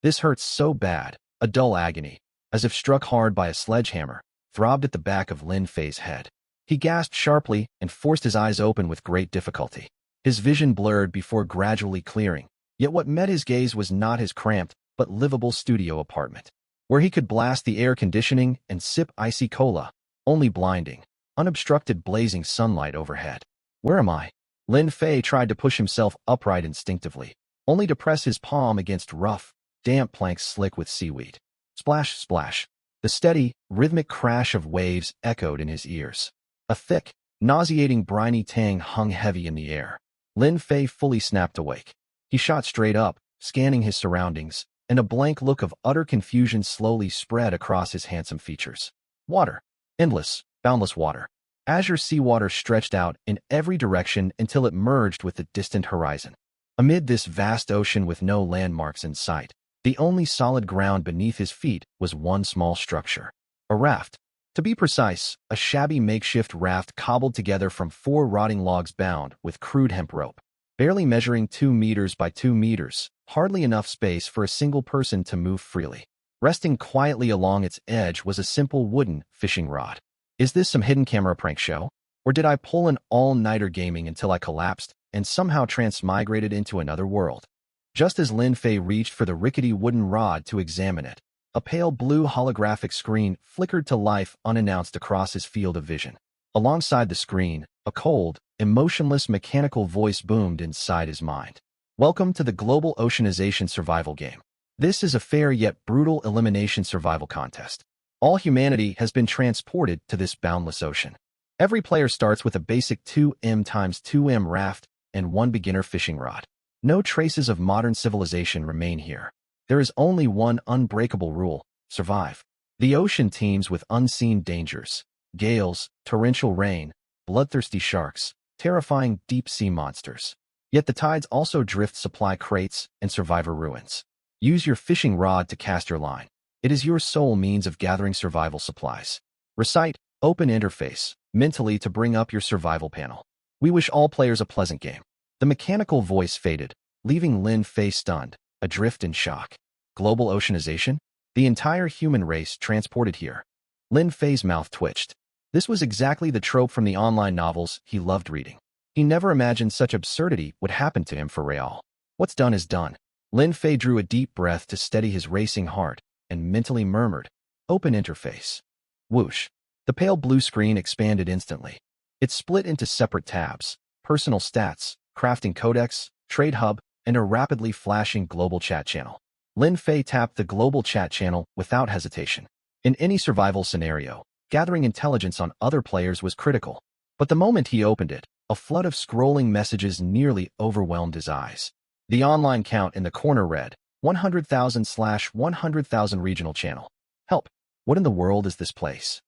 This hurts so bad, a dull agony, as if struck hard by a sledgehammer, throbbed at the back of Lin Fei's head. He gasped sharply and forced his eyes open with great difficulty. His vision blurred before gradually clearing, yet what met his gaze was not his cramped but livable studio apartment, where he could blast the air conditioning and sip icy cola, only blinding, unobstructed blazing sunlight overhead. Where am I? Lin Fei tried to push himself upright instinctively, only to press his palm against rough, damp planks slick with seaweed. Splash, splash. The steady, rhythmic crash of waves echoed in his ears. A thick, nauseating briny tang hung heavy in the air. Lin Fei fully snapped awake. He shot straight up, scanning his surroundings, and a blank look of utter confusion slowly spread across his handsome features. Water. Endless, boundless water. Azure seawater stretched out in every direction until it merged with the distant horizon. Amid this vast ocean with no landmarks in sight, the only solid ground beneath his feet was one small structure. A raft. To be precise, a shabby makeshift raft cobbled together from 4 rotting logs bound with crude hemp rope. Barely measuring 2 meters by 2 meters, hardly enough space for a single person to move freely. Resting quietly along its edge was a simple wooden fishing rod. Is this some hidden camera prank show? Or did I pull an all-nighter gaming until I collapsed and somehow transmigrated into another world? Just as Lin Fei reached for the rickety wooden rod to examine it, a pale blue holographic screen flickered to life unannounced across his field of vision. Alongside the screen, a cold, emotionless mechanical voice boomed inside his mind. Welcome to the Global Oceanization Survival Game. This is a fair yet brutal elimination survival contest. All humanity has been transported to this boundless ocean. Every player starts with a basic 2M x 2M raft and 1 beginner fishing rod. No traces of modern civilization remain here. There is only one unbreakable rule: survive. The ocean teems with unseen dangers: gales, torrential rain, bloodthirsty sharks, terrifying deep-sea monsters. Yet the tides also drift supply crates and survivor ruins. Use your fishing rod to cast your line. It is your sole means of gathering survival supplies. Recite Open Interface mentally to bring up your survival panel. We wish all players a pleasant game. The mechanical voice faded, leaving Lin Fei stunned, adrift in shock. Global oceanization? The entire human race transported here. Lin Fei's mouth twitched. This was exactly the trope from the online novels he loved reading. He never imagined such absurdity would happen to him for real. What's done is done. Lin Fei drew a deep breath to steady his racing heart and mentally murmured, Open Interface. Whoosh. The pale blue screen expanded instantly. It split into separate tabs: personal stats, crafting codex, trade hub, and a rapidly flashing global chat channel. Lin Fei tapped the global chat channel without hesitation. In any survival scenario, gathering intelligence on other players was critical. But the moment he opened it, a flood of scrolling messages nearly overwhelmed his eyes. The online count in the corner read, 100,000/100,000 regional channel. Help. What in the world is this place?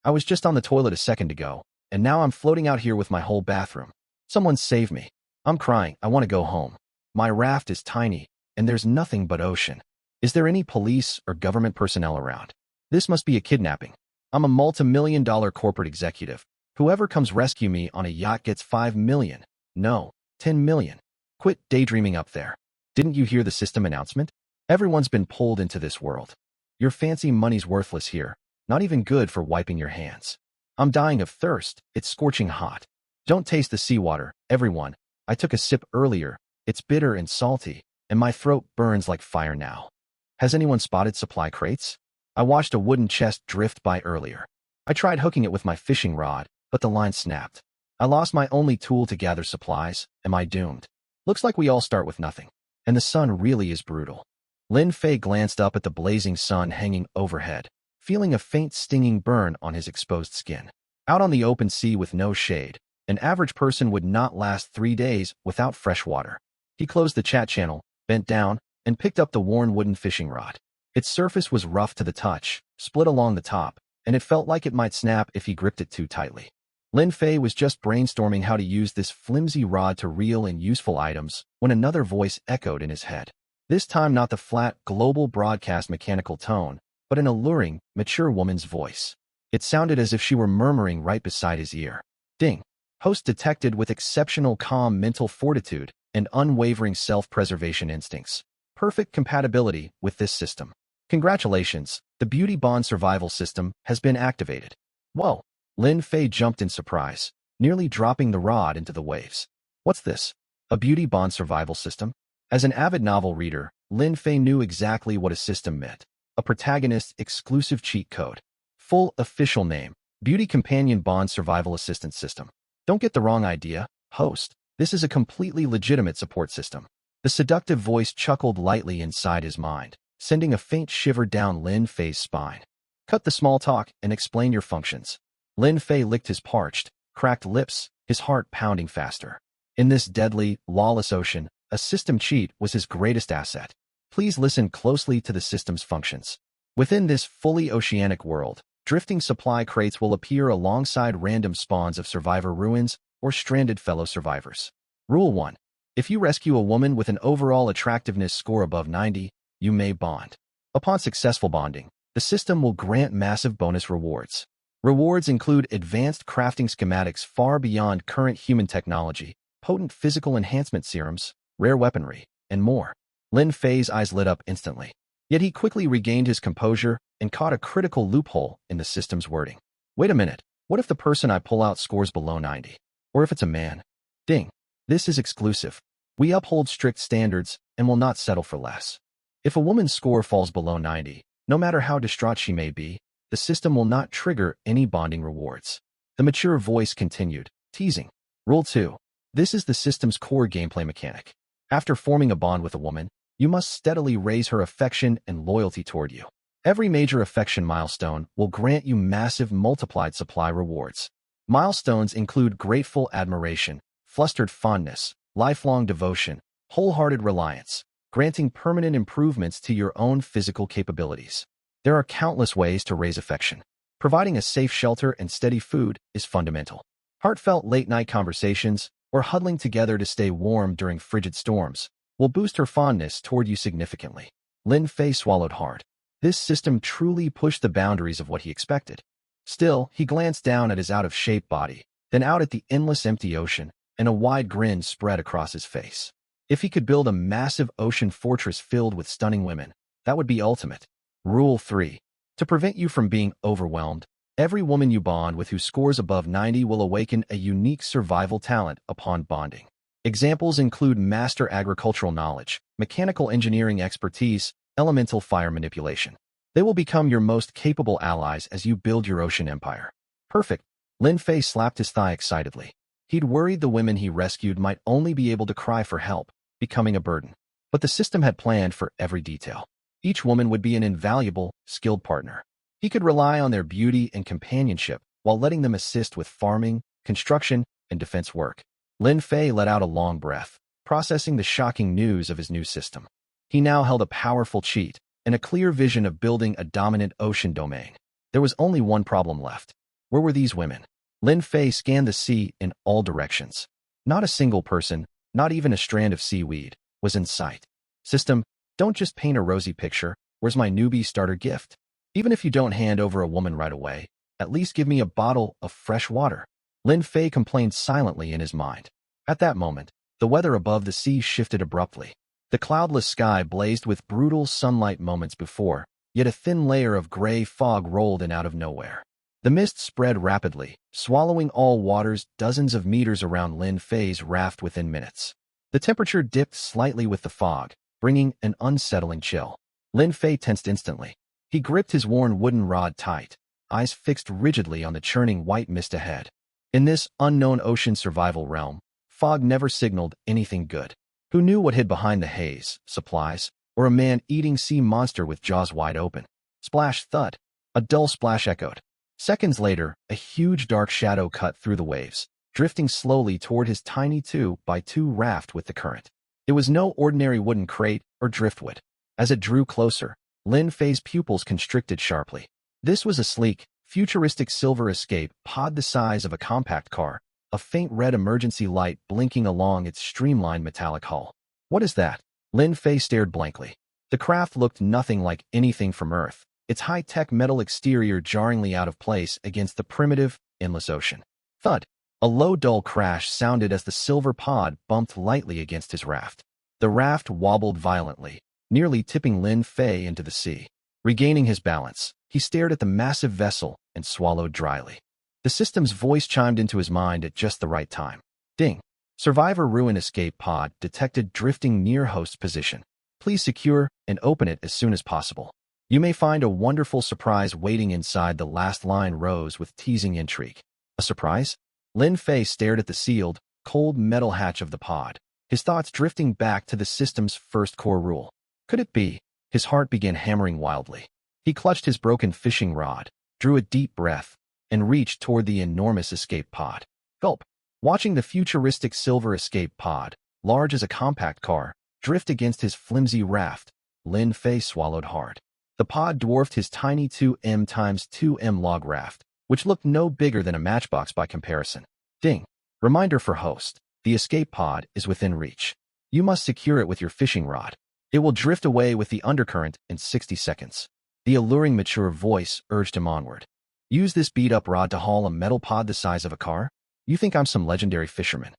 I was just on the toilet a second ago, and now I'm floating out here with my whole bathroom. Someone save me. I'm crying. I want to go home. My raft is tiny, and there's nothing but ocean. Is there any police or government personnel around? This must be a kidnapping. I'm a multi-million-dollar corporate executive. Whoever comes rescue me on a yacht gets 5 million. No, 10 million. Quit daydreaming up there. Didn't you hear the system announcement? Everyone's been pulled into this world. Your fancy money's worthless here. Not even good for wiping your hands. I'm dying of thirst. It's scorching hot. Don't taste the seawater, everyone. I took a sip earlier. It's bitter and salty, and my throat burns like fire now. Has anyone spotted supply crates? I watched a wooden chest drift by earlier. I tried hooking it with my fishing rod, but the line snapped. I lost my only tool to gather supplies. Am I doomed? Looks like we all start with nothing. And the sun really is brutal. Lin Fei glanced up at the blazing sun hanging overhead, feeling a faint stinging burn on his exposed skin. Out on the open sea with no shade, an average person would not last 3 days without fresh water. He closed the chat channel, bent down, and picked up the worn wooden fishing rod. Its surface was rough to the touch, split along the top, and it felt like it might snap if he gripped it too tightly. Lin Fei was just brainstorming how to use this flimsy rod to reel in useful items when another voice echoed in his head. This time not the flat, global broadcast mechanical tone, but an alluring, mature woman's voice. It sounded as if she were murmuring right beside his ear. Ding. Host detected with exceptional calm mental fortitude and unwavering self-preservation instincts. perfect compatibility with this system. Congratulations, the Beauty Bond survival system has been activated. Whoa! Lin Fei jumped in surprise, nearly dropping the rod into the waves. What's this? A Beauty Bond survival system? As an avid novel reader, Lin Fei knew exactly what a system meant. A protagonist's exclusive cheat code. Full official name, Beauty Companion Bond Survival Assistance System. Don't get the wrong idea, host. This is a completely legitimate support system. The seductive voice chuckled lightly inside his mind, sending a faint shiver down Lin Fei's spine. Cut the small talk and explain your functions. Lin Fei licked his parched, cracked lips, his heart pounding faster. In this deadly, lawless ocean, a system cheat was his greatest asset. Please listen closely to the system's functions. Within this fully oceanic world, drifting supply crates will appear alongside random spawns of survivor ruins or stranded fellow survivors. Rule 1. If you rescue a woman with an overall attractiveness score above 90, you may bond. Upon successful bonding, the system will grant massive bonus rewards. Rewards include advanced crafting schematics far beyond current human technology, potent physical enhancement serums, rare weaponry, and more. Lin Fei's eyes lit up instantly. Yet he quickly regained his composure and caught a critical loophole in the system's wording. Wait a minute, what if the person I pull out scores below 90? Or if it's a man? Ding. This is exclusive. We uphold strict standards and will not settle for less. If a woman's score falls below 90, no matter how distraught she may be, the system will not trigger any bonding rewards. The mature voice continued, teasing. Rule 2. This is the system's core gameplay mechanic. After forming a bond with a woman, you must steadily raise her affection and loyalty toward you. Every major affection milestone will grant you massive multiplied supply rewards. Milestones include grateful admiration, flustered fondness, lifelong devotion, wholehearted reliance, granting permanent improvements to your own physical capabilities. There are countless ways to raise affection. Providing a safe shelter and steady food is fundamental. Heartfelt late-night conversations, or huddling together to stay warm during frigid storms, will boost her fondness toward you significantly. Lin Fei swallowed hard. This system truly pushed the boundaries of what he expected. Still, he glanced down at his out-of-shape body, then out at the endless empty ocean, and a wide grin spread across his face. If he could build a massive ocean fortress filled with stunning women, that would be ultimate. Rule 3. To prevent you from being overwhelmed, every woman you bond with who scores above 90 will awaken a unique survival talent upon bonding. Examples include master agricultural knowledge, mechanical engineering expertise, elemental fire manipulation. They will become your most capable allies as you build your ocean empire. Perfect. Lin Fei slapped his thigh excitedly. He'd worried the women he rescued might only be able to cry for help, becoming a burden. But the system had planned for every detail. Each woman would be an invaluable, skilled partner. He could rely on their beauty and companionship while letting them assist with farming, construction, and defense work. Lin Fei let out a long breath, processing the shocking news of his new system. He now held a powerful cheat and a clear vision of building a dominant ocean domain. There was only one problem left. Where were these women? Lin Fei scanned the sea in all directions. Not a single person, not even a strand of seaweed, was in sight. System, don't just paint a rosy picture. Where's my newbie starter gift? Even if you don't hand over a woman right away, at least give me a bottle of fresh water. Lin Fei complained silently in his mind. At that moment, the weather above the sea shifted abruptly. The cloudless sky blazed with brutal sunlight moments before, yet a thin layer of gray fog rolled in out of nowhere. The mist spread rapidly, swallowing all waters dozens of meters around Lin Fei's raft within minutes. The temperature dipped slightly with the fog, bringing an unsettling chill. Lin Fei tensed instantly. He gripped his worn wooden rod tight, eyes fixed rigidly on the churning white mist ahead. In this unknown ocean survival realm, fog never signaled anything good. Who knew what hid behind the haze, supplies, or a man-eating sea monster with jaws wide open? Splash, thud. A dull splash echoed. Seconds later, a huge dark shadow cut through the waves, drifting slowly toward his tiny 2x2 raft with the current. It was no ordinary wooden crate or driftwood. As it drew closer, Lin Fei's pupils constricted sharply. This was a sleek, futuristic silver escape pod the size of a compact car, a faint red emergency light blinking along its streamlined metallic hull. What is that? Lin Fei stared blankly. The craft looked nothing like anything from Earth, its high-tech metal exterior jarringly out of place against the primitive, endless ocean. Thud! A low, dull crash sounded as the silver pod bumped lightly against his raft. The raft wobbled violently, nearly tipping Lin Fei into the sea. Regaining his balance, he stared at the massive vessel and swallowed dryly. The system's voice chimed into his mind at just the right time. Ding! Survivor Ruin escape pod detected drifting near host position. Please secure and open it as soon as possible. You may find a wonderful surprise waiting inside, the last line rose with teasing intrigue. A surprise? Lin Fei stared at the sealed, cold metal hatch of the pod, his thoughts drifting back to the system's first core rule. Could it be? His heart began hammering wildly. He clutched his broken fishing rod, drew a deep breath, and reached toward the enormous escape pod. Gulp! Watching the futuristic silver escape pod, large as a compact car, drift against his flimsy raft, Lin Fei swallowed hard. The pod dwarfed his tiny 2M x 2M log raft, which looked no bigger than a matchbox by comparison. Ding! Reminder for host. The escape pod is within reach. You must secure it with your fishing rod. It will drift away with the undercurrent in 60 seconds. The alluring mature voice urged him onward. Use this beat-up rod to haul a metal pod the size of a car? You think I'm some legendary fisherman?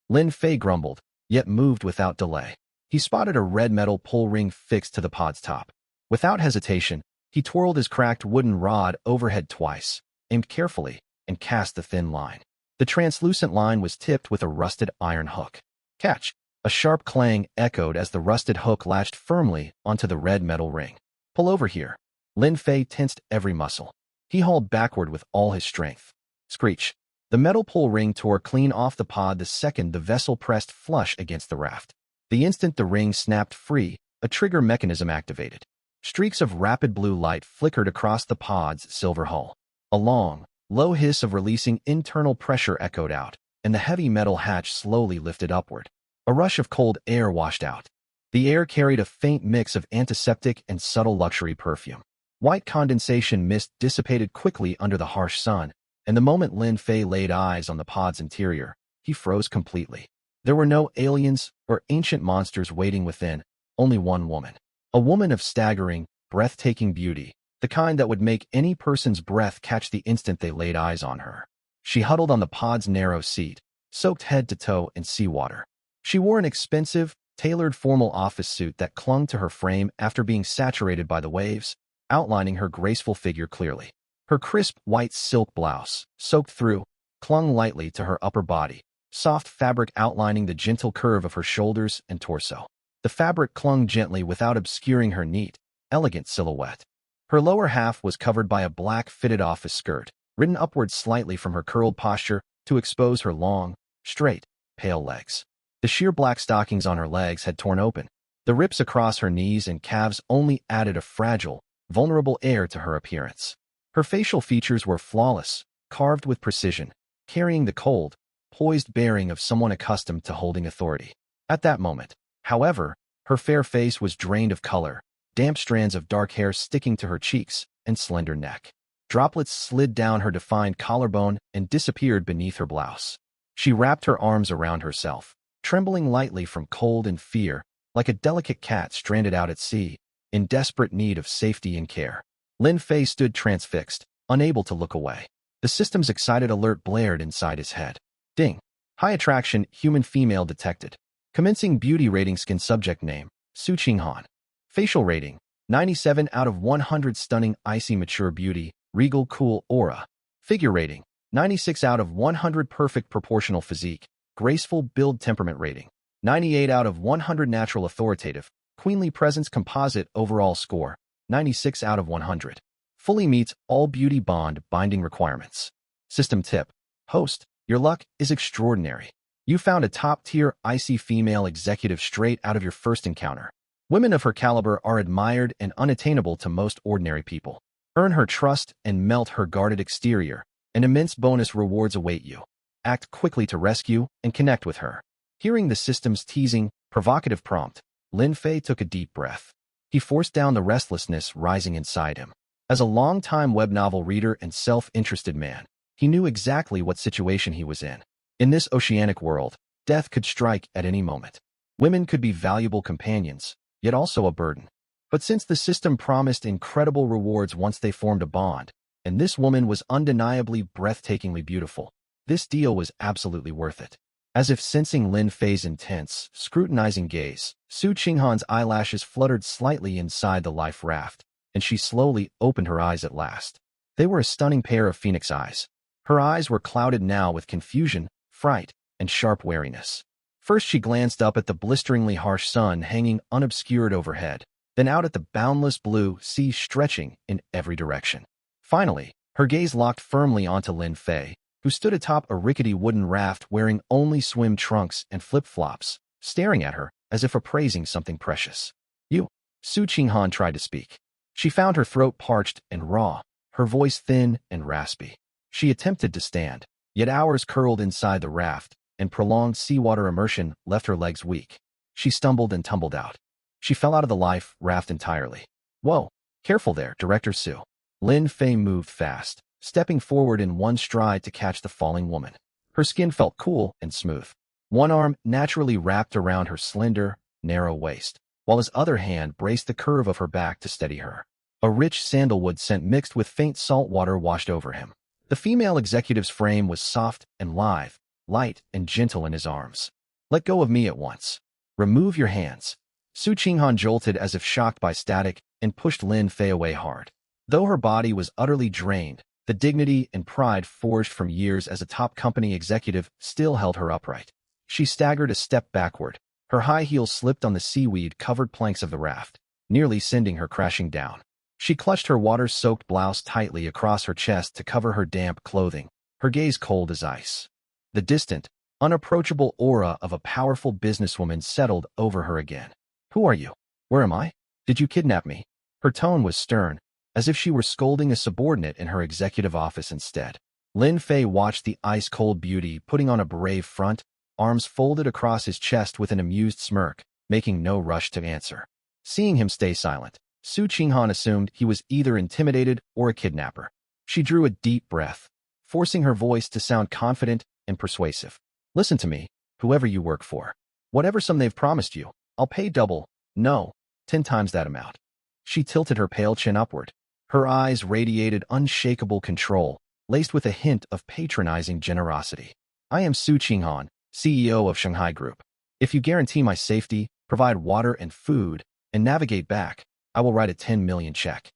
Lin Fei grumbled, yet moved without delay. He spotted a red metal pull ring fixed to the pod's top. Without hesitation, he twirled his cracked wooden rod overhead twice, aimed carefully, and cast the thin line. The translucent line was tipped with a rusted iron hook. Catch! A sharp clang echoed as the rusted hook latched firmly onto the red metal ring. Pull over here. Lin Fei tensed every muscle. He hauled backward with all his strength. Screech! The metal pull ring tore clean off the pod the second the vessel pressed flush against the raft. The instant the ring snapped free, a trigger mechanism activated. Streaks of rapid blue light flickered across the pod's silver hull. A long, low hiss of releasing internal pressure echoed out, and the heavy metal hatch slowly lifted upward. A rush of cold air washed out. The air carried a faint mix of antiseptic and subtle luxury perfume. White condensation mist dissipated quickly under the harsh sun, and the moment Lin Fei laid eyes on the pod's interior, he froze completely. There were no aliens or ancient monsters waiting within, only one woman. A woman of staggering, breathtaking beauty, the kind that would make any person's breath catch the instant they laid eyes on her. She huddled on the pod's narrow seat, soaked head to toe in seawater. She wore an expensive, tailored formal office suit that clung to her frame after being saturated by the waves, outlining her graceful figure clearly. Her crisp white silk blouse, soaked through, clung lightly to her upper body, soft fabric outlining the gentle curve of her shoulders and torso. The fabric clung gently without obscuring her neat, elegant silhouette. Her lower half was covered by a black fitted office skirt, ridden upward slightly from her curled posture to expose her long, straight, pale legs. The sheer black stockings on her legs had torn open. The rips across her knees and calves only added a fragile, vulnerable air to her appearance. Her facial features were flawless, carved with precision, carrying the cold, poised bearing of someone accustomed to holding authority. At that moment, however, her fair face was drained of color, damp strands of dark hair sticking to her cheeks and slender neck. Droplets slid down her defined collarbone and disappeared beneath her blouse. She wrapped her arms around herself, trembling lightly from cold and fear, like a delicate cat stranded out at sea, in desperate need of safety and care. Lin Fei stood transfixed, unable to look away. The system's excited alert blared inside his head. Ding! High attraction, human female detected. Commencing beauty rating, skin subject name, Su Qinghan. Facial rating, 97 out of 100, stunning, icy, mature beauty, regal, cool aura. Figure rating, 96 out of 100, perfect proportional physique, graceful build. Temperament rating, 98 out of 100, natural, authoritative, queenly presence. Composite overall score, 96 out of 100. Fully meets all beauty bond binding requirements. System tip. Host, your luck is extraordinary. You found a top-tier icy female executive straight out of your first encounter. Women of her caliber are admired and unattainable to most ordinary people. Earn her trust and melt her guarded exterior, and immense bonus rewards await you. Act quickly to rescue and connect with her. Hearing the system's teasing, provocative prompt, Lin Fei took a deep breath. He forced down the restlessness rising inside him. As a long-time web novel reader and self-interested man, he knew exactly what situation he was in. In this oceanic world, death could strike at any moment. Women could be valuable companions, yet also a burden. But since the system promised incredible rewards once they formed a bond, and this woman was undeniably breathtakingly beautiful, this deal was absolutely worth it. As if sensing Lin Fei's intense, scrutinizing gaze, Su Qinghan's eyelashes fluttered slightly inside the life raft, and she slowly opened her eyes at last. They were a stunning pair of phoenix eyes. Her eyes were clouded now with confusion, fright, and sharp wariness. First she glanced up at the blisteringly harsh sun hanging unobscured overhead, then out at the boundless blue sea stretching in every direction. Finally, her gaze locked firmly onto Lin Fei, who stood atop a rickety wooden raft wearing only swim trunks and flip-flops, staring at her as if appraising something precious. "You," Su Qinghan tried to speak. She found her throat parched and raw, her voice thin and raspy. She attempted to stand, yet hours curled inside the raft, and prolonged seawater immersion left her legs weak. She stumbled and tumbled out. She fell out of the life raft entirely. "Whoa, careful there, Director Su." Lin Fei moved fast, stepping forward in one stride to catch the falling woman. Her skin felt cool and smooth. One arm naturally wrapped around her slender, narrow waist, while his other hand braced the curve of her back to steady her. A rich sandalwood scent mixed with faint salt water washed over him. The female executive's frame was soft and lithe, light and gentle in his arms. "Let go of me at once. Remove your hands." Su Qinghan jolted as if shocked by static and pushed Lin Fei away hard. Though her body was utterly drained, the dignity and pride forged from years as a top company executive still held her upright. She staggered a step backward. Her high heels slipped on the seaweed-covered planks of the raft, nearly sending her crashing down. She clutched her water-soaked blouse tightly across her chest to cover her damp clothing, her gaze cold as ice. The distant, unapproachable aura of a powerful businesswoman settled over her again. "Who are you? Where am I? Did you kidnap me?" Her tone was stern, as if she were scolding a subordinate in her executive office instead. Lin Fei watched the ice-cold beauty putting on a brave front, arms folded across his chest with an amused smirk, making no rush to answer. Seeing him stay silent, Su Qinghan assumed he was either intimidated or a kidnapper. She drew a deep breath, forcing her voice to sound confident and persuasive. "Listen to me, whoever you work for. Whatever sum they've promised you, I'll pay double, no, 10 times that amount." She tilted her pale chin upward. Her eyes radiated unshakable control, laced with a hint of patronizing generosity. "I am Su Qinghan, CEO of Shanghai Group. If you guarantee my safety, provide water and food, and navigate back, I will write a 10 million check."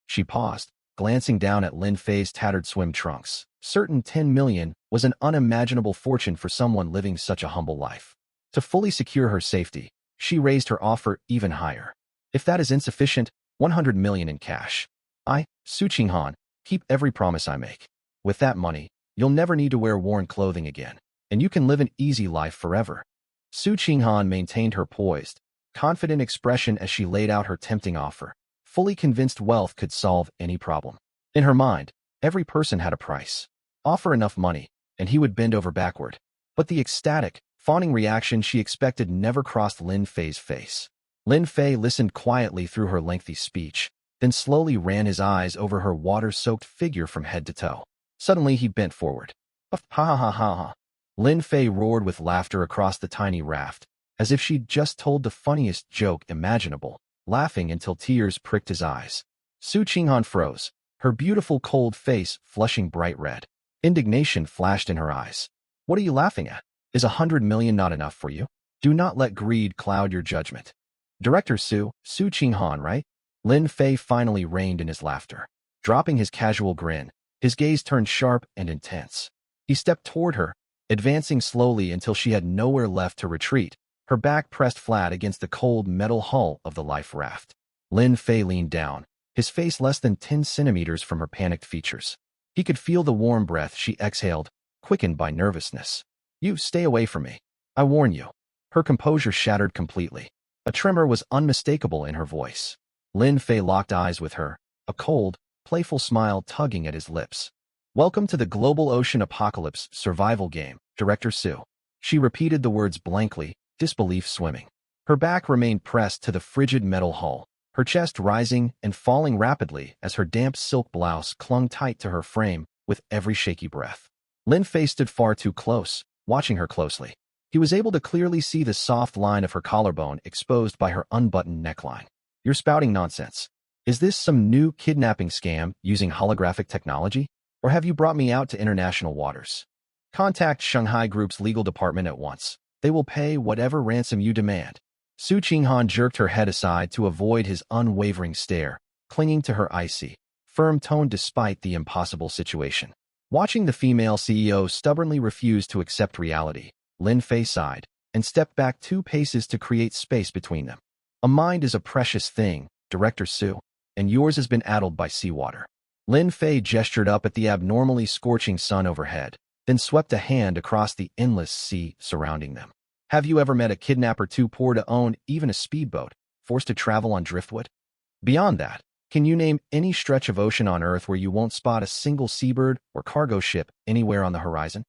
She paused, glancing down at Lin Fei's tattered swim trunks. Certain 10 million was an unimaginable fortune for someone living such a humble life. To fully secure her safety, she raised her offer even higher. "If that is insufficient, 100 million in cash. I, Su Qinghan, keep every promise I make. With that money, you'll never need to wear worn clothing again, and you can live an easy life forever." Su Qinghan maintained her poised, confident expression as she laid out her tempting offer, fully convinced wealth could solve any problem. In her mind, every person had a price. Offer enough money, and he would bend over backward. But the ecstatic, fawning reaction she expected never crossed Lin Fei's face. Lin Fei listened quietly through her lengthy speech, then slowly ran his eyes over her water-soaked figure from head to toe. Suddenly he bent forward. "Ha ha ha ha ha." Lin Fei roared with laughter across the tiny raft, as if she'd just told the funniest joke imaginable, laughing until tears pricked his eyes. Su Qinghan froze, her beautiful cold face flushing bright red. Indignation flashed in her eyes. "What are you laughing at? Is 100 million not enough for you? Do not let greed cloud your judgment." "Director Su Qinghan, right?" Lin Fei finally reined in his laughter. Dropping his casual grin, his gaze turned sharp and intense. He stepped toward her, advancing slowly until she had nowhere left to retreat, her back pressed flat against the cold metal hull of the life raft. Lin Fei leaned down, his face less than 10 centimeters from her panicked features. He could feel the warm breath she exhaled, quickened by nervousness. "You stay away from me. I warn you." Her composure shattered completely. A tremor was unmistakable in her voice. Lin Fei locked eyes with her, a cold, playful smile tugging at his lips. "Welcome to the global ocean apocalypse survival game, Director Su." She repeated the words blankly, disbelief swimming. Her back remained pressed to the frigid metal hull, her chest rising and falling rapidly as her damp silk blouse clung tight to her frame with every shaky breath. Lin Fei stood far too close, watching her closely. He was able to clearly see the soft line of her collarbone exposed by her unbuttoned neckline. "You're spouting nonsense. Is this some new kidnapping scam using holographic technology? Or have you brought me out to international waters?" Contact Shanghai Group's legal department at once. They will pay whatever ransom you demand. Su Qinghan jerked her head aside to avoid his unwavering stare, clinging to her icy, firm tone despite the impossible situation. Watching the female CEO stubbornly refuse to accept reality, Lin Fei sighed and stepped back 2 paces to create space between them. A mind is a precious thing, Director Su, and yours has been addled by seawater. Lin Fei gestured up at the abnormally scorching sun overhead, then swept a hand across the endless sea surrounding them. Have you ever met a kidnapper too poor to own even a speedboat, forced to travel on driftwood? Beyond that, can you name any stretch of ocean on Earth where you won't spot a single seabird or cargo ship anywhere on the horizon?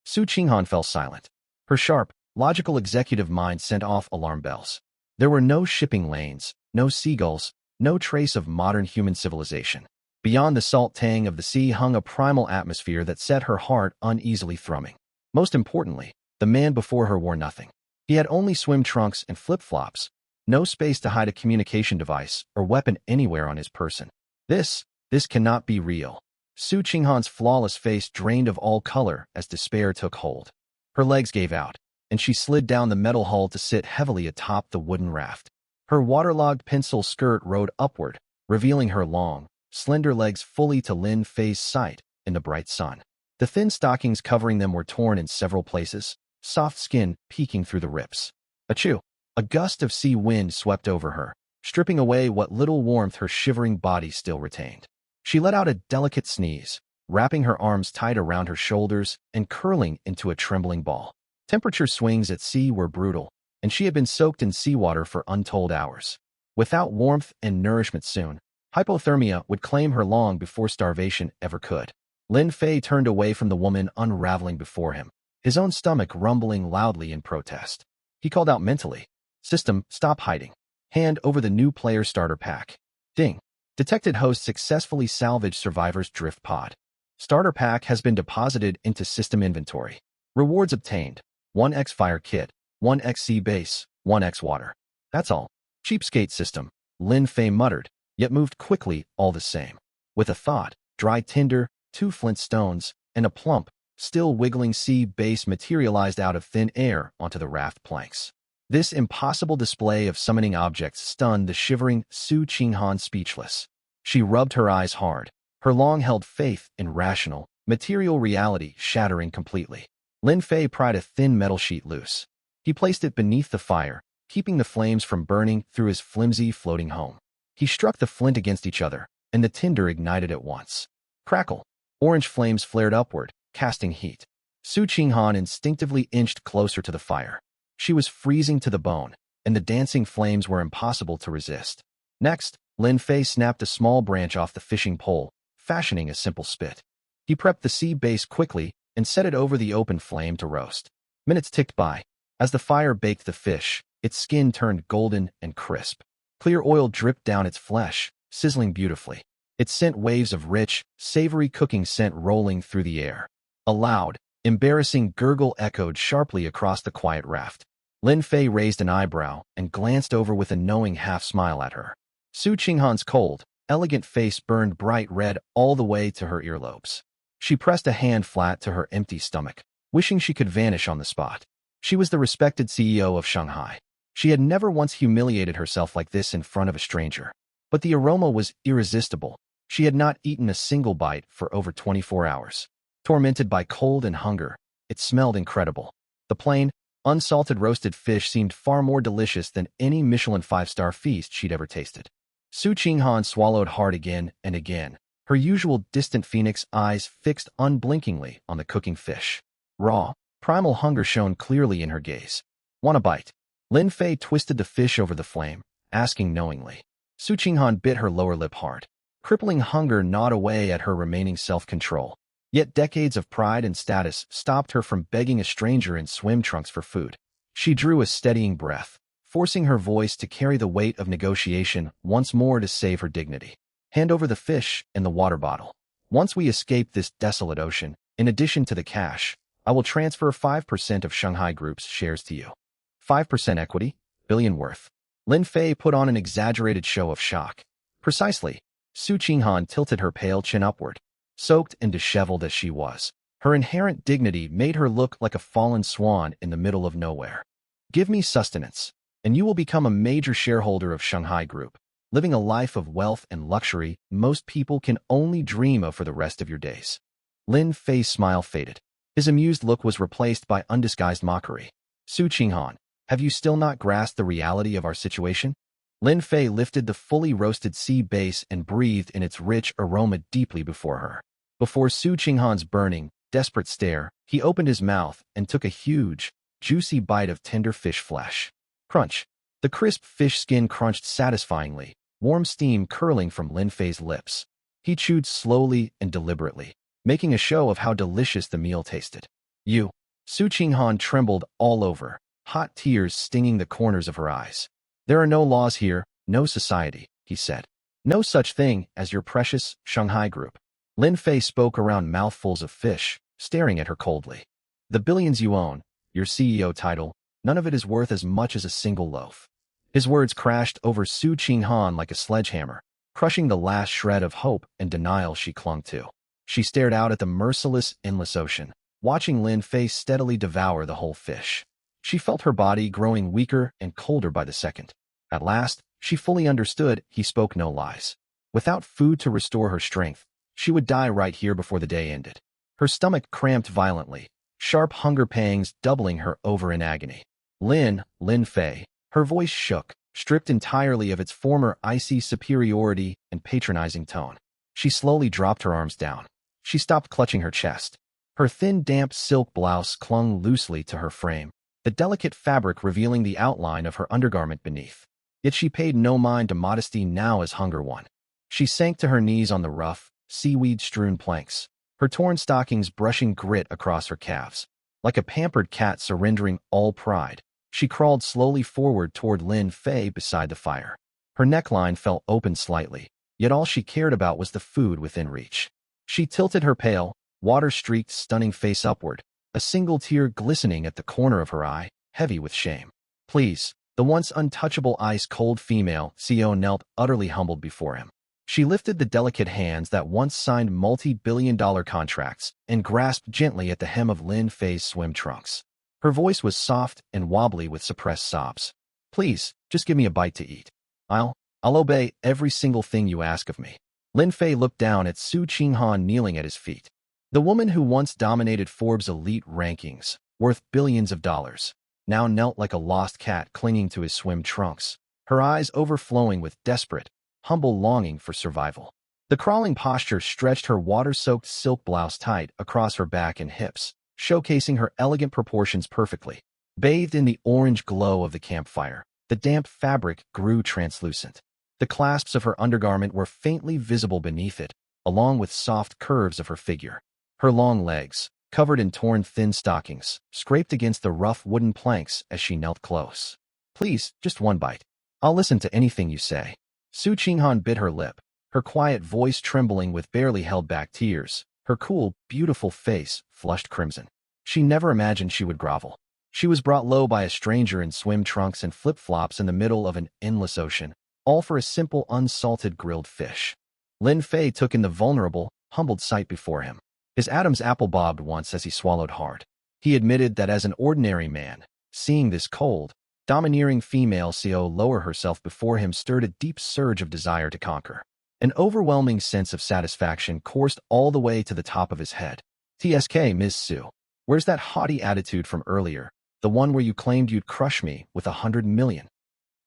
Su Qinghan fell silent. Her sharp, logical executive mind sent off alarm bells. There were no shipping lanes, no seagulls, no trace of modern human civilization. Beyond the salt tang of the sea hung a primal atmosphere that set her heart uneasily thrumming. Most importantly, the man before her wore nothing. He had only swim trunks and flip-flops, no space to hide a communication device or weapon anywhere on his person. This cannot be real. Su Qinghan's flawless face drained of all color as despair took hold. Her legs gave out, and she slid down the metal hull to sit heavily atop the wooden raft. Her waterlogged pencil skirt rode upward, revealing her long, slender legs fully to Lin Fei's sight in the bright sun. The thin stockings covering them were torn in several places, soft skin peeking through the rips. Achoo! A gust of sea wind swept over her, stripping away what little warmth her shivering body still retained. She let out a delicate sneeze, wrapping her arms tight around her shoulders and curling into a trembling ball. Temperature swings at sea were brutal, and she had been soaked in seawater for untold hours. Without warmth and nourishment soon, hypothermia would claim her long before starvation ever could. Lin Fei turned away from the woman unraveling before him, his own stomach rumbling loudly in protest. He called out mentally, "System, stop hiding. Hand over the new player starter pack." Ding. Detected host successfully salvaged survivor's drift pod. Starter pack has been deposited into system inventory. Rewards obtained: 1x fire kit, 1x sea base, 1x water. That's all. Cheapskate system, Lin Fei muttered, yet moved quickly all the same. With a thought, dry tinder, 2 flint stones, and a plump, still wiggling sea base materialized out of thin air onto the raft planks. This impossible display of summoning objects stunned the shivering Su Qinghan speechless. She rubbed her eyes hard, her long-held faith in rational, material reality shattering completely. Lin Fei pried a thin metal sheet loose. He placed it beneath the fire, keeping the flames from burning through his flimsy floating home. He struck the flint against each other, and the tinder ignited at once. Crackle! Orange flames flared upward, casting heat. Su Qinghan instinctively inched closer to the fire. She was freezing to the bone, and the dancing flames were impossible to resist. Next, Lin Fei snapped a small branch off the fishing pole, fashioning a simple spit. He prepped the sea base quickly and set it over the open flame to roast. Minutes ticked by. As the fire baked the fish, its skin turned golden and crisp. Clear oil dripped down its flesh, sizzling beautifully. It sent waves of rich, savory cooking scent rolling through the air. A loud, embarrassing gurgle echoed sharply across the quiet raft. Lin Fei raised an eyebrow and glanced over with a knowing half-smile at her. Su Qinghan's cold, elegant face burned bright red all the way to her earlobes. She pressed a hand flat to her empty stomach, wishing she could vanish on the spot. She was the respected CEO of Shanghai. She had never once humiliated herself like this in front of a stranger. But the aroma was irresistible. She had not eaten a single bite for over 24 hours. Tormented by cold and hunger, it smelled incredible. The plain, unsalted roasted fish seemed far more delicious than any Michelin 5-star feast she'd ever tasted. Su Qinghan swallowed hard again and again, her usual distant phoenix eyes fixed unblinkingly on the cooking fish. Raw, primal hunger shone clearly in her gaze. "Want a bite?" Lin Fei twisted the fish over the flame, asking knowingly. Su Qinghan bit her lower lip hard. Crippling hunger gnawed away at her remaining self-control. Yet decades of pride and status stopped her from begging a stranger in swim trunks for food. She drew a steadying breath, forcing her voice to carry the weight of negotiation once more to save her dignity. "Hand over the fish and the water bottle. Once we escape this desolate ocean, in addition to the cash, I will transfer 5% of Shanghai Group's shares to you." 5% equity? Billion worth. Lin Fei put on an exaggerated show of shock. Precisely. Su Qinghan tilted her pale chin upward. Soaked and disheveled as she was, Her inherent dignity made her look like a fallen swan in the middle of nowhere. Give me sustenance, and you will become a major shareholder of Shanghai Group, living a life of wealth and luxury most people can only dream of for the rest of your days. Lin Fei's smile faded. His amused look was replaced by undisguised mockery. Su Qinghan, have you still not grasped the reality of our situation? Lin Fei lifted the fully roasted sea base and breathed in its rich aroma deeply before her. Before Su Qinghan's burning, desperate stare, he opened his mouth and took a huge, juicy bite of tender fish flesh. Crunch. The crisp fish skin crunched satisfyingly, warm steam curling from Lin Fei's lips. He chewed slowly and deliberately, making a show of how delicious the meal tasted. You. Su Qinghan trembled all over, hot tears stinging the corners of her eyes. There are no laws here, no society, he said. No such thing as your precious Shanghai Group. Lin Fei spoke around mouthfuls of fish, staring at her coldly. The billions you own, your CEO title, none of it is worth as much as a single loaf. His words crashed over Su Qinghan like a sledgehammer, crushing the last shred of hope and denial she clung to. She stared out at the merciless, endless ocean, watching Lin Fei steadily devour the whole fish. She felt her body growing weaker and colder by the second. At last, she fully understood he spoke no lies. Without food to restore her strength, she would die right here before the day ended. Her stomach cramped violently, sharp hunger pangs doubling her over in agony. Lin Fei, her voice shook, stripped entirely of its former icy superiority and patronizing tone. She slowly dropped her arms down. She stopped clutching her chest. Her thin, damp silk blouse clung loosely to her frame, the delicate fabric revealing the outline of her undergarment beneath. Yet she paid no mind to modesty now as hunger won. She sank to her knees on the rough, seaweed-strewn planks, her torn stockings brushing grit across her calves. Like a pampered cat surrendering all pride, she crawled slowly forward toward Lin Fei beside the fire. Her neckline fell open slightly, yet all she cared about was the food within reach. She tilted her pale, water-streaked, stunning face upward, a single tear glistening at the corner of her eye, heavy with shame. Please, the once untouchable ice-cold female CEO knelt utterly humbled before him. She lifted the delicate hands that once signed multi-billion-dollar contracts and grasped gently at the hem of Lin Fei's swim trunks. Her voice was soft and wobbly with suppressed sobs. Please, just give me a bite to eat. I'll obey every single thing you ask of me. Lin Fei looked down at Su Qinghan kneeling at his feet. The woman who once dominated Forbes' elite rankings, worth billions of dollars, now knelt like a lost cat clinging to his swim trunks, her eyes overflowing with desperate, humble longing for survival. The crawling posture stretched her water-soaked silk blouse tight across her back and hips, showcasing her elegant proportions perfectly. Bathed in the orange glow of the campfire, the damp fabric grew translucent. The clasps of her undergarment were faintly visible beneath it, along with soft curves of her figure. Her long legs, covered in torn thin stockings, scraped against the rough wooden planks as she knelt close. Please, just one bite. I'll listen to anything you say. Su Qinghan bit her lip, her quiet voice trembling with barely held back tears, her cool, beautiful face flushed crimson. She never imagined she would grovel. She was brought low by a stranger in swim trunks and flip-flops in the middle of an endless ocean, all for a simple unsalted grilled fish. Lin Fei took in the vulnerable, humbled sight before him. His Adam's apple bobbed once as he swallowed hard. He admitted that as an ordinary man, seeing this cold, domineering female CEO lower herself before him stirred a deep surge of desire to conquer. An overwhelming sense of satisfaction coursed all the way to the top of his head. TSK, Ms. Su. Where's that haughty attitude from earlier, the one where you claimed you'd crush me with 100 million?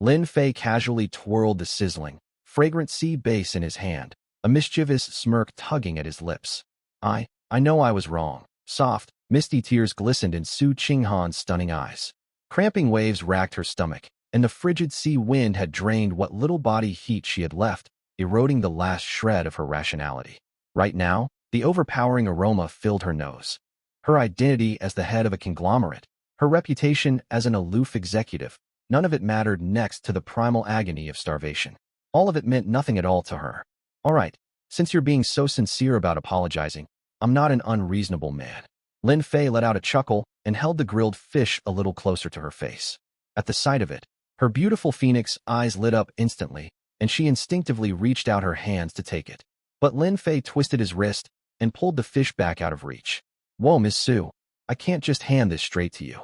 Lin Fei casually twirled the sizzling, fragrant sea base in his hand, a mischievous smirk tugging at his lips. I know I was wrong. Soft, misty tears glistened in Su Qinghan's stunning eyes. Cramping waves racked her stomach, and the frigid sea wind had drained what little body heat she had left, eroding the last shred of her rationality. Right now, the overpowering aroma filled her nose. Her identity as the head of a conglomerate, her reputation as an aloof executive, none of it mattered next to the primal agony of starvation. All of it meant nothing at all to her. All right, since you're being so sincere about apologizing, I'm not an unreasonable man. Lin Fei let out a chuckle and held the grilled fish a little closer to her face. At the sight of it, her beautiful phoenix eyes lit up instantly, and she instinctively reached out her hands to take it. But Lin Fei twisted his wrist and pulled the fish back out of reach. Whoa, Miss Su. I can't just hand this straight to you.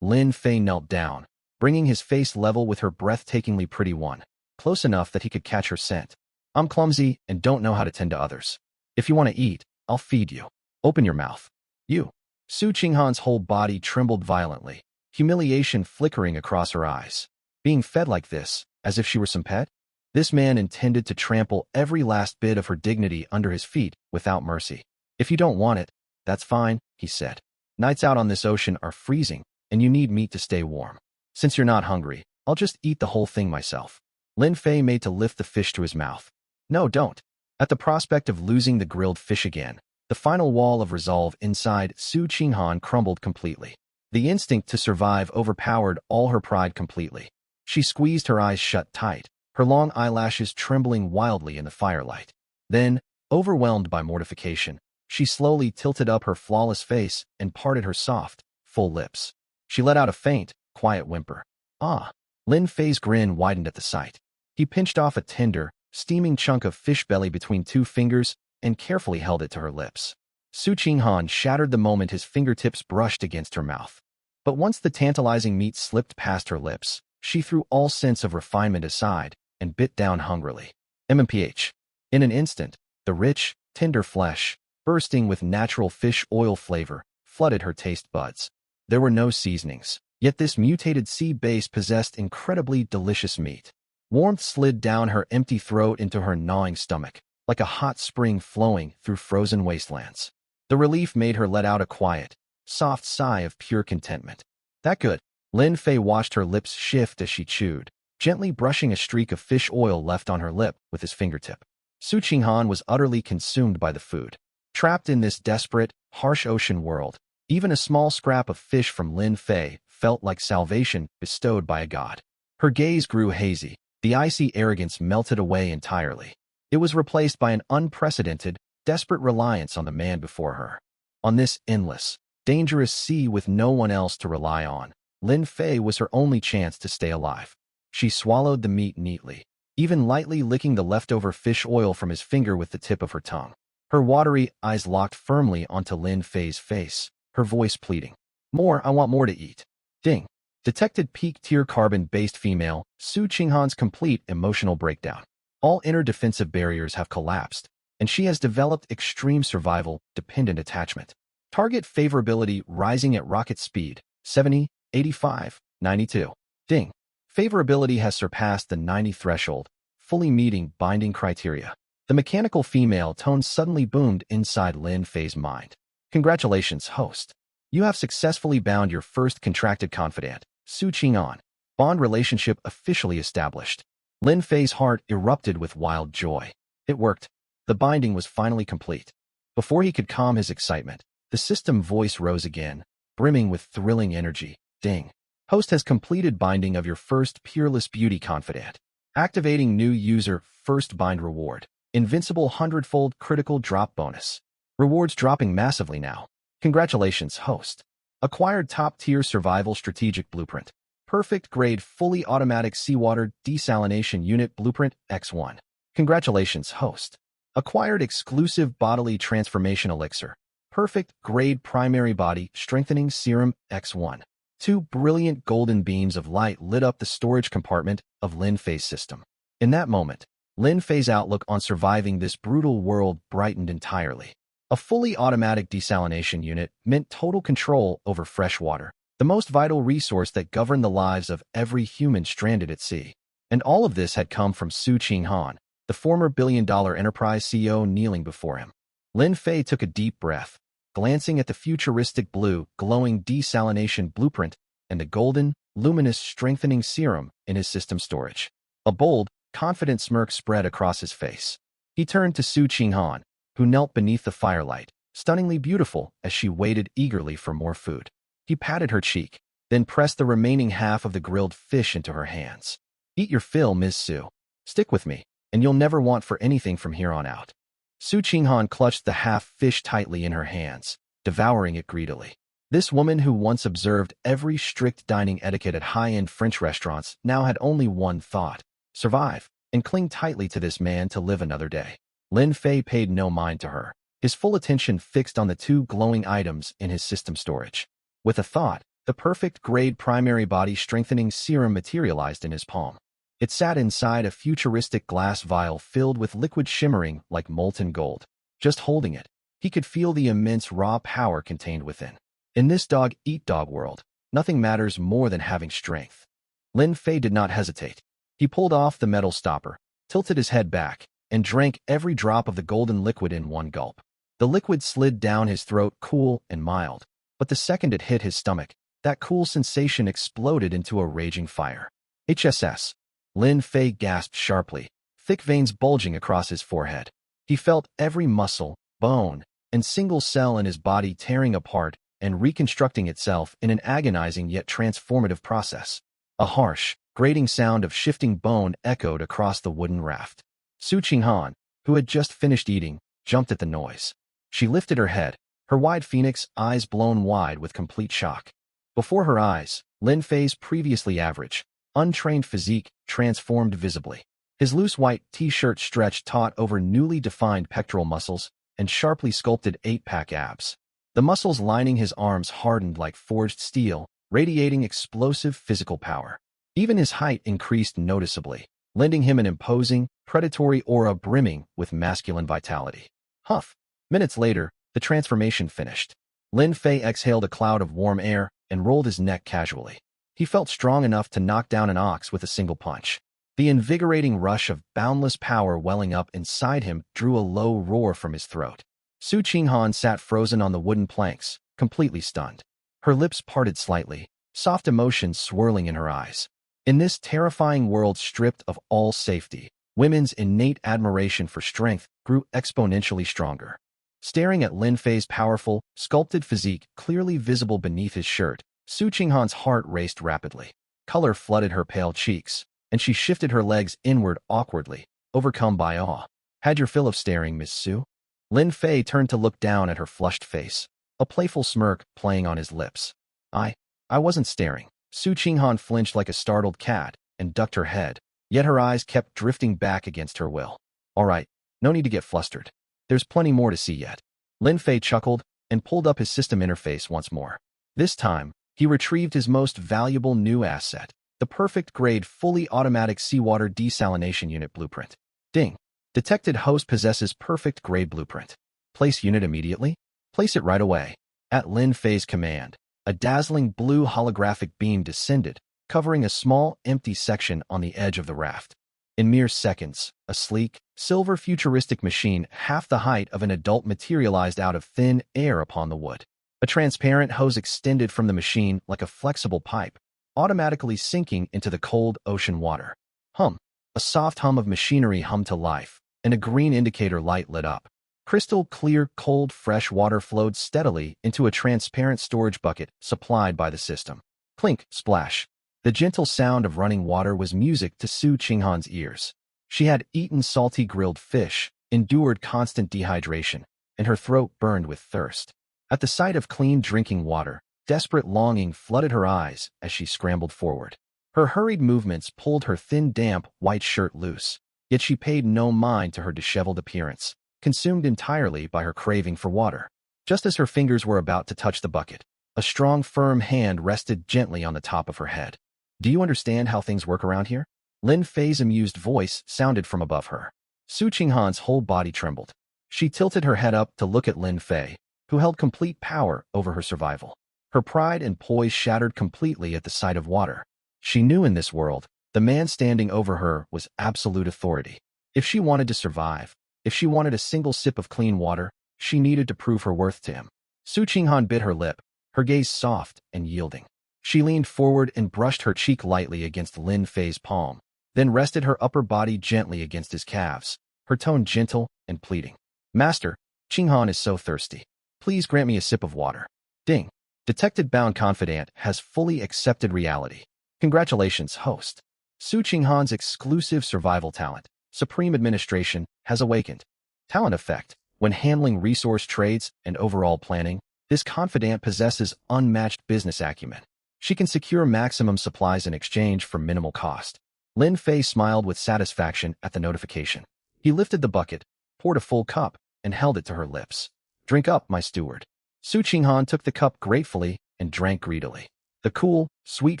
Lin Fei knelt down, bringing his face level with her breathtakingly pretty one, close enough that he could catch her scent. I'm clumsy and don't know how to tend to others. If you want to eat, I'll feed you. Open your mouth. You. Su Qinghan's whole body trembled violently, humiliation flickering across her eyes. Being fed like this, as if she were some pet? This man intended to trample every last bit of her dignity under his feet without mercy. If you don't want it, that's fine, he said. Nights out on this ocean are freezing, and you need meat to stay warm. Since you're not hungry, I'll just eat the whole thing myself. Lin Fei made to lift the fish to his mouth. No, don't. At the prospect of losing the grilled fish again, the final wall of resolve inside Su Qinghan crumbled completely. The instinct to survive overpowered all her pride completely. She squeezed her eyes shut tight, her long eyelashes trembling wildly in the firelight. Then, overwhelmed by mortification, she slowly tilted up her flawless face and parted her soft, full lips. She let out a faint, quiet whimper. Ah! Lin Fei's grin widened at the sight. He pinched off a tender, steaming chunk of fish belly between two fingers and carefully held it to her lips. Su Qinghan shattered the moment his fingertips brushed against her mouth. But once the tantalizing meat slipped past her lips, she threw all sense of refinement aside and bit down hungrily. MMPH. In an instant, the rich, tender flesh, bursting with natural fish oil flavor, flooded her taste buds. There were no seasonings, yet this mutated sea base possessed incredibly delicious meat. Warmth slid down her empty throat into her gnawing stomach, like a hot spring flowing through frozen wastelands. The relief made her let out a quiet, soft sigh of pure contentment. That good. Lin Fei watched her lips shift as she chewed, gently brushing a streak of fish oil left on her lip with his fingertip. Su Qinghan was utterly consumed by the food. Trapped in this desperate, harsh ocean world, even a small scrap of fish from Lin Fei felt like salvation bestowed by a god. Her gaze grew hazy. The icy arrogance melted away entirely. It was replaced by an unprecedented, desperate reliance on the man before her. On this endless, dangerous sea with no one else to rely on, Lin Fei was her only chance to stay alive. She swallowed the meat neatly, even lightly licking the leftover fish oil from his finger with the tip of her tongue. Her watery eyes locked firmly onto Lin Fei's face, her voice pleading. More, I want more to eat. Ding. Detected peak-tier carbon-based female, Su Qinghan's complete emotional breakdown. All inner defensive barriers have collapsed, and she has developed extreme survival-dependent attachment. Target favorability rising at rocket speed, 70, 85, 92. Ding. Favorability has surpassed the 90 threshold, fully meeting binding criteria. The mechanical female tone suddenly boomed inside Lin Fei's mind. Congratulations, host. You have successfully bound your first contracted confidant, Su Qinghan. Bond relationship officially established. Lin Fei's heart erupted with wild joy. It worked. The binding was finally complete. Before he could calm his excitement, the system voice rose again, brimming with thrilling energy. Ding. Host has completed binding of your first Peerless Beauty confidant. Activating new user first bind reward. Invincible 100-fold critical drop bonus. Rewards dropping massively now. Congratulations, host. Acquired top-tier survival strategic blueprint. Perfect grade fully automatic seawater desalination unit blueprint X1. Congratulations, host. Acquired exclusive bodily transformation elixir. Perfect grade primary body strengthening serum X1. 2 brilliant golden beams of light lit up the storage compartment of Lin Fei's system. In that moment, Lin Fei's outlook on surviving this brutal world brightened entirely. A fully automatic desalination unit meant total control over fresh water, the most vital resource that governed the lives of every human stranded at sea. And all of this had come from Su Qinghan, the former billion-dollar enterprise CEO kneeling before him. Lin Fei took a deep breath, glancing at the futuristic blue, glowing desalination blueprint and the golden, luminous strengthening serum in his system storage. A bold, confident smirk spread across his face. He turned to Su Qinghan, who knelt beneath the firelight, stunningly beautiful as she waited eagerly for more food. He patted her cheek, then pressed the remaining half of the grilled fish into her hands. Eat your fill, Ms. Su. Stick with me, and you'll never want for anything from here on out. Su Qinghan clutched the half fish tightly in her hands, devouring it greedily. This woman who once observed every strict dining etiquette at high-end French restaurants now had only one thought: survive, and cling tightly to this man to live another day. Lin Fei paid no mind to her, his full attention fixed on the two glowing items in his system storage. With a thought, the perfect-grade primary body strengthening serum materialized in his palm. It sat inside a futuristic glass vial filled with liquid shimmering like molten gold. Just holding it, he could feel the immense raw power contained within. In this dog-eat-dog world, nothing matters more than having strength. Lin Fei did not hesitate. He pulled off the metal stopper, tilted his head back, and drank every drop of the golden liquid in one gulp. The liquid slid down his throat cool and mild, but the second it hit his stomach, that cool sensation exploded into a raging fire. HSS. Lin Fei gasped sharply, thick veins bulging across his forehead. He felt every muscle, bone, and single cell in his body tearing apart and reconstructing itself in an agonizing yet transformative process. A harsh, grating sound of shifting bone echoed across the wooden raft. Su Qinghan, who had just finished eating, jumped at the noise. She lifted her head, her wide phoenix eyes blown wide with complete shock. Before her eyes, Lin Fei's previously average, untrained physique transformed visibly. His loose white t-shirt stretched taut over newly defined pectoral muscles and sharply sculpted eight-pack abs. The muscles lining his arms hardened like forged steel, radiating explosive physical power. Even his height increased noticeably, lending him an imposing, predatory aura brimming with masculine vitality. Huff! Minutes later, the transformation finished. Lin Fei exhaled a cloud of warm air and rolled his neck casually. He felt strong enough to knock down an ox with a single punch. The invigorating rush of boundless power welling up inside him drew a low roar from his throat. Su Qinghan sat frozen on the wooden planks, completely stunned. Her lips parted slightly, soft emotions swirling in her eyes. In this terrifying world stripped of all safety, women's innate admiration for strength grew exponentially stronger. Staring at Lin Fei's powerful, sculpted physique clearly visible beneath his shirt, Su Qinghan's heart raced rapidly. Color flooded her pale cheeks, and she shifted her legs inward awkwardly, overcome by awe. Had your fill of staring, Miss Su? Lin Fei turned to look down at her flushed face, a playful smirk playing on his lips. I wasn't staring. Su Qinghan flinched like a startled cat and ducked her head, yet her eyes kept drifting back against her will. All right, no need to get flustered. There's plenty more to see yet. Lin Fei chuckled and pulled up his system interface once more. This time, he retrieved his most valuable new asset, the perfect-grade fully automatic seawater desalination unit blueprint. Ding. Detected host possesses perfect-grade blueprint. Place unit immediately? Place it right away. At Lin Fei's command, a dazzling blue holographic beam descended, covering a small, empty section on the edge of the raft. In mere seconds, a sleek, silver futuristic machine half the height of an adult materialized out of thin air upon the wood. A transparent hose extended from the machine like a flexible pipe, automatically sinking into the cold ocean water. Hum. A soft hum of machinery hummed to life, and a green indicator light lit up. Crystal clear, cold, fresh water flowed steadily into a transparent storage bucket supplied by the system. Clink, splash. The gentle sound of running water was music to Su Qinghan's ears. She had eaten salty grilled fish, endured constant dehydration, and her throat burned with thirst. At the sight of clean drinking water, desperate longing flooded her eyes as she scrambled forward. Her hurried movements pulled her thin, damp, white shirt loose, yet she paid no mind to her disheveled appearance, consumed entirely by her craving for water. Just as her fingers were about to touch the bucket, a strong, firm hand rested gently on the top of her head. Do you understand how things work around here? Lin Fei's amused voice sounded from above her. Su Qinghan's whole body trembled. She tilted her head up to look at Lin Fei, who held complete power over her survival. Her pride and poise shattered completely at the sight of water. She knew in this world, the man standing over her was absolute authority. If she wanted to survive, if she wanted a single sip of clean water, she needed to prove her worth to him. Su Qinghan bit her lip, her gaze soft and yielding. She leaned forward and brushed her cheek lightly against Lin Fei's palm, then rested her upper body gently against his calves, her tone gentle and pleading. Master, Qinghan is so thirsty. Please grant me a sip of water. Ding. Detected Bound Confidant has fully accepted reality. Congratulations, host. Su Qinghan's exclusive survival talent, Supreme Administration, has awakened. Talent effect. When handling resource trades and overall planning, this confidant possesses unmatched business acumen. She can secure maximum supplies in exchange for minimal cost. Lin Fei smiled with satisfaction at the notification. He lifted the bucket, poured a full cup, and held it to her lips. "Drink up, my steward." Su Qinghan took the cup gratefully and drank greedily. The cool, sweet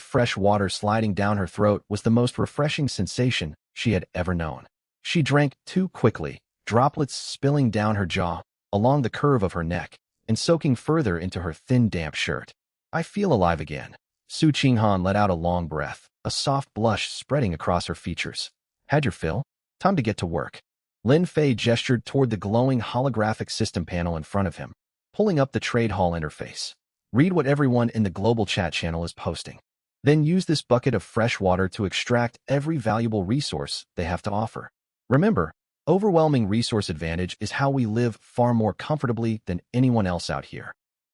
fresh water sliding down her throat was the most refreshing sensation she had ever known. She drank too quickly, droplets spilling down her jaw, along the curve of her neck, and soaking further into her thin, damp shirt. "I feel alive again." Su Qinghan let out a long breath, a soft blush spreading across her features. "Had your fill? Time to get to work." Lin Fei gestured toward the glowing holographic system panel in front of him, pulling up the trade hall interface. "Read what everyone in the global chat channel is posting. Then use this bucket of fresh water to extract every valuable resource they have to offer. Remember, overwhelming resource advantage is how we live far more comfortably than anyone else out here."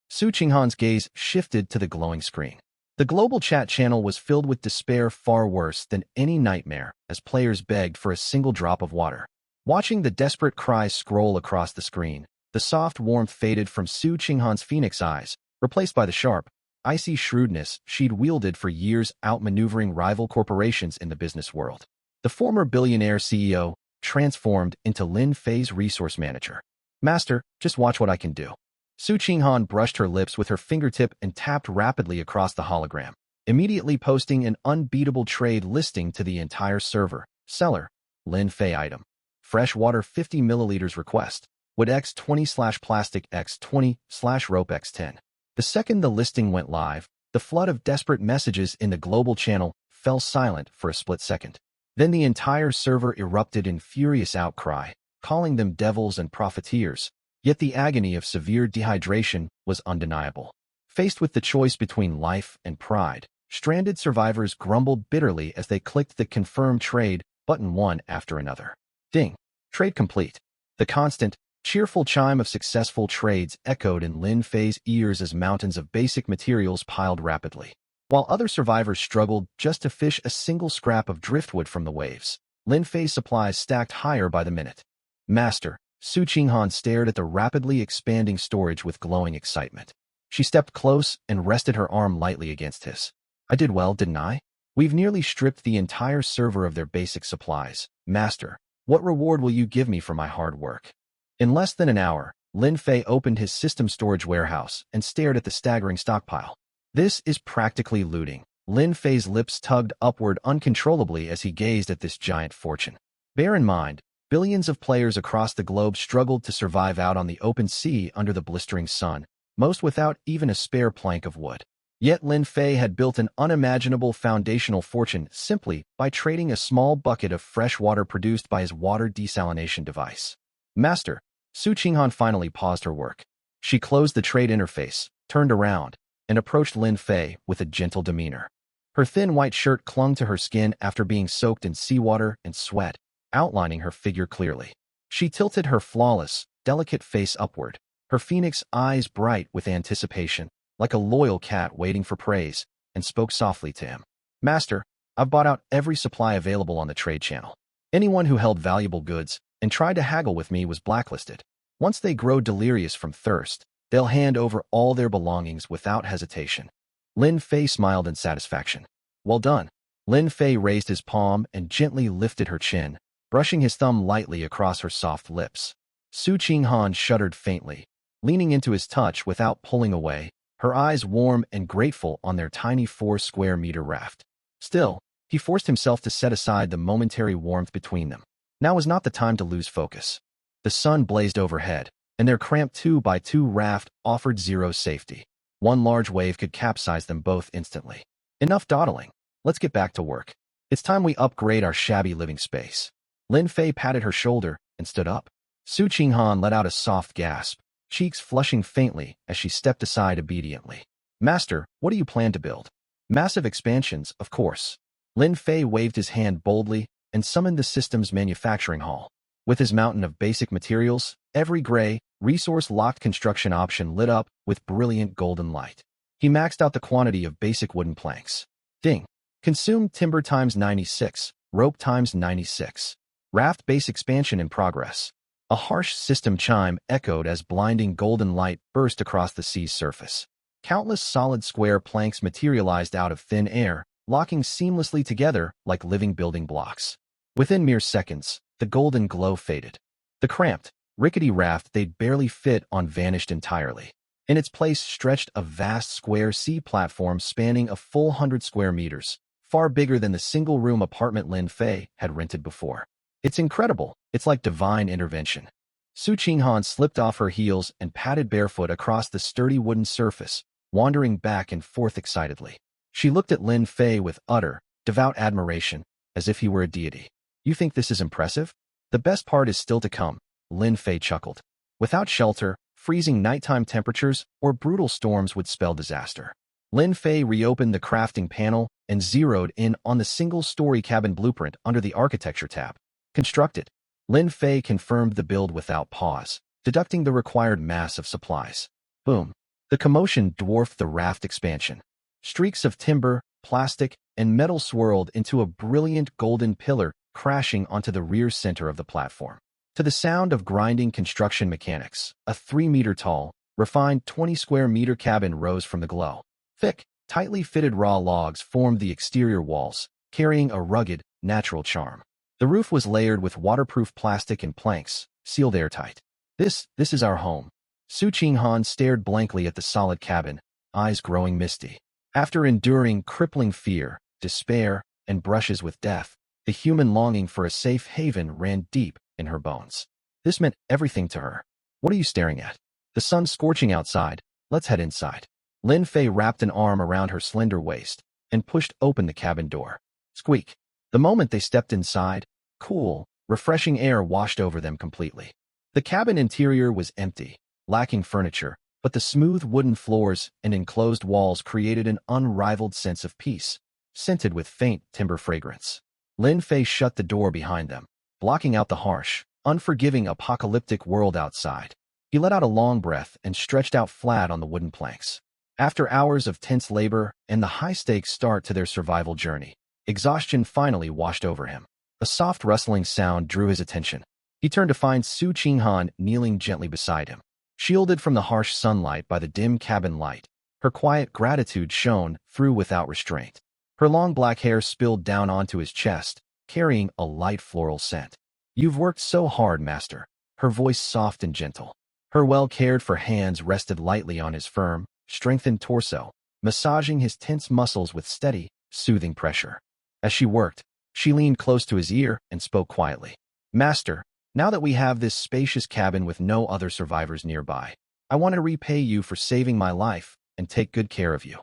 Su Qinghan's gaze shifted to the glowing screen. The global chat channel was filled with despair far worse than any nightmare as players begged for a single drop of water. Watching the desperate cries scroll across the screen, the soft warmth faded from Su Qinghan's phoenix eyes, replaced by the sharp, icy shrewdness she'd wielded for years outmaneuvering rival corporations in the business world. The former billionaire CEO transformed into Lin Fei's resource manager. "Master, just watch what I can do." Su Qinghan brushed her lips with her fingertip and tapped rapidly across the hologram, immediately posting an unbeatable trade listing to the entire server. "Seller, Lin Fei item. Fresh water 50 milliliters request. Wood X20/plastic X20/rope X10. The second the listing went live, the flood of desperate messages in the global channel fell silent for a split second. Then the entire server erupted in furious outcry, calling them devils and profiteers. Yet the agony of severe dehydration was undeniable. Faced with the choice between life and pride, stranded survivors grumbled bitterly as they clicked the Confirm Trade button one after another. Ding! Trade complete. The constant, cheerful chime of successful trades echoed in Lin Fei's ears as mountains of basic materials piled rapidly. While other survivors struggled just to fish a single scrap of driftwood from the waves, Lin Fei's supplies stacked higher by the minute. "Master," Su Qinghan stared at the rapidly expanding storage with glowing excitement. She stepped close and rested her arm lightly against his. "I did well, didn't I? We've nearly stripped the entire server of their basic supplies. Master, what reward will you give me for my hard work?" In less than an hour, Lin Fei opened his system storage warehouse and stared at the staggering stockpile. "This is practically looting." Lin Fei's lips tugged upward uncontrollably as he gazed at this giant fortune. Bear in mind, billions of players across the globe struggled to survive out on the open sea under the blistering sun, most without even a spare plank of wood. Yet Lin Fei had built an unimaginable foundational fortune simply by trading a small bucket of fresh water produced by his water desalination device. "Master," Su Qinghan finally paused her work. She closed the trade interface, turned around, and approached Lin Fei with a gentle demeanor. Her thin white shirt clung to her skin after being soaked in seawater and sweat, outlining her figure clearly. She tilted her flawless, delicate face upward, her phoenix eyes bright with anticipation, like a loyal cat waiting for praise, and spoke softly to him. "Master, I've bought out every supply available on the trade channel. Anyone who held valuable goods and tried to haggle with me was blacklisted. Once they grow delirious from thirst, they'll hand over all their belongings without hesitation." Lin Fei smiled in satisfaction. "Well done." Lin Fei raised his palm and gently lifted her chin, brushing his thumb lightly across her soft lips. Su Qinghan shuddered faintly, leaning into his touch without pulling away, her eyes warm and grateful on their tiny 4-square-meter raft. Still, he forced himself to set aside the momentary warmth between them. Now was not the time to lose focus. The sun blazed overhead, and their cramped 2x2 raft offered zero safety. One large wave could capsize them both instantly. "Enough dawdling. Let's get back to work. It's time we upgrade our shabby living space." Lin Fei patted her shoulder and stood up. Su Qinghan let out a soft gasp, cheeks flushing faintly as she stepped aside obediently. "Master, what do you plan to build?" "Massive expansions, of course." Lin Fei waved his hand boldly and summoned the system's manufacturing hall. With his mountain of basic materials, every gray, resource-locked construction option lit up with brilliant golden light. He maxed out the quantity of basic wooden planks. Ding! Consumed timber times 96, rope times 96. Raft base expansion in progress. A harsh system chime echoed as blinding golden light burst across the sea's surface. Countless solid square planks materialized out of thin air, locking seamlessly together like living building blocks. Within mere seconds, the golden glow faded. The cramped, rickety raft they'd barely fit on vanished entirely. In its place stretched a vast square sea platform spanning a full 100 square meters, far bigger than the single-room apartment Lin Fei had rented before. It's incredible. It's like divine intervention. Su Qinghan slipped off her heels and padded barefoot across the sturdy wooden surface, wandering back and forth excitedly. She looked at Lin Fei with utter, devout admiration, as if he were a deity. You think this is impressive? The best part is still to come, Lin Fei chuckled. Without shelter, freezing nighttime temperatures or brutal storms would spell disaster. Lin Fei reopened the crafting panel and zeroed in on the single-story cabin blueprint under the Architecture tab. Constructed. Lin Fei confirmed the build without pause, deducting the required mass of supplies. Boom. The commotion dwarfed the raft expansion. Streaks of timber, plastic, and metal swirled into a brilliant golden pillar crashing onto the rear center of the platform. To the sound of grinding construction mechanics, a 3-meter-tall, refined 20-square-meter cabin rose from the glow. Thick, tightly fitted raw logs formed the exterior walls, carrying a rugged, natural charm. The roof was layered with waterproof plastic and planks, sealed airtight. This is our home. Su Qinghan stared blankly at the solid cabin, eyes growing misty. After enduring crippling fear, despair, and brushes with death, the human longing for a safe haven ran deep in her bones. This meant everything to her. What are you staring at? The sun's scorching outside. Let's head inside. Lin Fei wrapped an arm around her slender waist and pushed open the cabin door. Squeak. The moment they stepped inside, cool, refreshing air washed over them completely. The cabin interior was empty, lacking furniture, but the smooth wooden floors and enclosed walls created an unrivaled sense of peace, scented with faint timber fragrance. Lin Fei shut the door behind them, blocking out the harsh, unforgiving apocalyptic world outside. He let out a long breath and stretched out flat on the wooden planks. After hours of tense labor and the high-stakes start to their survival journey, exhaustion finally washed over him. A soft rustling sound drew his attention. He turned to find Su Qinghan kneeling gently beside him. Shielded from the harsh sunlight by the dim cabin light, her quiet gratitude shone through without restraint. Her long black hair spilled down onto his chest, carrying a light floral scent. You've worked so hard, master. Her voice soft and gentle. Her well-cared-for hands rested lightly on his firm, strengthened torso, massaging his tense muscles with steady, soothing pressure. As she worked, she leaned close to his ear and spoke quietly. Master, now that we have this spacious cabin with no other survivors nearby, I want to repay you for saving my life and take good care of you.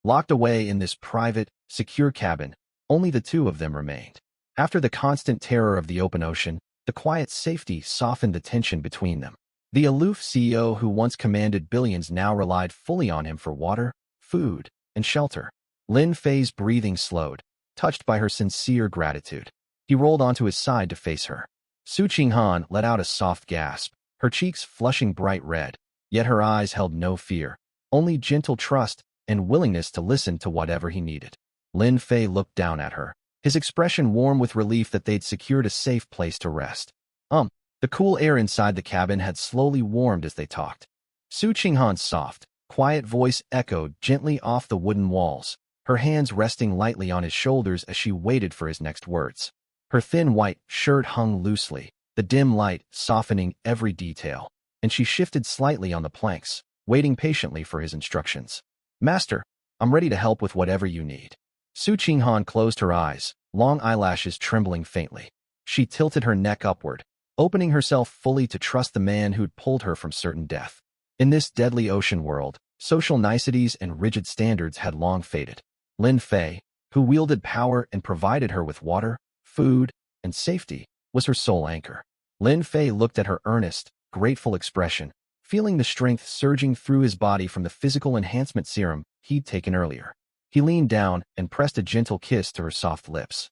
Locked away in this private, secure cabin, only the two of them remained. After the constant terror of the open ocean, the quiet safety softened the tension between them. The aloof CEO who once commanded billions now relied fully on him for water, food, and shelter. Lin Fei's breathing slowed, touched by her sincere gratitude. He rolled onto his side to face her. Su Qinghan let out a soft gasp, her cheeks flushing bright red, yet her eyes held no fear, only gentle trust and willingness to listen to whatever he needed. Lin Fei looked down at her, his expression warm with relief that they'd secured a safe place to rest. The cool air inside the cabin had slowly warmed as they talked. Su Qinghan's soft, quiet voice echoed gently off the wooden walls, her hands resting lightly on his shoulders as she waited for his next words. Her thin white shirt hung loosely, the dim light softening every detail, and she shifted slightly on the planks, waiting patiently for his instructions. Master, I'm ready to help with whatever you need. Su Qinghan closed her eyes, long eyelashes trembling faintly. She tilted her neck upward, opening herself fully to trust the man who'd pulled her from certain death. In this deadly ocean world, social niceties and rigid standards had long faded. Lin Fei, who wielded power and provided her with water, food, and safety, was her sole anchor. Lin Fei looked at her earnest, grateful expression, feeling the strength surging through his body from the physical enhancement serum he'd taken earlier. He leaned down and pressed a gentle kiss to her soft lips.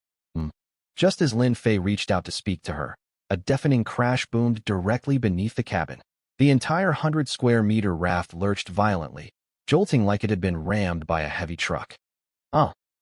Just as Lin Fei reached out to speak to her, a deafening crash boomed directly beneath the cabin. The entire 100-square-meter raft lurched violently, jolting like it had been rammed by a heavy truck.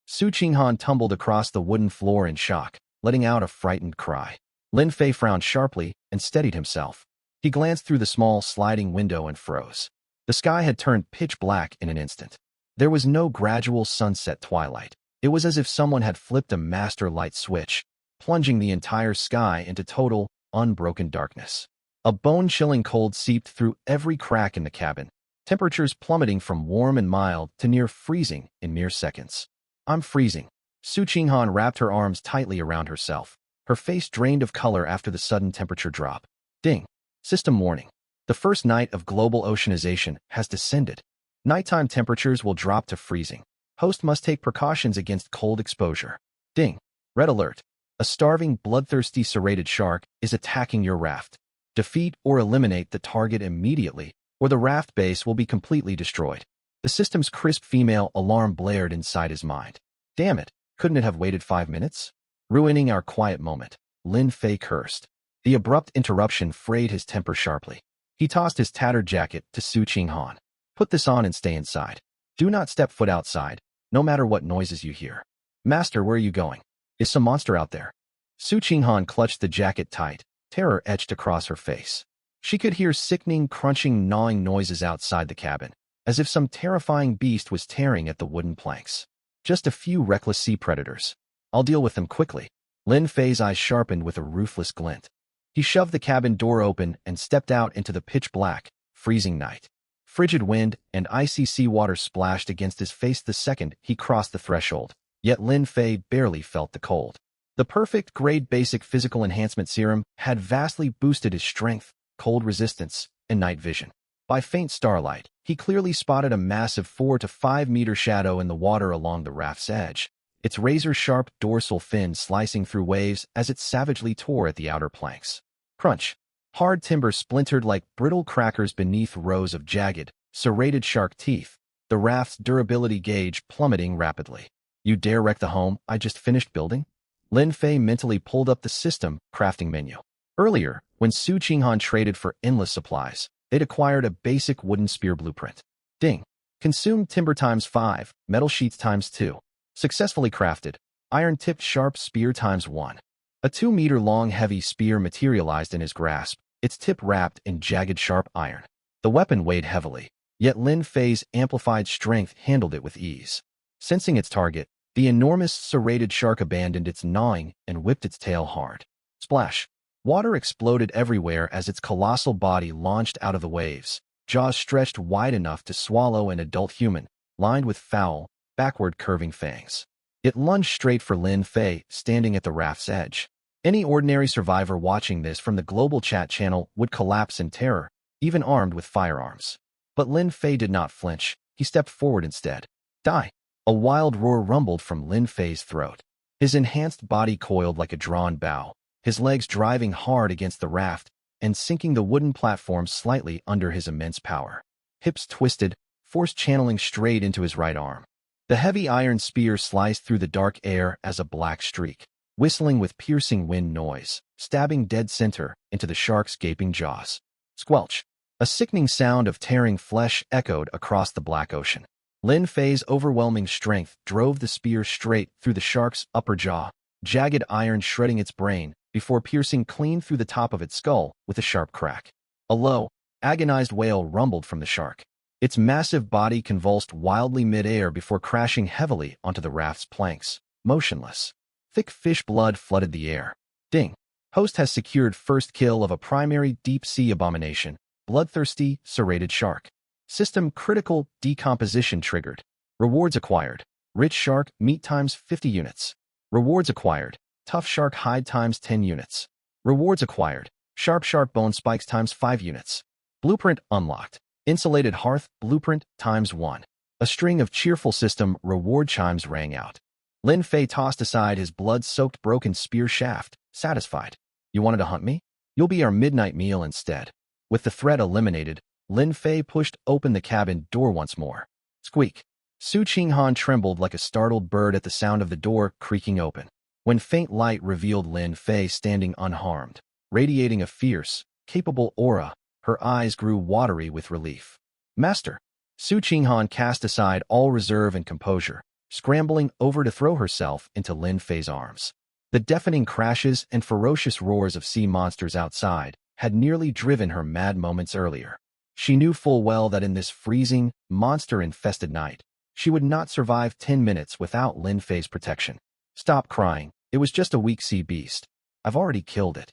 Su Qinghan tumbled across the wooden floor in shock, letting out a frightened cry. Lin Fei frowned sharply and steadied himself. He glanced through the small sliding window and froze. The sky had turned pitch black in an instant. There was no gradual sunset twilight. It was as if someone had flipped a master light switch, plunging the entire sky into total, unbroken darkness. A bone-chilling cold seeped through every crack in the cabin, temperatures plummeting from warm and mild to near freezing in mere seconds. I'm freezing. Su Qinghan wrapped her arms tightly around herself, her face drained of color after the sudden temperature drop. Ding. System warning. The first night of global oceanization has descended. Nighttime temperatures will drop to freezing. Host must take precautions against cold exposure. Ding. Red alert. A starving, bloodthirsty serrated shark is attacking your raft. Defeat or eliminate the target immediately, or the raft base will be completely destroyed. The system's crisp female alarm blared inside his mind. Damn it, couldn't it have waited 5 minutes? Ruining our quiet moment. Lin Fei cursed. The abrupt interruption frayed his temper sharply. He tossed his tattered jacket to Su Qinghan. Put this on and stay inside. Do not step foot outside, no matter what noises you hear. Master, where are you going? Is some monster out there? Su Qinghan clutched the jacket tight, terror etched across her face. She could hear sickening, crunching, gnawing noises outside the cabin, as if some terrifying beast was tearing at the wooden planks. Just a few reckless sea predators. I'll deal with them quickly. Lin Fei's eyes sharpened with a ruthless glint. He shoved the cabin door open and stepped out into the pitch-black, freezing night. Frigid wind and icy seawater splashed against his face the second he crossed the threshold, yet Lin Fei barely felt the cold. The perfect grade basic physical enhancement serum had vastly boosted his strength, cold resistance, and night vision. By faint starlight, he clearly spotted a massive 4 to 5 meter shadow in the water along the raft's edge, its razor-sharp dorsal fin slicing through waves as it savagely tore at the outer planks. Crunch. Hard timber splintered like brittle crackers beneath rows of jagged, serrated shark teeth, the raft's durability gauge plummeting rapidly. You dare wreck the home I just finished building? Lin Fei mentally pulled up the system crafting menu. Earlier, when Su Qinghan traded for endless supplies, they'd acquired a basic wooden spear blueprint. Ding. Consumed timber ×5, metal sheets ×2. Successfully crafted, iron-tipped sharp spear ×1. A 2-meter-long heavy spear materialized in his grasp, its tip wrapped in jagged sharp iron. The weapon weighed heavily, yet Lin Fei's amplified strength handled it with ease. Sensing its target, the enormous serrated shark abandoned its gnawing and whipped its tail hard. Splash. Water exploded everywhere as its colossal body launched out of the waves, jaws stretched wide enough to swallow an adult human, lined with foul, backward curving fangs. It lunged straight for Lin Fei, standing at the raft's edge. Any ordinary survivor watching this from the global chat channel would collapse in terror, even armed with firearms. But Lin Fei did not flinch. He stepped forward instead. Die! A wild roar rumbled from Lin Fei's throat. His enhanced body coiled like a drawn bow, his legs driving hard against the raft and sinking the wooden platform slightly under his immense power. Hips twisted, force channeling straight into his right arm. The heavy iron spear sliced through the dark air as a black streak, whistling with piercing wind noise, stabbing dead center into the shark's gaping jaws. Squelch. A sickening sound of tearing flesh echoed across the black ocean. Lin Fei's overwhelming strength drove the spear straight through the shark's upper jaw, jagged iron shredding its brain before piercing clean through the top of its skull with a sharp crack. A low, agonized wail rumbled from the shark. Its massive body convulsed wildly mid-air before crashing heavily onto the raft's planks, motionless. Thick fish blood flooded the air. Ding. Host has secured first kill of a primary deep-sea abomination, bloodthirsty, serrated shark. System critical decomposition triggered. Rewards acquired. Rich shark meat ×50 units. Rewards acquired. Tough shark hide ×10 units. Rewards acquired. Sharp shark bone spikes ×5 units. Blueprint unlocked. Insulated hearth blueprint ×1. A string of cheerful system reward chimes rang out. Lin Fei tossed aside his blood-soaked broken spear shaft, satisfied. You wanted to hunt me? You'll be our midnight meal instead. With the threat eliminated, Lin Fei pushed open the cabin door once more. Squeak. Su Qinghan trembled like a startled bird at the sound of the door creaking open. When faint light revealed Lin Fei standing unharmed, radiating a fierce, capable aura, her eyes grew watery with relief. Master. Su Qinghan cast aside all reserve and composure, scrambling over to throw herself into Lin Fei's arms. The deafening crashes and ferocious roars of sea monsters outside had nearly driven her mad moments earlier. She knew full well that in this freezing, monster-infested night, she would not survive 10 minutes without Lin Fei's protection. Stop crying. It was just a weak sea beast. I've already killed it.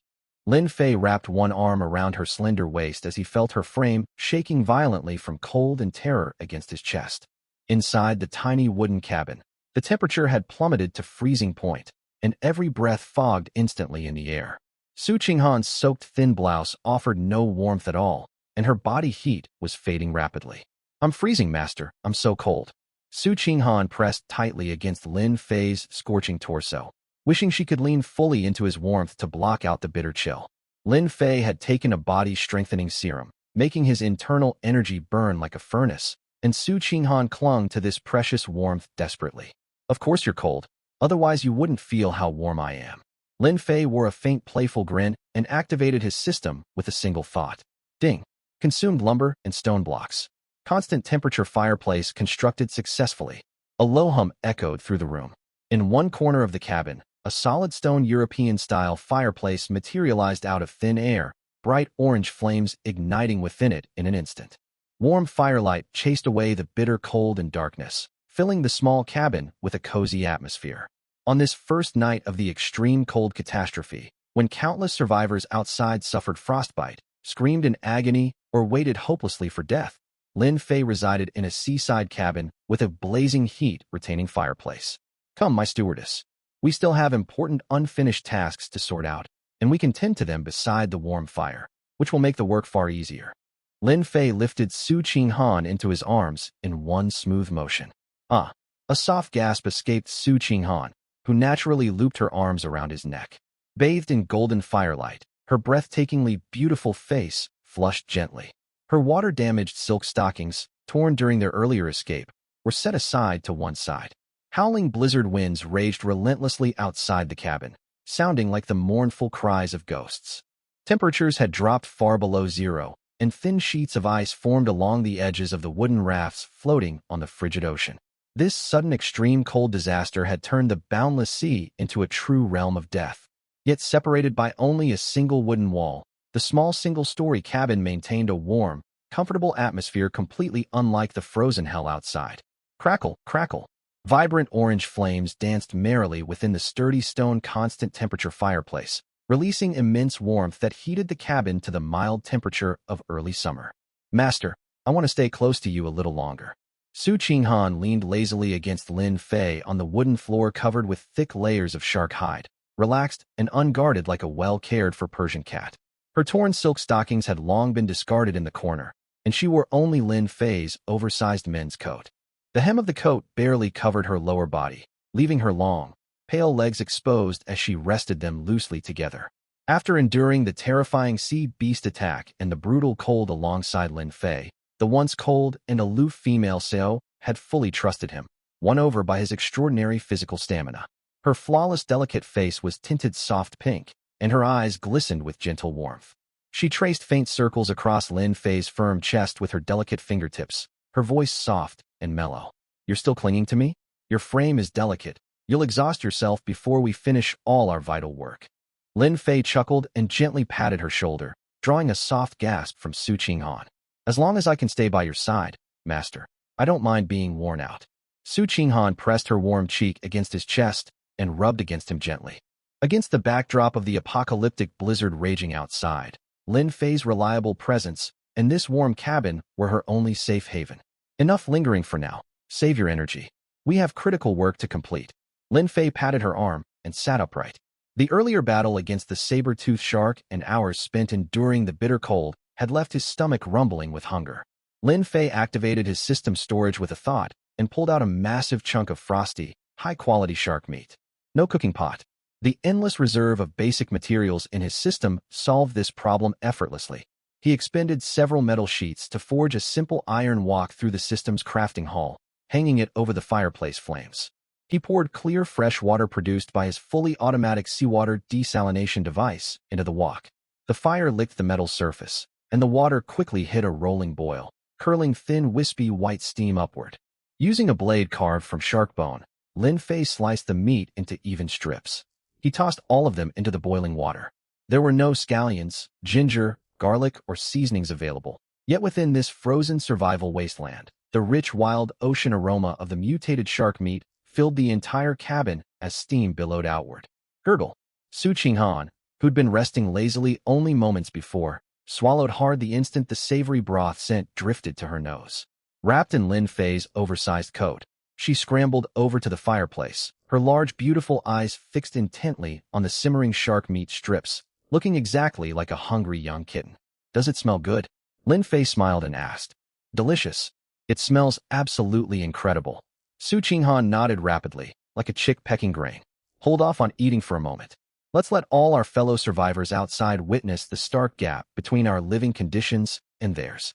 Lin Fei wrapped one arm around her slender waist as he felt her frame shaking violently from cold and terror against his chest. Inside the tiny wooden cabin, the temperature had plummeted to freezing point, and every breath fogged instantly in the air. Su Qinghan's soaked thin blouse offered no warmth at all, and her body heat was fading rapidly. "I'm freezing, master. I'm so cold." Su Qinghan pressed tightly against Lin Fei's scorching torso, wishing she could lean fully into his warmth to block out the bitter chill. Lin Fei had taken a body-strengthening serum, making his internal energy burn like a furnace, and Su Qinghan clung to this precious warmth desperately. "Of course you're cold. Otherwise you wouldn't feel how warm I am." Lin Fei wore a faint playful grin and activated his system with a single thought. Ding! Consumed lumber and stone blocks. Constant temperature fireplace constructed successfully. A low hum echoed through the room. In one corner of the cabin, a solid stone European-style fireplace materialized out of thin air, bright orange flames igniting within it in an instant. Warm firelight chased away the bitter cold and darkness, filling the small cabin with a cozy atmosphere. On this first night of the extreme cold catastrophe, when countless survivors outside suffered frostbite, screamed in agony, or waited hopelessly for death, Lin Fei resided in a seaside cabin with a blazing heat-retaining fireplace. "Come, my stewardess. We still have important unfinished tasks to sort out, and we can tend to them beside the warm fire, which will make the work far easier." Lin Fei lifted Su Qinghan into his arms in one smooth motion. "Ah!" A soft gasp escaped Su Qinghan, who naturally looped her arms around his neck. Bathed in golden firelight, her breathtakingly beautiful face flushed gently. Her water-damaged silk stockings, torn during their earlier escape, were set aside to one side. Howling blizzard winds raged relentlessly outside the cabin, sounding like the mournful cries of ghosts. Temperatures had dropped far below zero, and thin sheets of ice formed along the edges of the wooden rafts floating on the frigid ocean. This sudden extreme cold disaster had turned the boundless sea into a true realm of death. Yet separated by only a single wooden wall, the small single-story cabin maintained a warm, comfortable atmosphere completely unlike the frozen hell outside. Crackle, crackle. Vibrant orange flames danced merrily within the sturdy stone constant-temperature fireplace, releasing immense warmth that heated the cabin to the mild temperature of early summer. "Master, I want to stay close to you a little longer." Su Qinghan leaned lazily against Lin Fei on the wooden floor covered with thick layers of shark hide, relaxed and unguarded like a well-cared-for Persian cat. Her torn silk stockings had long been discarded in the corner, and she wore only Lin Fei's oversized men's coat. The hem of the coat barely covered her lower body, leaving her long, pale legs exposed as she rested them loosely together. After enduring the terrifying sea beast attack and the brutal cold alongside Lin Fei, the once cold and aloof female Seo had fully trusted him, won over by his extraordinary physical stamina. Her flawless, delicate face was tinted soft pink, and her eyes glistened with gentle warmth. She traced faint circles across Lin Fei's firm chest with her delicate fingertips, her voice soft and mellow. "You're still clinging to me? Your frame is delicate. You'll exhaust yourself before we finish all our vital work." Lin Fei chuckled and gently patted her shoulder, drawing a soft gasp from Su Qinghan. "As long as I can stay by your side, master, I don't mind being worn out." Su Qinghan pressed her warm cheek against his chest and rubbed against him gently. Against the backdrop of the apocalyptic blizzard raging outside, Lin Fei's reliable presence and this warm cabin were her only safe haven. "Enough lingering for now. Save your energy. We have critical work to complete." Lin Fei patted her arm and sat upright. The earlier battle against the saber-toothed shark and hours spent enduring the bitter cold had left his stomach rumbling with hunger. Lin Fei activated his system storage with a thought and pulled out a massive chunk of frosty, high-quality shark meat. No cooking pot. The endless reserve of basic materials in his system solved this problem effortlessly. He expended several metal sheets to forge a simple iron wok through the system's crafting hall, hanging it over the fireplace flames. He poured clear fresh water produced by his fully automatic seawater desalination device into the wok. The fire licked the metal surface, and the water quickly hit a rolling boil, curling thin, wispy white steam upward. Using a blade carved from shark bone, Lin Fei sliced the meat into even strips. He tossed all of them into the boiling water. There were no scallions, ginger, garlic, or seasonings available. Yet within this frozen survival wasteland, the rich wild ocean aroma of the mutated shark meat filled the entire cabin as steam billowed outward. "Gurgle." Su Qinghan, who'd been resting lazily only moments before, swallowed hard the instant the savory broth scent drifted to her nose. Wrapped in Lin Fei's oversized coat, she scrambled over to the fireplace, her large, beautiful eyes fixed intently on the simmering shark meat strips, looking exactly like a hungry young kitten. "Does it smell good?" Lin Fei smiled and asked. "Delicious. It smells absolutely incredible." Su Qinghan nodded rapidly, like a chick pecking grain. "Hold off on eating for a moment. Let's let all our fellow survivors outside witness the stark gap between our living conditions and theirs."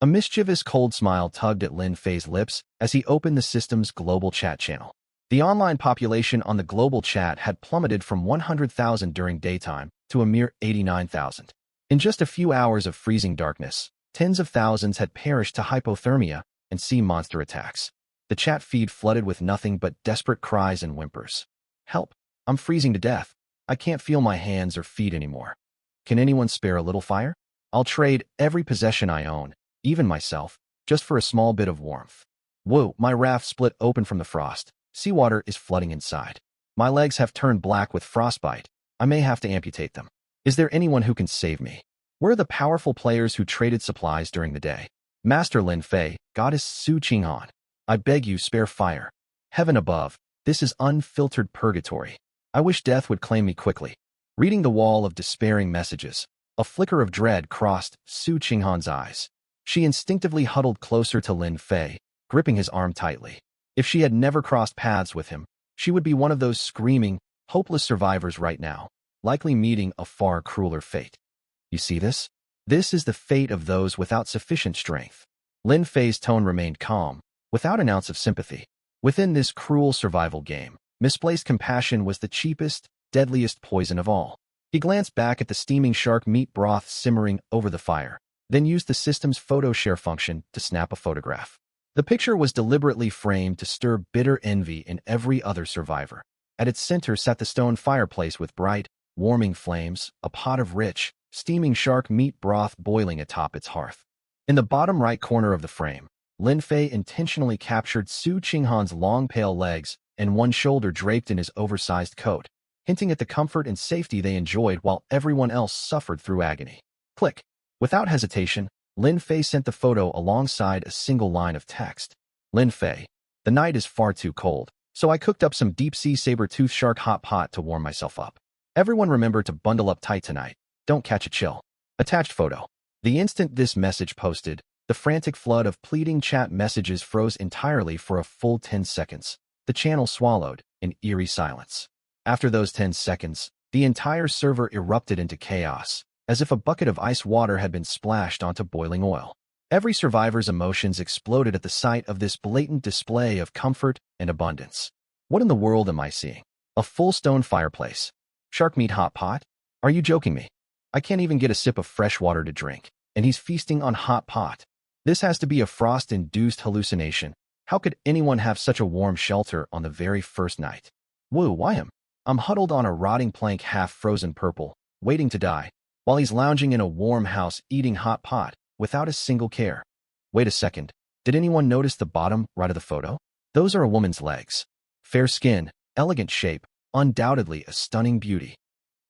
A mischievous cold smile tugged at Lin Fei's lips as he opened the system's global chat channel. The online population on the global chat had plummeted from 100,000 during daytime to a mere 89,000. In just a few hours of freezing darkness, tens of thousands had perished to hypothermia and sea monster attacks. The chat feed flooded with nothing but desperate cries and whimpers. "Help! I'm freezing to death. I can't feel my hands or feet anymore. Can anyone spare a little fire? I'll trade every possession I own, even myself, just for a small bit of warmth. Whoa, my raft split open from the frost. Seawater is flooding inside. My legs have turned black with frostbite. I may have to amputate them. Is there anyone who can save me? Where are the powerful players who traded supplies during the day? Master Lin Fei, Goddess Su Qinghan, I beg you, spare fire. Heaven above, this is unfiltered purgatory. I wish death would claim me quickly." Reading the wall of despairing messages, a flicker of dread crossed Su Qinghan's eyes. She instinctively huddled closer to Lin Fei, gripping his arm tightly. If she had never crossed paths with him, she would be one of those screaming, hopeless survivors right now, likely meeting a far crueler fate. "You see this? This is the fate of those without sufficient strength." Lin Fei's tone remained calm, without an ounce of sympathy. Within this cruel survival game, misplaced compassion was the cheapest, deadliest poison of all. He glanced back at the steaming shark meat broth simmering over the fire, then used the system's photo share function to snap a photograph. The picture was deliberately framed to stir bitter envy in every other survivor. At its center sat the stone fireplace with bright, warming flames, a pot of rich, steaming shark meat broth boiling atop its hearth. In the bottom right corner of the frame, Lin Fei intentionally captured Su Qinghan's long pale legs and one shoulder draped in his oversized coat, hinting at the comfort and safety they enjoyed while everyone else suffered through agony. Click. Without hesitation, Lin Fei sent the photo alongside a single line of text. "Lin Fei, the night is far too cold, so I cooked up some deep-sea saber-tooth shark hot pot to warm myself up. Everyone remember to bundle up tight tonight. Don't catch a chill." Attached photo. The instant this message posted, the frantic flood of pleading chat messages froze entirely for a full 10 seconds. The channel swallowed in eerie silence. After those 10 seconds, the entire server erupted into chaos, as if a bucket of ice water had been splashed onto boiling oil. Every survivor's emotions exploded at the sight of this blatant display of comfort and abundance. What in the world am I seeing? A full stone fireplace? Shark meat hot pot? Are you joking me? I can't even get a sip of fresh water to drink, and he's feasting on hot pot. This has to be a frost-induced hallucination. How could anyone have such a warm shelter on the very first night? Whoa, why him? I'm huddled on a rotting plank half-frozen purple, waiting to die, while he's lounging in a warm house eating hot pot, without a single care. Wait a second, did anyone notice the bottom right of the photo? Those are a woman's legs. Fair skin, elegant shape, undoubtedly a stunning beauty.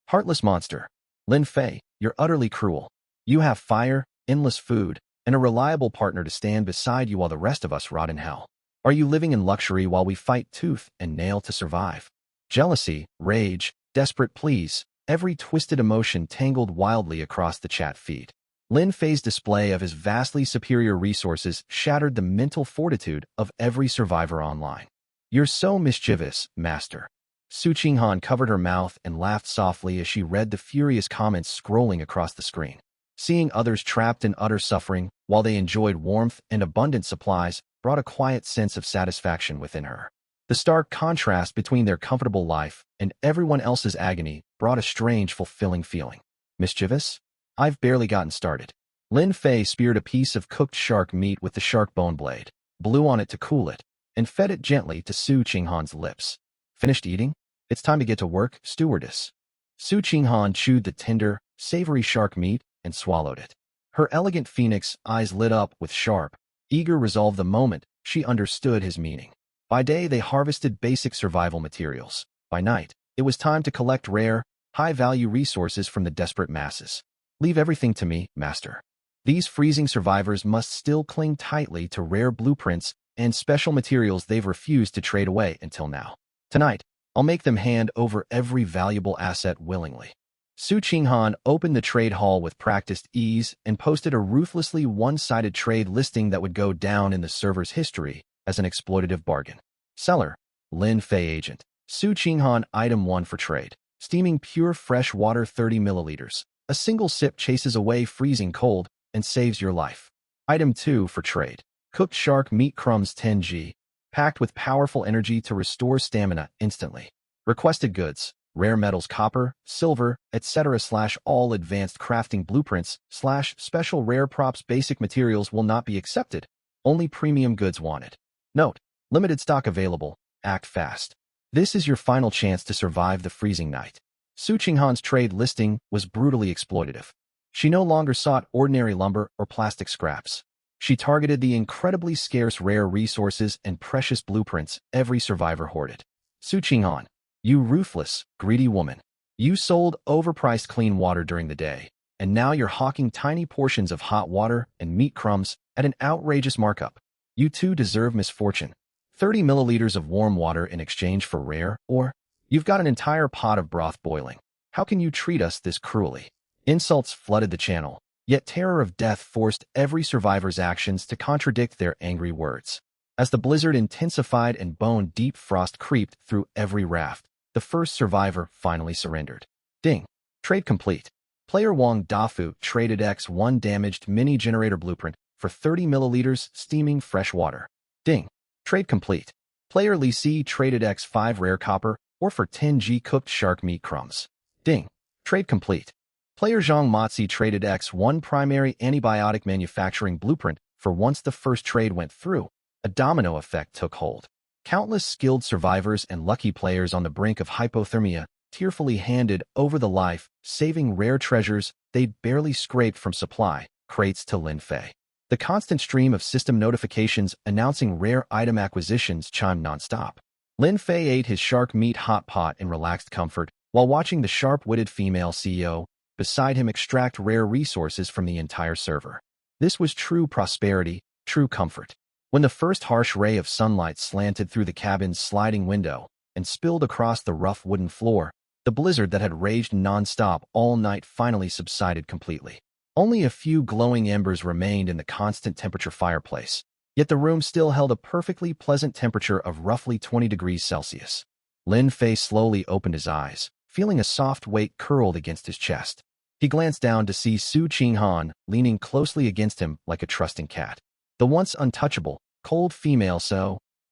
Heartless monster. Lin Fei, you're utterly cruel. You have fire, endless food, and a reliable partner to stand beside you while the rest of us rot in hell. Are you living in luxury while we fight tooth and nail to survive? Jealousy, rage, desperate pleas, every twisted emotion tangled wildly across the chat feed. Lin Fei's display of his vastly superior resources shattered the mental fortitude of every survivor online. "You're so mischievous, master." Su Qinghan covered her mouth and laughed softly as she read the furious comments scrolling across the screen. Seeing others trapped in utter suffering while they enjoyed warmth and abundant supplies brought a quiet sense of satisfaction within her. The stark contrast between their comfortable life and everyone else's agony brought a strange, fulfilling feeling. Mischievous? I've barely gotten started. Lin Fei speared a piece of cooked shark meat with the shark bone blade, blew on it to cool it, and fed it gently to Su Qinghan's lips. Finished eating? It's time to get to work, stewardess. Su Qinghan chewed the tender, savory shark meat and swallowed it. Her elegant phoenix eyes lit up with sharp, eager resolve the moment she understood his meaning. By day, they harvested basic survival materials. By night, it was time to collect rare, high-value resources from the desperate masses. Leave everything to me, master. These freezing survivors must still cling tightly to rare blueprints and special materials they've refused to trade away until now. Tonight, I'll make them hand over every valuable asset willingly. Su Qinghan opened the trade hall with practiced ease and posted a ruthlessly one-sided trade listing that would go down in the server's history as an exploitative bargain. Seller, Lin Fei Agent. Su Qinghan Item 1 for trade. Steaming pure fresh water 30 milliliters. A single sip chases away freezing cold and saves your life. Item 2 for trade. Cooked shark meat crumbs 10g. Packed with powerful energy to restore stamina instantly. Requested goods. Rare metals copper, silver, etc. / all advanced crafting blueprints / special rare props. Basic materials will not be accepted. Only premium goods wanted. Note, limited stock available. Act fast. This is your final chance to survive the freezing night. Su Qinghan's trade listing was brutally exploitative. She no longer sought ordinary lumber or plastic scraps. She targeted the incredibly scarce rare resources and precious blueprints every survivor hoarded. Su Qinghan, you ruthless, greedy woman. You sold overpriced clean water during the day, and now you're hawking tiny portions of hot water and meat crumbs at an outrageous markup. You too deserve misfortune. 30 milliliters of warm water in exchange for rare, or you've got an entire pot of broth boiling. How can you treat us this cruelly? Insults flooded the channel, yet terror of death forced every survivor's actions to contradict their angry words. As the blizzard intensified and bone-deep frost creeped through every raft, the first survivor finally surrendered. Ding. Trade complete. Player Wang Dafu traded X1 damaged mini generator blueprint for 30 milliliters steaming fresh water. Ding. Trade complete. Player Li Si traded X5 rare copper or for 10g cooked shark meat crumbs. Ding. Trade complete. Player Zhang Motzi traded X1 primary antibiotic manufacturing blueprint for once the first trade went through, a domino effect took hold. Countless skilled survivors and lucky players on the brink of hypothermia tearfully handed over the life-saving rare treasures they'd barely scraped from supply crates to Lin Fei. The constant stream of system notifications announcing rare item acquisitions chimed nonstop. Lin Fei ate his shark meat hot pot in relaxed comfort while watching the sharp-witted female CEO beside him extract rare resources from the entire server. This was true prosperity, true comfort. When the first harsh ray of sunlight slanted through the cabin's sliding window and spilled across the rough wooden floor, the blizzard that had raged non-stop all night finally subsided completely. Only a few glowing embers remained in the constant temperature fireplace, yet the room still held a perfectly pleasant temperature of roughly 20 degrees Celsius. Lin Fei slowly opened his eyes, feeling a soft weight curled against his chest. He glanced down to see Su Qinghan leaning closely against him like a trusting cat. The once untouchable, cold female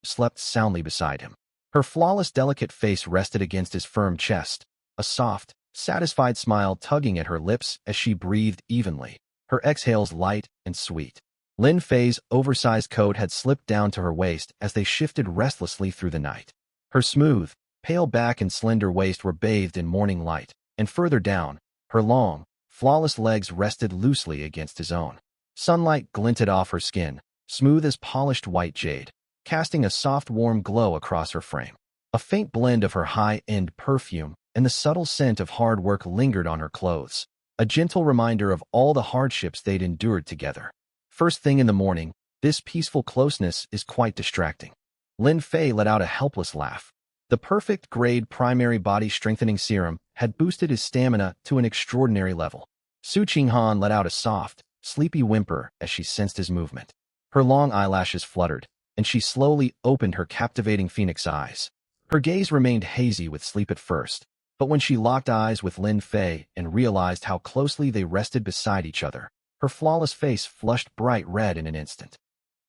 slept soundly beside him. Her flawless, delicate face rested against his firm chest, a soft, satisfied smile tugging at her lips as she breathed evenly, her exhales light and sweet. Lin Fei's oversized coat had slipped down to her waist as they shifted restlessly through the night. Her smooth, pale back and slender waist were bathed in morning light, and further down, her long, flawless legs rested loosely against his own. Sunlight glinted off her skin, smooth as polished white jade, casting a soft warm glow across her frame. A faint blend of her high-end perfume and the subtle scent of hard work lingered on her clothes, a gentle reminder of all the hardships they'd endured together. First thing in the morning, this peaceful closeness is quite distracting. Lin Fei let out a helpless laugh. The perfect grade primary body strengthening serum had boosted his stamina to an extraordinary level. Su Qinghan let out a soft, sleepy whimper as she sensed his movement. Her long eyelashes fluttered, and she slowly opened her captivating phoenix eyes. Her gaze remained hazy with sleep at first, but when she locked eyes with Lin Fei and realized how closely they rested beside each other, her flawless face flushed bright red in an instant.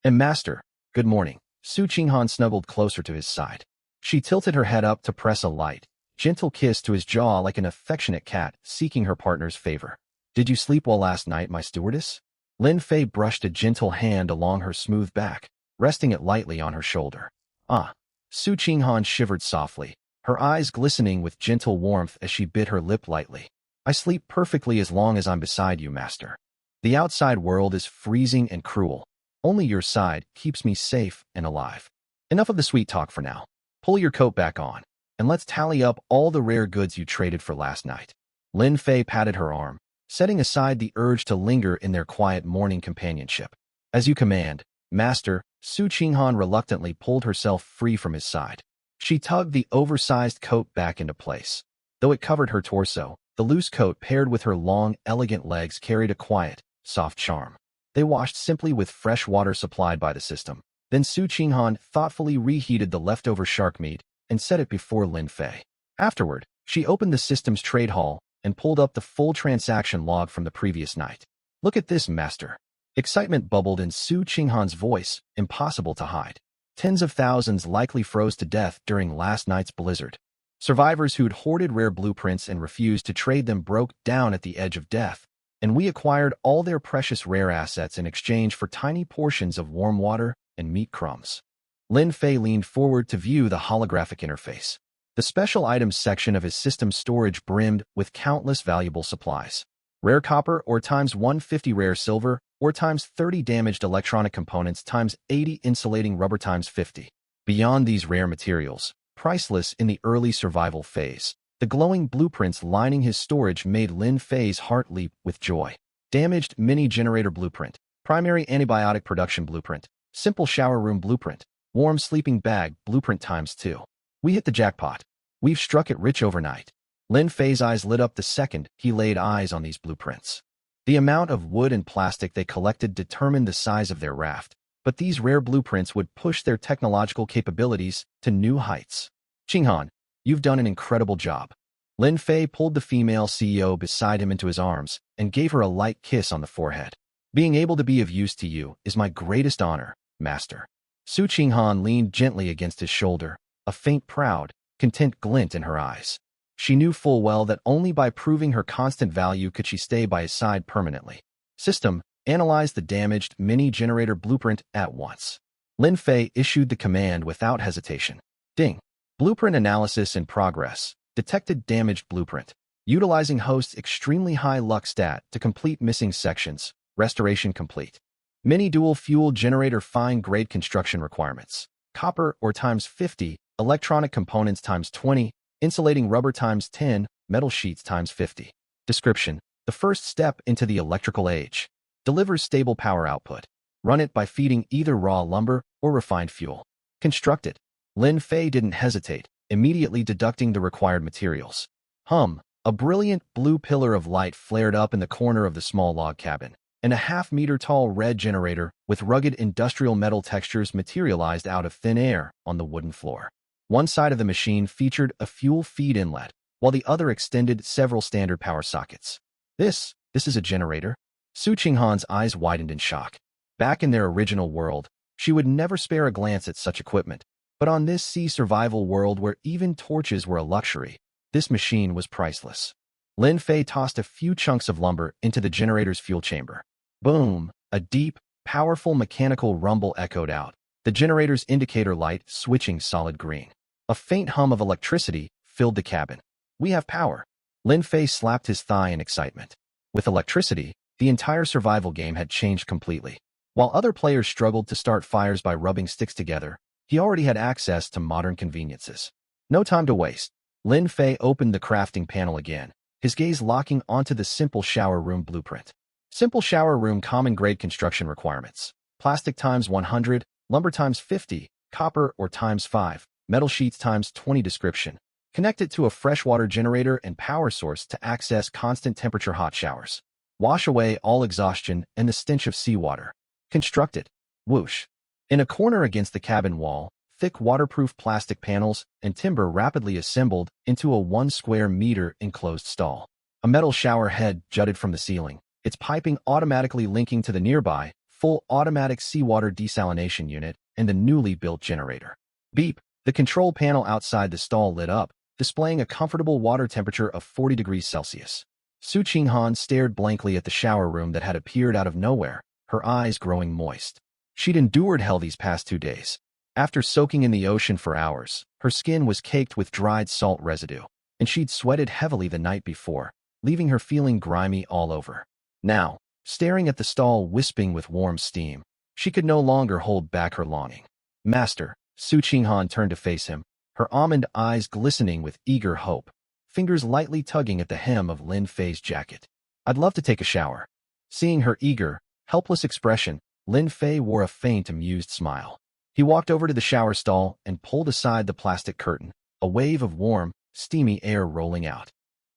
"And master, good morning." Su Qinghan snuggled closer to his side. She tilted her head up to press a light, gentle kiss to his jaw like an affectionate cat seeking her partner's favor. "Did you sleep well last night, my stewardess?" Lin Fei brushed a gentle hand along her smooth back, resting it lightly on her shoulder. "Ah." Su Qinghan shivered softly, her eyes glistening with gentle warmth as she bit her lip lightly. "I sleep perfectly as long as I'm beside you, master. The outside world is freezing and cruel. Only your side keeps me safe and alive. Enough of the sweet talk for now. Pull your coat back on, and let's tally up all the rare goods you traded for last night. Lin Fei patted her arm, setting aside the urge to linger in their quiet morning companionship. As you command, Master. Su Qinghan reluctantly pulled herself free from his side. She tugged the oversized coat back into place. Though it covered her torso, the loose coat paired with her long, elegant legs carried a quiet, soft charm. They washed simply with fresh water supplied by the system. Then Su Qinghan thoughtfully reheated the leftover shark meat and set it before Lin Fei. Afterward, she opened the system's trade hall and pulled up the full transaction log from the previous night. Look at this, Master. Excitement bubbled in Su Qinghan's voice, impossible to hide. Tens of thousands likely froze to death during last night's blizzard. Survivors who'd hoarded rare blueprints and refused to trade them broke down at the edge of death, and we acquired all their precious rare assets in exchange for tiny portions of warm water and meat crumbs. Lin Fei leaned forward to view the holographic interface. The special items section of his system's storage brimmed with countless valuable supplies. Rare copper or times 150 rare silver or times 30 damaged electronic components times 80 insulating rubber times 50. Beyond these rare materials, priceless in the early survival phase, the glowing blueprints lining his storage made Lin Fei's heart leap with joy. Damaged mini-generator blueprint, primary antibiotic production blueprint, simple shower room blueprint, warm sleeping bag blueprint times 2. We hit the jackpot. We've struck it rich overnight. Lin Fei's eyes lit up the second he laid eyes on these blueprints. The amount of wood and plastic they collected determined the size of their raft, but these rare blueprints would push their technological capabilities to new heights. Qinghan, you've done an incredible job. Lin Fei pulled the female CEO beside him into his arms and gave her a light kiss on the forehead. Being able to be of use to you is my greatest honor, Master. Su Qinghan leaned gently against his shoulder, a faint proud, content glint in her eyes. She knew full well that only by proving her constant value could she stay by his side permanently. System, analyze the damaged mini-generator blueprint at once. Lin Fei issued the command without hesitation. Ding. Blueprint analysis in progress. Detected damaged blueprint. Utilizing host's extremely high luck stat to complete missing sections. Restoration complete. Mini-dual fuel generator fine-grade construction requirements. Copper or times 50, electronic components times 20, insulating rubber times 10, metal sheets times 50. Description: the first step into the electrical age. Delivers stable power output. Run it by feeding either raw lumber or refined fuel. Construct it. Lin Fei didn't hesitate, immediately deducting the required materials. A brilliant blue pillar of light flared up in the corner of the small log cabin, and a half-meter-tall red generator with rugged industrial metal textures materialized out of thin air on the wooden floor. One side of the machine featured a fuel feed inlet, while the other extended several standard power sockets. This is a generator? Su Qinghan's eyes widened in shock. Back in their original world, she would never spare a glance at such equipment, but on this sea survival world where even torches were a luxury, this machine was priceless. Lin Fei tossed a few chunks of lumber into the generator's fuel chamber. Boom! A deep, powerful mechanical rumble echoed out, the generator's indicator light switching solid green. A faint hum of electricity filled the cabin. We have power. Lin Fei slapped his thigh in excitement. With electricity, the entire survival game had changed completely. While other players struggled to start fires by rubbing sticks together, he already had access to modern conveniences. No time to waste. Lin Fei opened the crafting panel again, his gaze locking onto the simple shower room blueprint. Simple shower room common grade construction requirements. Plastic times 100, lumber times 50, copper or times 5, metal sheets times 20 description. Connect it to a freshwater generator and power source to access constant temperature hot showers. Wash away all exhaustion and the stench of seawater. Construct it. Whoosh. In a corner against the cabin wall, thick waterproof plastic panels and timber rapidly assembled into a 1 square meter enclosed stall. A metal shower head jutted from the ceiling, its piping automatically linking to the nearby, full automatic seawater desalination unit and the newly built generator. Beep. The control panel outside the stall lit up, displaying a comfortable water temperature of 40 degrees Celsius. Su Qinghan stared blankly at the shower room that had appeared out of nowhere, her eyes growing moist. She'd endured hell these past 2 days. After soaking in the ocean for hours, her skin was caked with dried salt residue, and she'd sweated heavily the night before, leaving her feeling grimy all over. Now, staring at the stall wisping with warm steam, she could no longer hold back her longing. Master, Su Qinghan turned to face him. her almond eyes glistening with eager hope, fingers lightly tugging at the hem of Lin Fei's jacket. I'd love to take a shower. Seeing her eager, helpless expression, Lin Fei wore a faint, amused smile. He walked over to the shower stall and pulled aside the plastic curtain, a wave of warm, steamy air rolling out.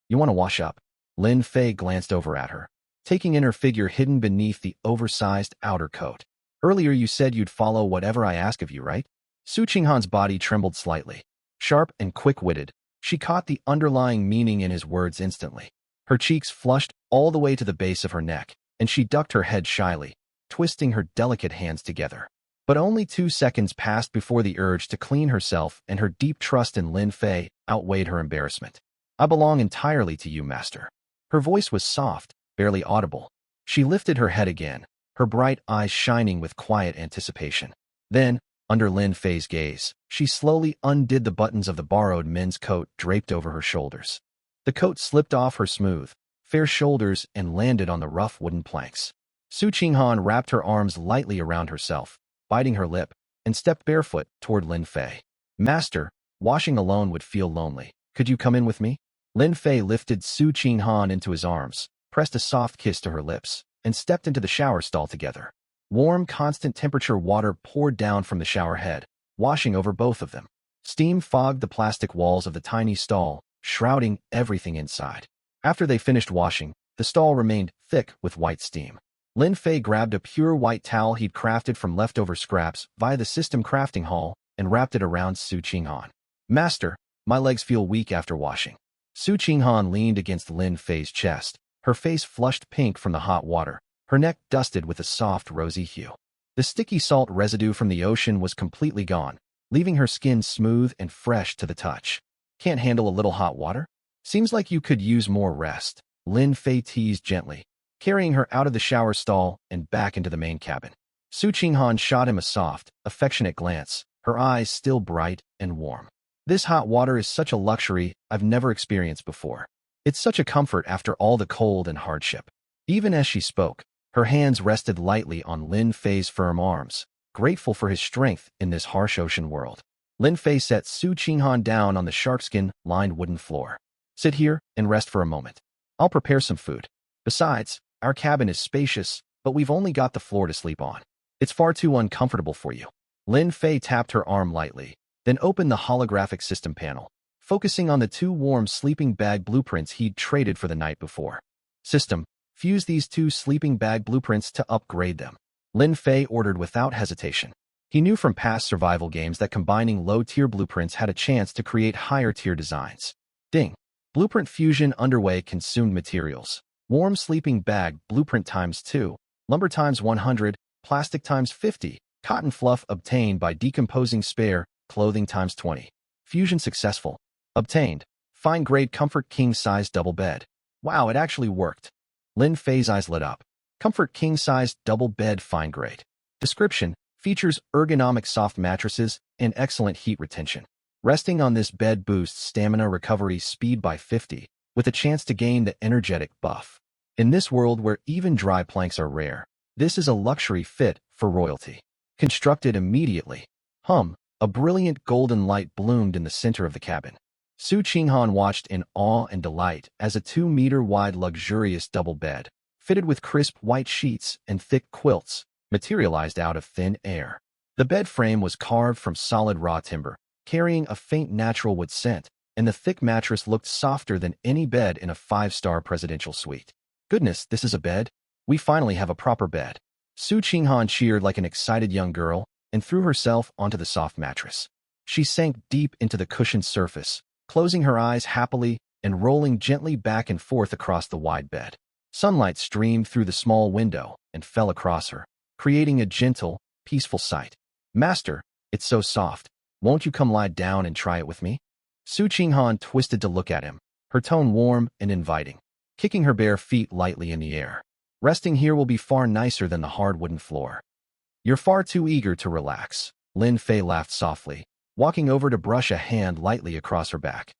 You want to wash up? Lin Fei glanced over at her, taking in her figure hidden beneath the oversized outer coat. Earlier you said you'd follow whatever I ask of you, right? Su Qinghan's body trembled slightly. Sharp and quick-witted, she caught the underlying meaning in his words instantly. Her cheeks flushed all the way to the base of her neck, and she ducked her head shyly, twisting her delicate hands together. But only 2 seconds passed before the urge to clean herself and her deep trust in Lin Fei outweighed her embarrassment. I belong entirely to you, master. Her voice was soft, barely audible. She lifted her head again, her bright eyes shining with quiet anticipation. Then, under Lin Fei's gaze, she slowly undid the buttons of the borrowed men's coat draped over her shoulders. The coat slipped off her smooth, fair shoulders and landed on the rough wooden planks. Su Qinghan wrapped her arms lightly around herself, biting her lip, and stepped barefoot toward Lin Fei. Master, washing alone would feel lonely. Could you come in with me? Lin Fei lifted Su Qinghan into his arms, pressed a soft kiss to her lips, and stepped into the shower stall together. Warm, constant-temperature water poured down from the shower head, washing over both of them. Steam fogged the plastic walls of the tiny stall, shrouding everything inside. After they finished washing, the stall remained thick with white steam. Lin Fei grabbed a pure white towel he'd crafted from leftover scraps via the system crafting hall and wrapped it around Su Qinghan. Master, my legs feel weak after washing. Su Qinghan leaned against Lin Fei's chest, her face flushed pink from the hot water, her neck dusted with a soft rosy hue. The sticky salt residue from the ocean was completely gone, leaving her skin smooth and fresh to the touch. Can't handle a little hot water? Seems like you could use more rest, Lin Fei teased gently, carrying her out of the shower stall and back into the main cabin. Su Qinghan shot him a soft, affectionate glance, her eyes still bright and warm. This hot water is such a luxury I've never experienced before. It's such a comfort after all the cold and hardship. Even as she spoke, her hands rested lightly on Lin Fei's firm arms, grateful for his strength in this harsh ocean world. Lin Fei set Su Qinghan down on the sharkskin-lined wooden floor. Sit here and rest for a moment. I'll prepare some food. Besides, our cabin is spacious, but we've only got the floor to sleep on. It's far too uncomfortable for you. Lin Fei tapped her arm lightly, then opened the holographic system panel, focusing on the 2 warm sleeping bag blueprints he'd traded for the night before. System, fuse these 2 sleeping bag blueprints to upgrade them. Lin Fei ordered without hesitation. He knew from past survival games that combining low-tier blueprints had a chance to create higher-tier designs. Ding. Blueprint fusion underway. Consumed materials. Warm sleeping bag blueprint ×2, lumber ×100, plastic ×50, cotton fluff obtained by decomposing spare clothing ×20. Fusion successful. Obtained. Fine-grade comfort king-size double bed. Wow, it actually worked. Lin Fei's eyes lit up. Comfort king-size double bed fine-grade. Description: features ergonomic soft mattresses and excellent heat retention. Resting on this bed boosts stamina recovery speed by 50, with a chance to gain the energetic buff. In this world where even dry planks are rare, this is a luxury fit for royalty. Constructed immediately. A brilliant golden light bloomed in the center of the cabin. Su Qinghan watched in awe and delight as a 2-meter-wide luxurious double bed, fitted with crisp white sheets and thick quilts, materialized out of thin air. The bed frame was carved from solid raw timber, carrying a faint natural wood scent, and the thick mattress looked softer than any bed in a 5-star presidential suite. Goodness, this is a bed? We finally have a proper bed. Su Qinghan cheered like an excited young girl and threw herself onto the soft mattress. She sank deep into the cushioned surface, closing her eyes happily and rolling gently back and forth across the wide bed. Sunlight streamed through the small window and fell across her, creating a gentle, peaceful sight. Master, it's so soft. Won't you come lie down and try it with me? Su Qinghan twisted to look at him, her tone warm and inviting, kicking her bare feet lightly in the air. Resting here will be far nicer than the hard wooden floor. You're far too eager to relax. Lin Fei laughed softly, walking over to brush a hand lightly across her back.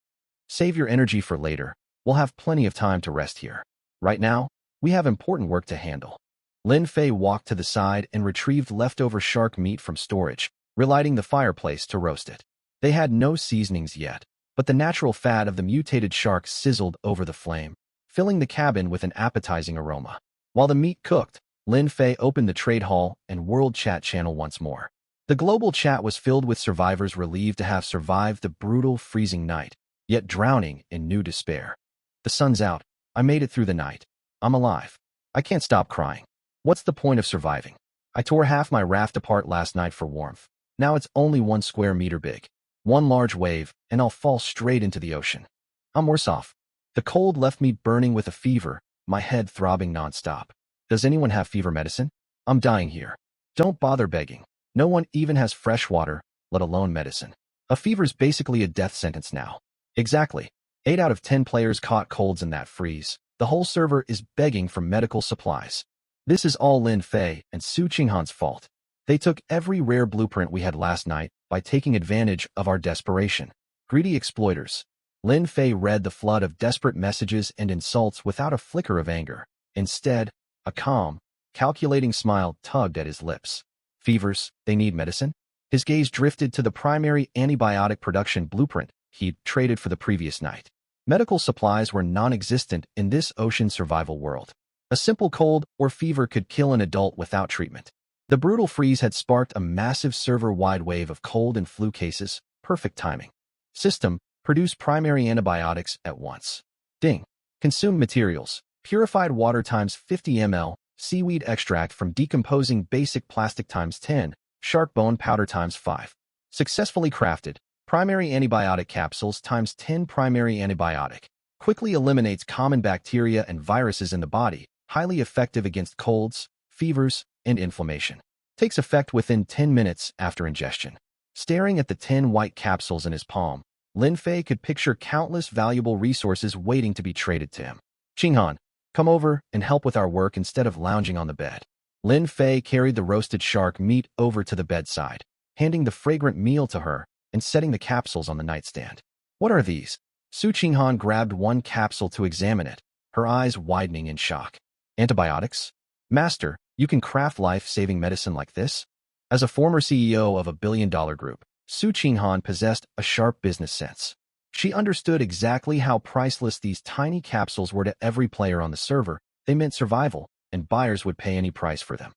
Save your energy for later. We'll have plenty of time to rest here. Right now, we have important work to handle. Lin Fei walked to the side and retrieved leftover shark meat from storage, relighting the fireplace to roast it. They had no seasonings yet, but the natural fat of the mutated shark sizzled over the flame, filling the cabin with an appetizing aroma. While the meat cooked, Lin Fei opened the trade hall and world chat channel once more. The global chat was filled with survivors relieved to have survived the brutal, freezing night, yet drowning in new despair. The sun's out. I made it through the night. I'm alive. I can't stop crying. What's the point of surviving? I tore half my raft apart last night for warmth. Now it's only 1 square meter big. One large wave, and I'll fall straight into the ocean. I'm worse off. The cold left me burning with a fever, my head throbbing nonstop. Does anyone have fever medicine? I'm dying here. Don't bother begging. No one even has fresh water, let alone medicine. A fever's basically a death sentence now. Exactly. 8 out of 10 players caught colds in that freeze. The whole server is begging for medical supplies. This is all Lin Fei and Su Qinghan's fault. They took every rare blueprint we had last night by taking advantage of our desperation. Greedy exploiters. Lin Fei read the flood of desperate messages and insults without a flicker of anger. Instead, a calm, calculating smile tugged at his lips. Fevers, they need medicine? His gaze drifted to the primary antibiotic production blueprint he'd traded for the previous night. Medical supplies were non-existent in this ocean survival world. A simple cold or fever could kill an adult without treatment. The brutal freeze had sparked a massive server-wide wave of cold and flu cases. Perfect timing. System, produce primary antibiotics at once. Ding. Consume materials. Purified water times 50 ml, seaweed extract from decomposing basic plastic times 10, shark bone powder times 5. Successfully crafted. Primary antibiotic capsules times 10 primary antibiotic. Quickly eliminates common bacteria and viruses in the body, highly effective against colds, fevers, and inflammation. Takes effect within 10 minutes after ingestion. Staring at the 10 white capsules in his palm, Lin Fei could picture countless valuable resources waiting to be traded to him. Qinghan, come over and help with our work instead of lounging on the bed. Lin Fei carried the roasted shark meat over to the bedside, handing the fragrant meal to her and setting the capsules on the nightstand. What are these? Su Qinghan grabbed one capsule to examine it, her eyes widening in shock. Antibiotics? Master, you can craft life-saving medicine like this? As a former CEO of a billion-dollar group, Su Qinghan possessed a sharp business sense. She understood exactly how priceless these tiny capsules were to every player on the server. They meant survival, and buyers would pay any price for them.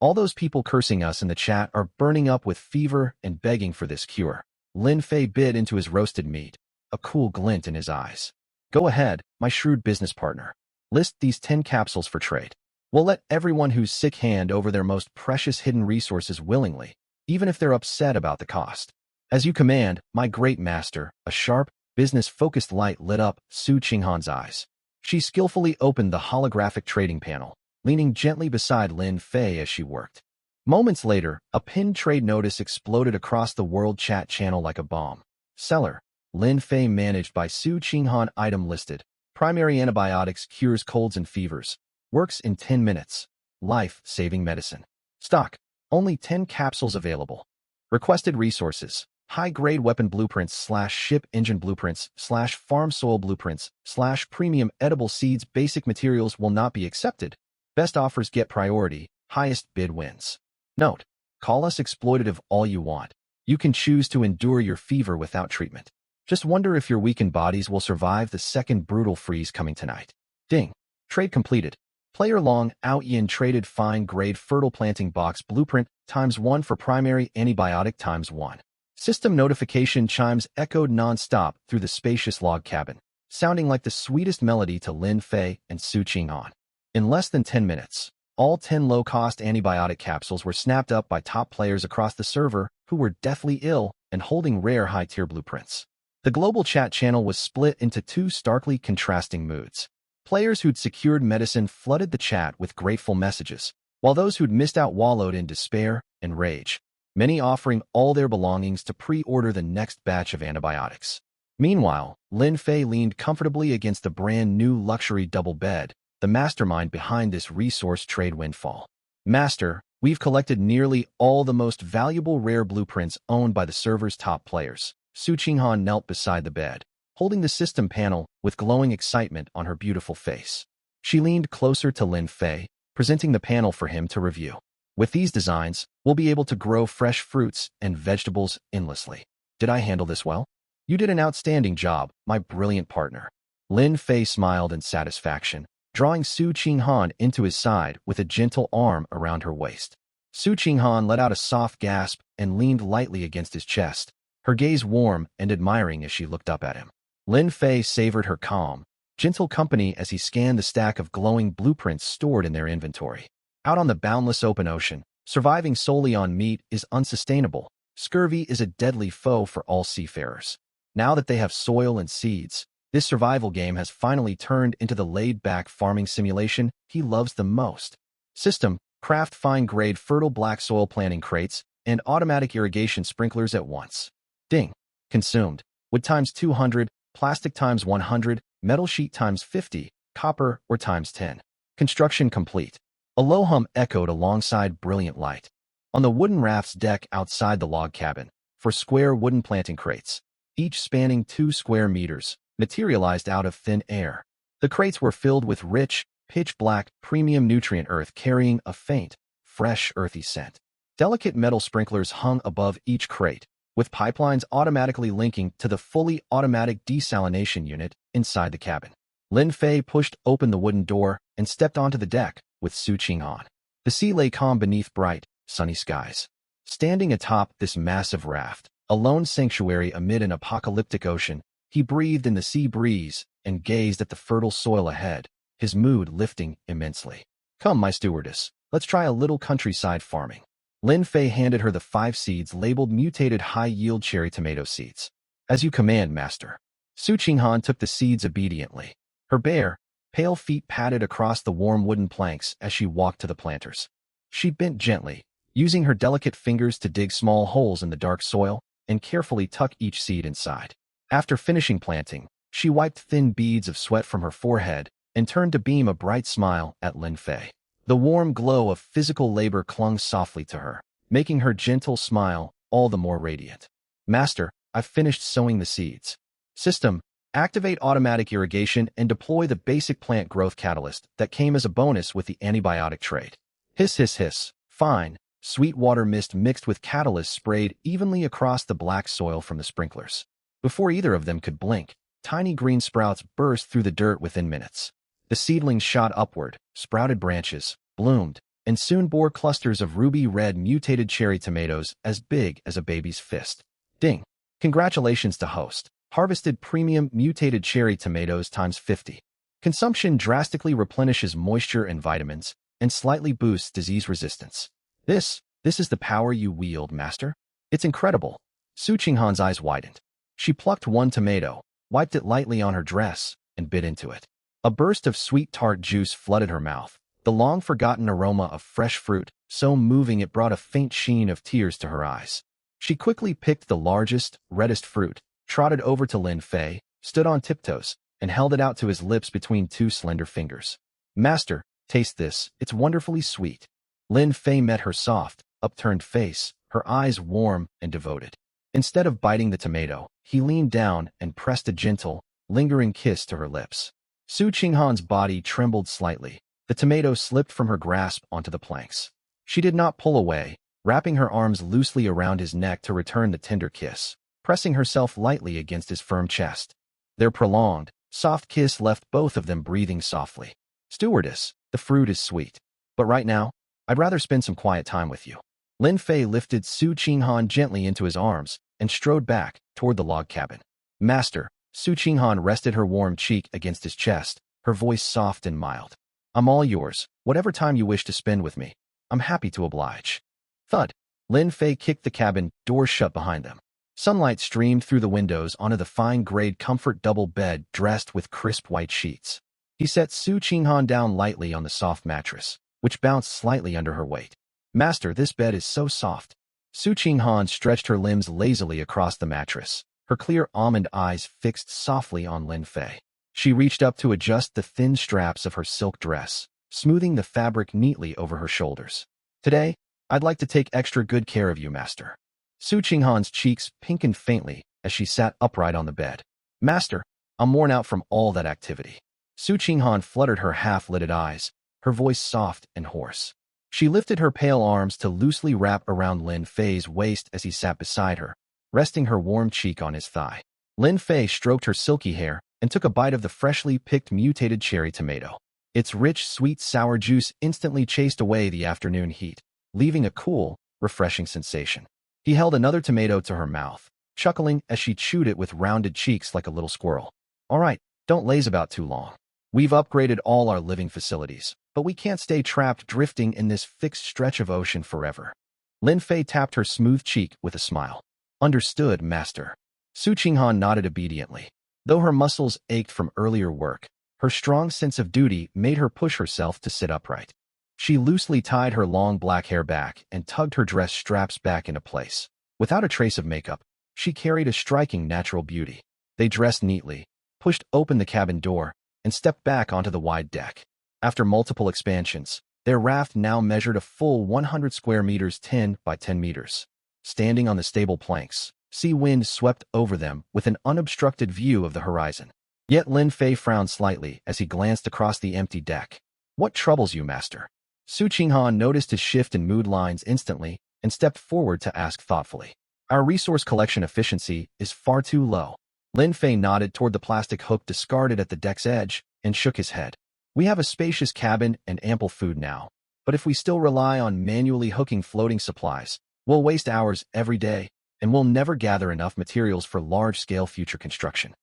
All those people cursing us in the chat are burning up with fever and begging for this cure. Lin Fei bit into his roasted meat, a cool glint in his eyes. Go ahead, my shrewd business partner. List these 10 capsules for trade. We'll let everyone who's sick hand over their most precious hidden resources willingly, even if they're upset about the cost. As you command, my great master. A sharp, business-focused light lit up Su Qinghan's eyes. She skillfully opened the holographic trading panel, leaning gently beside Lin Fei as she worked. Moments later, a pinned trade notice exploded across the world chat channel like a bomb. Seller, Lin Fei managed by Su Qinghan. Item listed. Primary antibiotics cures colds and fevers. Works in 10 minutes. Life-saving medicine. Stock. Only 10 capsules available. Requested resources. High-grade weapon blueprints / ship engine blueprints / farm soil blueprints / premium edible seeds. Basic materials will not be accepted. Best offers get priority. Highest bid wins. Note. Call us exploitative all you want. You can choose to endure your fever without treatment. Just wonder if your weakened bodies will survive the second brutal freeze coming tonight. Ding. Trade completed. Player Long Ao Yin traded fine-grade fertile planting box blueprint ×1 for primary antibiotic ×1. System notification chimes echoed non-stop through the spacious log cabin, sounding like the sweetest melody to Lin Fei and Su Qinghan. In less than 10 minutes, all 10 low-cost antibiotic capsules were snapped up by top players across the server who were deathly ill and holding rare high-tier blueprints. The global chat channel was split into 2 starkly contrasting moods. Players who'd secured medicine flooded the chat with grateful messages, while those who'd missed out wallowed in despair and rage, many offering all their belongings to pre-order the next batch of antibiotics. Meanwhile, Lin Fei leaned comfortably against the brand-new luxury double bed, the mastermind behind this resource trade windfall. Master, we've collected nearly all the most valuable rare blueprints owned by the server's top players. Su Qinghan knelt beside the bed, holding the system panel with glowing excitement on her beautiful face. She leaned closer to Lin Fei, presenting the panel for him to review. With these designs, we'll be able to grow fresh fruits and vegetables endlessly. Did I handle this well? You did an outstanding job, my brilliant partner. Lin Fei smiled in satisfaction, drawing Su Qinghan into his side with a gentle arm around her waist. Su Qinghan let out a soft gasp and leaned lightly against his chest, her gaze warm and admiring as she looked up at him. Lin Fei savored her calm, gentle company as he scanned the stack of glowing blueprints stored in their inventory. Out on the boundless open ocean, surviving solely on meat is unsustainable. Scurvy is a deadly foe for all seafarers. Now that they have soil and seeds, this survival game has finally turned into the laid-back farming simulation he loves the most. System: craft fine-grade fertile black soil planting crates and automatic irrigation sprinklers at once. Ding. Consumed. Wood times 200, plastic times 100, metal sheet times 50, copper or times 10. Construction complete. A low hum echoed alongside brilliant light. On the wooden raft's deck outside the log cabin, four square wooden planting crates, each spanning 2 square meters, materialized out of thin air. The crates were filled with rich, pitch-black, premium nutrient earth carrying a faint, fresh, earthy scent. Delicate metal sprinklers hung above each crate, with pipelines automatically linking to the fully automatic desalination unit inside the cabin. Lin Fei pushed open the wooden door and stepped onto the deck with Su Qinghan. The sea lay calm beneath bright, sunny skies. Standing atop this massive raft, a lone sanctuary amid an apocalyptic ocean, he breathed in the sea breeze and gazed at the fertile soil ahead, his mood lifting immensely. Come, my stewardess, let's try a little countryside farming. Lin Fei handed her the 5 seeds labeled mutated high-yield cherry tomato seeds. As you command, master. Su Qinghan took the seeds obediently. Her bare, pale feet padded across the warm wooden planks as she walked to the planters. She bent gently, using her delicate fingers to dig small holes in the dark soil and carefully tuck each seed inside. After finishing planting, she wiped thin beads of sweat from her forehead and turned to beam a bright smile at Lin Fei. The warm glow of physical labor clung softly to her, making her gentle smile all the more radiant. Master, I've finished sowing the seeds. System: activate automatic irrigation and deploy the basic plant growth catalyst that came as a bonus with the antibiotic trait. Hiss, hiss, hiss. Fine, sweet water mist mixed with catalyst sprayed evenly across the black soil from the sprinklers. Before either of them could blink, tiny green sprouts burst through the dirt within minutes. The seedlings shot upward, sprouted branches, bloomed, and soon bore clusters of ruby-red mutated cherry tomatoes as big as a baby's fist. Ding! Congratulations to host. Harvested premium mutated cherry tomatoes times 50. Consumption drastically replenishes moisture and vitamins, and slightly boosts disease resistance. This is the power you wield, master? It's incredible. Su Qinghan's eyes widened. She plucked one tomato, wiped it lightly on her dress, and bit into it. A burst of sweet tart juice flooded her mouth, the long-forgotten aroma of fresh fruit, so moving it brought a faint sheen of tears to her eyes. She quickly picked the largest, reddest fruit, trotted over to Lin Fei, stood on tiptoes, and held it out to his lips between 2 slender fingers. Master, taste this, it's wonderfully sweet. Lin Fei met her soft, upturned face, her eyes warm and devoted. Instead of biting the tomato, he leaned down and pressed a gentle, lingering kiss to her lips. Su Qinghan's body trembled slightly. The tomato slipped from her grasp onto the planks. She did not pull away, wrapping her arms loosely around his neck to return the tender kiss, pressing herself lightly against his firm chest. Their prolonged, soft kiss left both of them breathing softly. Stewardess, the fruit is sweet. But right now, I'd rather spend some quiet time with you. Lin Fei lifted Su Qinghan gently into his arms and strode back toward the log cabin. Master, Su Qinghan rested her warm cheek against his chest, her voice soft and mild. I'm all yours, whatever time you wish to spend with me. I'm happy to oblige. Thud. Lin Fei kicked the cabin door shut behind them. Sunlight streamed through the windows onto the fine-grade comfort double bed dressed with crisp white sheets. He set Su Qinghan down lightly on the soft mattress, which bounced slightly under her weight. Master, this bed is so soft. Su Qinghan stretched her limbs lazily across the mattress, her clear almond eyes fixed softly on Lin Fei. She reached up to adjust the thin straps of her silk dress, smoothing the fabric neatly over her shoulders. Today, I'd like to take extra good care of you, master. Su Qinghan's cheeks pinkened faintly as she sat upright on the bed. Master, I'm worn out from all that activity. Su Qinghan fluttered her half-lidded eyes, her voice soft and hoarse. She lifted her pale arms to loosely wrap around Lin Fei's waist as he sat beside her, resting her warm cheek on his thigh. Lin Fei stroked her silky hair and took a bite of the freshly picked mutated cherry tomato. Its rich, sweet, sour juice instantly chased away the afternoon heat, leaving a cool, refreshing sensation. He held another tomato to her mouth, chuckling as she chewed it with rounded cheeks like a little squirrel. All right, don't laze about too long. We've upgraded all our living facilities, but we can't stay trapped drifting in this fixed stretch of ocean forever. Lin Fei tapped her smooth cheek with a smile. Understood, master. Su Qinghan nodded obediently. Though her muscles ached from earlier work, her strong sense of duty made her push herself to sit upright. She loosely tied her long black hair back and tugged her dress straps back into place. Without a trace of makeup, she carried a striking natural beauty. They dressed neatly, pushed open the cabin door, and stepped back onto the wide deck. After multiple expansions, their raft now measured a full 100 square meters, 10 by 10 meters. Standing on the stable planks, sea wind swept over them with an unobstructed view of the horizon. Yet Lin Fei frowned slightly as he glanced across the empty deck. What troubles you, master? Su Qinghan noticed his shift in mood lines instantly and stepped forward to ask thoughtfully. Our resource collection efficiency is far too low. Lin Fei nodded toward the plastic hook discarded at the deck's edge and shook his head. We have a spacious cabin and ample food now, but if we still rely on manually hooking floating supplies, we'll waste hours every day, and we'll never gather enough materials for large-scale future construction.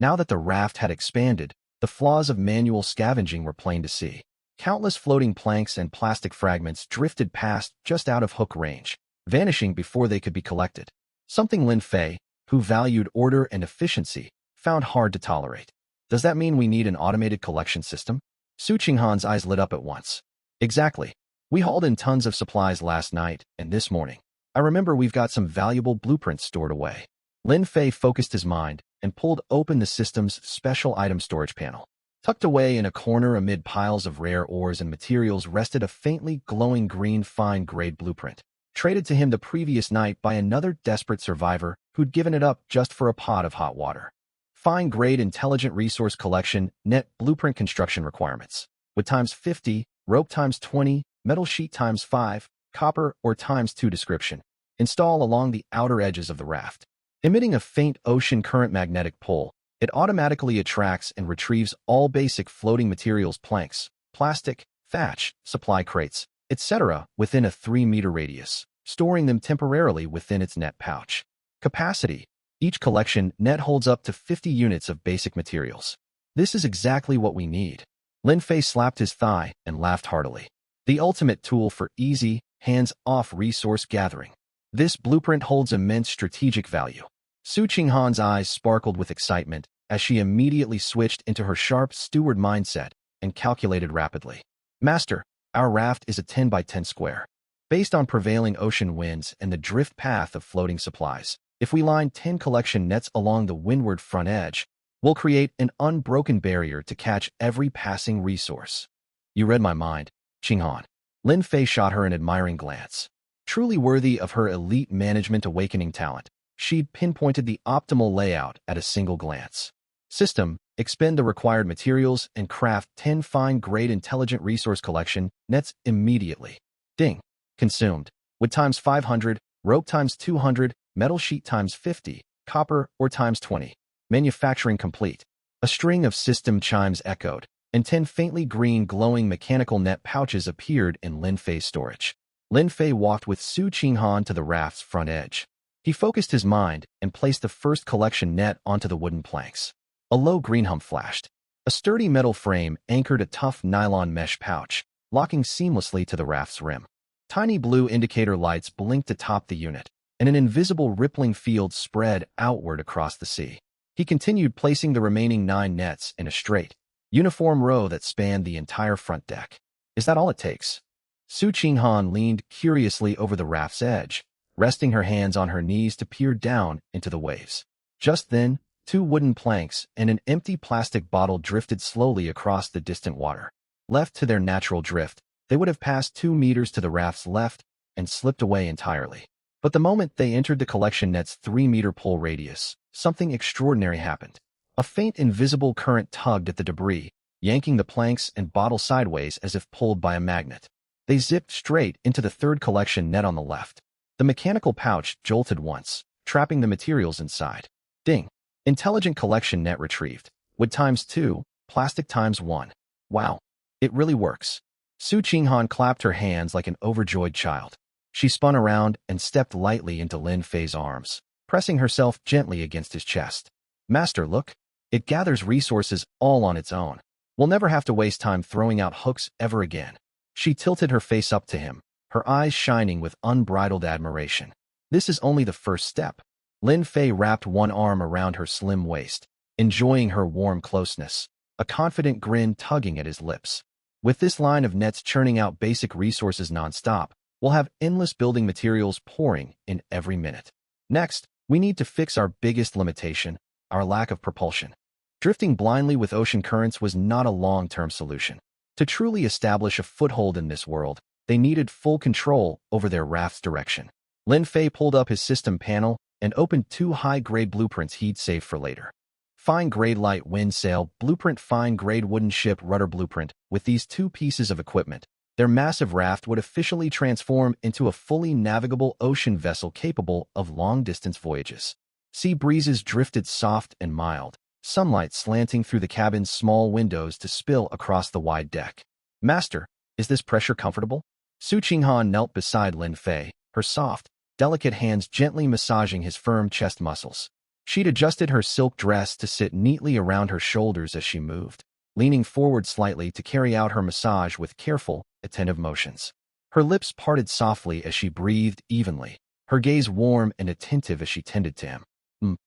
Now that the raft had expanded, the flaws of manual scavenging were plain to see. Countless floating planks and plastic fragments drifted past just out of hook range, vanishing before they could be collected. Something Lin Fei, who valued order and efficiency, found hard to tolerate. Does that mean we need an automated collection system? Su Qinghan's eyes lit up at once. Exactly. We hauled in tons of supplies last night and this morning. I remember we've got some valuable blueprints stored away. Lin Fei focused his mind and pulled open the system's special item storage panel. Tucked away in a corner amid piles of rare ores and materials rested a faintly glowing green fine-grade blueprint, traded to him the previous night by another desperate survivor who'd given it up just for a pot of hot water. Fine-grade intelligent resource collection, net blueprint construction requirements. With times 50, rope times 20, metal sheet times 5, copper or times 2 description. Install along the outer edges of the raft. Emitting a faint ocean current magnetic pull, it automatically attracts and retrieves all basic floating materials, planks, plastic, thatch, supply crates, etc. within a 3-meter radius, storing them temporarily within its net pouch. Capacity. Each collection net holds up to 50 units of basic materials. This is exactly what we need. Lin Fei slapped his thigh and laughed heartily. The ultimate tool for easy, hands-off resource gathering. This blueprint holds immense strategic value. Su Qinghan's eyes sparkled with excitement as she immediately switched into her sharp steward mindset and calculated rapidly. Master, our raft is a 10 by 10 square. Based on prevailing ocean winds and the drift path of floating supplies, if we line 10 collection nets along the windward front edge, we'll create an unbroken barrier to catch every passing resource. You read my mind, Qinghan. Lin Fei shot her an admiring glance. Truly worthy of her elite management awakening talent, she'd pinpointed the optimal layout at a single glance. System, expend the required materials and craft 10 fine-grade intelligent resource collection nets immediately. Ding. Consumed. Wood times 500, rope times 200, metal sheet times 50, copper or times 20. Manufacturing complete. A string of system chimes echoed, and 10 faintly green glowing mechanical net pouches appeared in Lin Fei's storage. Lin Fei walked with Su Qinghan to the raft's front edge. He focused his mind and placed the first collection net onto the wooden planks. A low green hum flashed. A sturdy metal frame anchored a tough nylon mesh pouch, locking seamlessly to the raft's rim. Tiny blue indicator lights blinked atop the unit, and an invisible rippling field spread outward across the sea. He continued placing the remaining 9 nets in a straight, uniform row that spanned the entire front deck. Is that all it takes? Su Qinghan leaned curiously over the raft's edge, resting her hands on her knees to peer down into the waves. Just then, 2 wooden planks and an empty plastic bottle drifted slowly across the distant water. Left to their natural drift, they would have passed 2 meters to the raft's left and slipped away entirely. But the moment they entered the collection net's 3-meter pull radius, something extraordinary happened. A faint invisible current tugged at the debris, yanking the planks and bottle sideways as if pulled by a magnet. They zipped straight into the 3rd collection net on the left. The mechanical pouch jolted once, trapping the materials inside. Ding. Intelligent collection net retrieved. Wood times 2, plastic times 1. Wow. It really works. Su Qinghan clapped her hands like an overjoyed child. She spun around and stepped lightly into Lin Fei's arms, pressing herself gently against his chest. Master, look. It gathers resources all on its own. We'll never have to waste time throwing out hooks ever again. She tilted her face up to him, her eyes shining with unbridled admiration. This is only the first step. Lin Fei wrapped one arm around her slim waist, enjoying her warm closeness, a confident grin tugging at his lips. With this line of nets churning out basic resources nonstop, we'll have endless building materials pouring in every minute. Next, we need to fix our biggest limitation, our lack of propulsion. Drifting blindly with ocean currents was not a long-term solution. To truly establish a foothold in this world, they needed full control over their raft's direction. Lin Fei pulled up his system panel and opened 2 high-grade blueprints he'd saved for later. Fine-grade light wind sail blueprint, fine-grade wooden ship rudder blueprint. With these 2 pieces of equipment, their massive raft would officially transform into a fully navigable ocean vessel capable of long-distance voyages. Sea breezes drifted soft and mild, sunlight slanting through the cabin's small windows to spill across the wide deck. Master, is this pressure comfortable? Su Qinghan knelt beside Lin Fei, her soft, delicate hands gently massaging his firm chest muscles. She'd adjusted her silk dress to sit neatly around her shoulders as she moved, leaning forward slightly to carry out her massage with careful, attentive motions. Her lips parted softly as she breathed evenly, her gaze warm and attentive as she tended to him.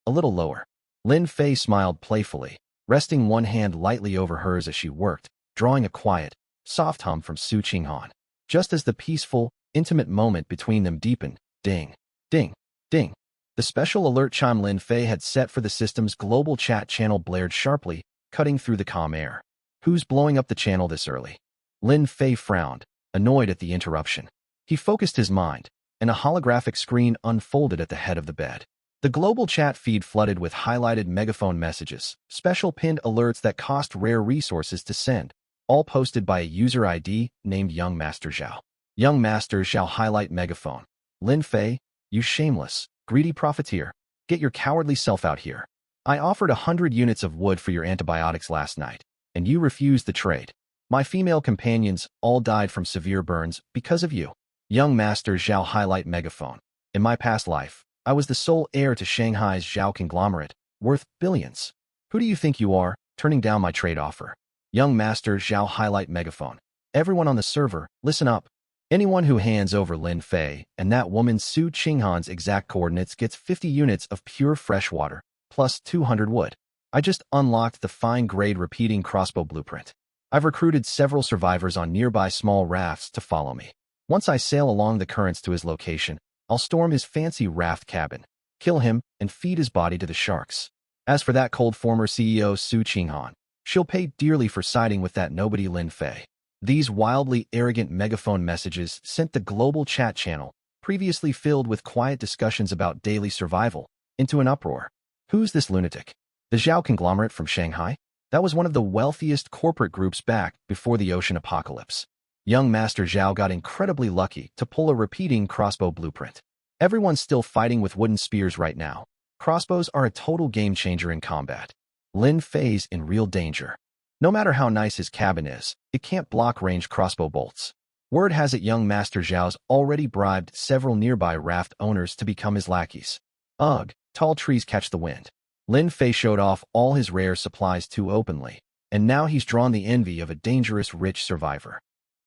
A little lower. Lin Fei smiled playfully, resting one hand lightly over hers as she worked, drawing a quiet, soft hum from Su Qinghan. Just as the peaceful, intimate moment between them deepened, ding, ding, ding. The special alert chime Lin Fei had set for the system's global chat channel blared sharply, cutting through the calm air. Who's blowing up the channel this early? Lin Fei frowned, annoyed at the interruption. He focused his mind, and a holographic screen unfolded at the head of the bed. The global chat feed flooded with highlighted megaphone messages, special pinned alerts that cost rare resources to send, all posted by a user ID named Young Master Zhao. Young Master Zhao highlight megaphone. Lin Fei, you shameless, greedy profiteer, get your cowardly self out here. I offered 100 units of wood for your antibiotics last night, and you refused the trade. My female companions all died from severe burns because of you. Young Master Zhao highlight megaphone. In my past life, I was the sole heir to Shanghai's Zhao conglomerate, worth billions. Who do you think you are, turning down my trade offer? Young Master Zhao highlight megaphone. Everyone on the server, listen up. Anyone who hands over Lin Fei and that woman Su Qinghan's exact coordinates gets 50 units of pure fresh water, plus 200 wood. I just unlocked the fine-grade repeating crossbow blueprint. I've recruited several survivors on nearby small rafts to follow me. Once I sail along the currents to his location, I'll storm his fancy raft cabin, kill him, and feed his body to the sharks. As for that cold former CEO Su Qinghan, she'll pay dearly for siding with that nobody Lin Fei. These wildly arrogant megaphone messages sent the global chat channel, previously filled with quiet discussions about daily survival, into an uproar. Who's this lunatic? The Zhao conglomerate from Shanghai? That was one of the wealthiest corporate groups back before the ocean apocalypse. Young Master Zhao got incredibly lucky to pull a repeating crossbow blueprint. Everyone's still fighting with wooden spears right now. Crossbows are a total game changer in combat. Lin Fei's in real danger. No matter how nice his cabin is, it can't block ranged crossbow bolts. Word has it Young Master Zhao's already bribed several nearby raft owners to become his lackeys. Ugh, tall trees catch the wind. Lin Fei showed off all his rare supplies too openly, and now he's drawn the envy of a dangerous rich survivor.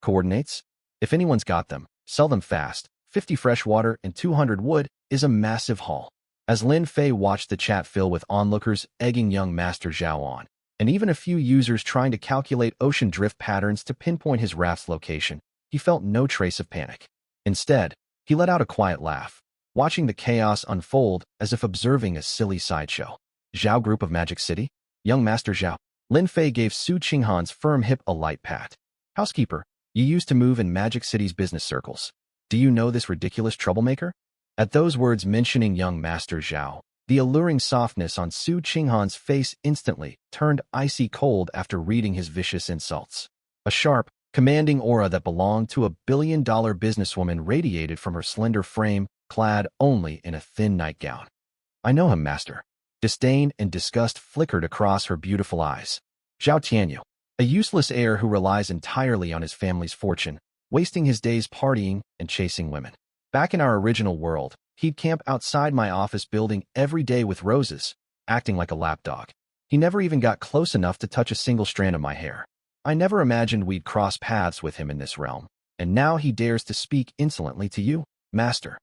Coordinates? If anyone's got them, sell them fast. 50 fresh water and 200 wood is a massive haul. As Lin Fei watched the chat fill with onlookers egging Young Master Zhao on, and even a few users trying to calculate ocean drift patterns to pinpoint his raft's location, he felt no trace of panic. Instead, he let out a quiet laugh, watching the chaos unfold as if observing a silly sideshow. Zhao Group of Magic City? Young Master Zhao. Lin Fei gave Su Qinghan's firm hip a light pat. Housekeeper, you used to move in Magic City's business circles. Do you know this ridiculous troublemaker? At those words mentioning Young Master Zhao, the alluring softness on Su Qinghan's face instantly turned icy cold after reading his vicious insults. A sharp, commanding aura that belonged to a billion-dollar businesswoman radiated from her slender frame, clad only in a thin nightgown. I know him, master. Disdain and disgust flickered across her beautiful eyes. Zhao Tianyu, a useless heir who relies entirely on his family's fortune, wasting his days partying and chasing women. Back in our original world, he'd camp outside my office building every day with roses, acting like a lapdog. He never even got close enough to touch a single strand of my hair. I never imagined we'd cross paths with him in this realm, and now he dares to speak insolently to you, master.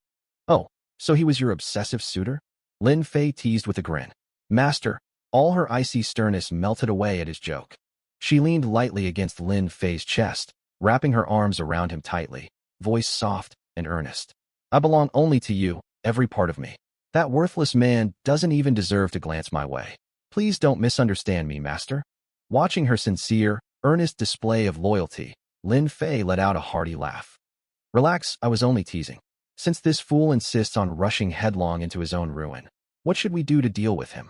Oh, so he was your obsessive suitor? Lin Fei teased with a grin. Master, all her icy sternness melted away at his joke. She leaned lightly against Lin Fei's chest, wrapping her arms around him tightly, voice soft and earnest. I belong only to you, every part of me. That worthless man doesn't even deserve to glance my way. Please don't misunderstand me, master. Watching her sincere, earnest display of loyalty, Lin Fei let out a hearty laugh. Relax, I was only teasing. Since this fool insists on rushing headlong into his own ruin, what should we do to deal with him?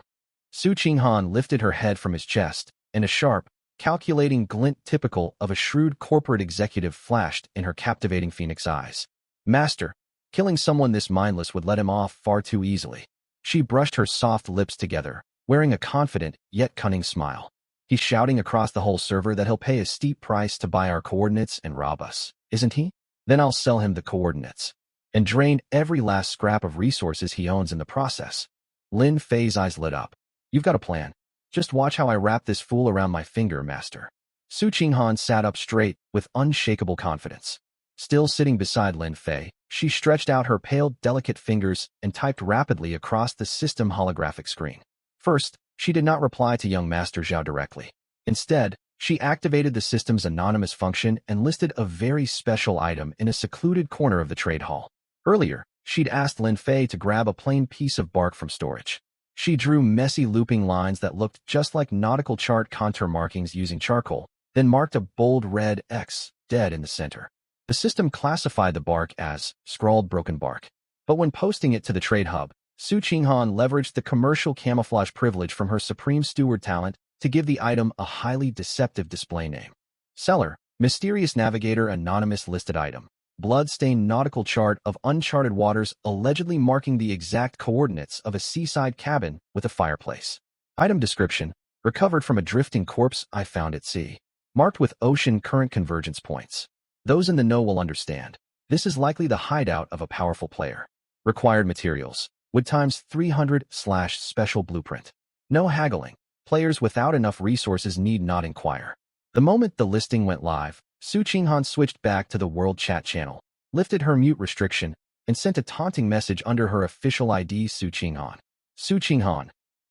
Su Qinghan lifted her head from his chest, and a sharp, calculating glint typical of a shrewd corporate executive flashed in her captivating phoenix eyes. Master, killing someone this mindless would let him off far too easily. She brushed her soft lips together, wearing a confident yet cunning smile. He's shouting across the whole server that he'll pay a steep price to buy our coordinates and rob us, isn't he? Then I'll sell him the coordinates and drain every last scrap of resources he owns in the process. Lin Fei's eyes lit up. You've got a plan. Just watch how I wrap this fool around my finger, master. Su Qinghan sat up straight with unshakable confidence. Still sitting beside Lin Fei, she stretched out her pale, delicate fingers and typed rapidly across the system holographic screen. First, she did not reply to young Master Zhao directly. Instead, she activated the system's anonymous function and listed a very special item in a secluded corner of the trade hall. Earlier, she'd asked Lin Fei to grab a plain piece of bark from storage. She drew messy looping lines that looked just like nautical chart contour markings using charcoal, then marked a bold red X, dead in the center. The system classified the bark as scrawled broken bark. But when posting it to the trade hub, Su Qinghan leveraged the commercial camouflage privilege from her Supreme Steward talent to give the item a highly deceptive display name. Seller, Mysterious Navigator Anonymous Listed Item. Blood-stained nautical chart of uncharted waters allegedly marking the exact coordinates of a seaside cabin with a fireplace. Item description, recovered from a drifting corpse I found at sea. Marked with ocean current convergence points. Those in the know will understand. This is likely the hideout of a powerful player. Required materials. Wood times 300/special blueprint. No haggling. Players without enough resources need not inquire. The moment the listing went live, Su Qinghan switched back to the World Chat channel, lifted her mute restriction, and sent a taunting message under her official ID Su Qinghan. Su Qinghan,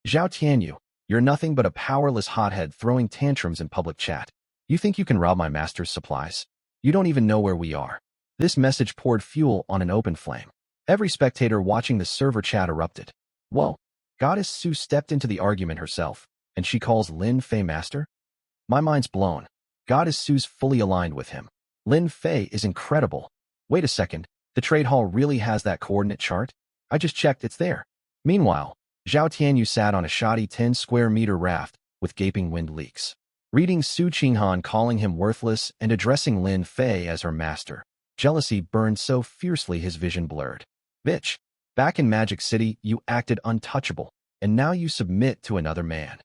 Zhao Tianyu, you're nothing but a powerless hothead throwing tantrums in public chat. You think you can rob my master's supplies? You don't even know where we are. This message poured fuel on an open flame. Every spectator watching the server chat erupted. Whoa, Goddess Su stepped into the argument herself, and she calls Lin Fei master? My mind's blown. Goddess Su's fully aligned with him. Lin Fei is incredible. Wait a second, the trade hall really has that coordinate chart? I just checked, it's there. Meanwhile, Zhao Tianyu sat on a shoddy 10-square-meter raft with gaping wind leaks. Reading Su Qinghan calling him worthless and addressing Lin Fei as her master, jealousy burned so fiercely his vision blurred. Bitch, back in Magic City you acted untouchable, and now you submit to another man.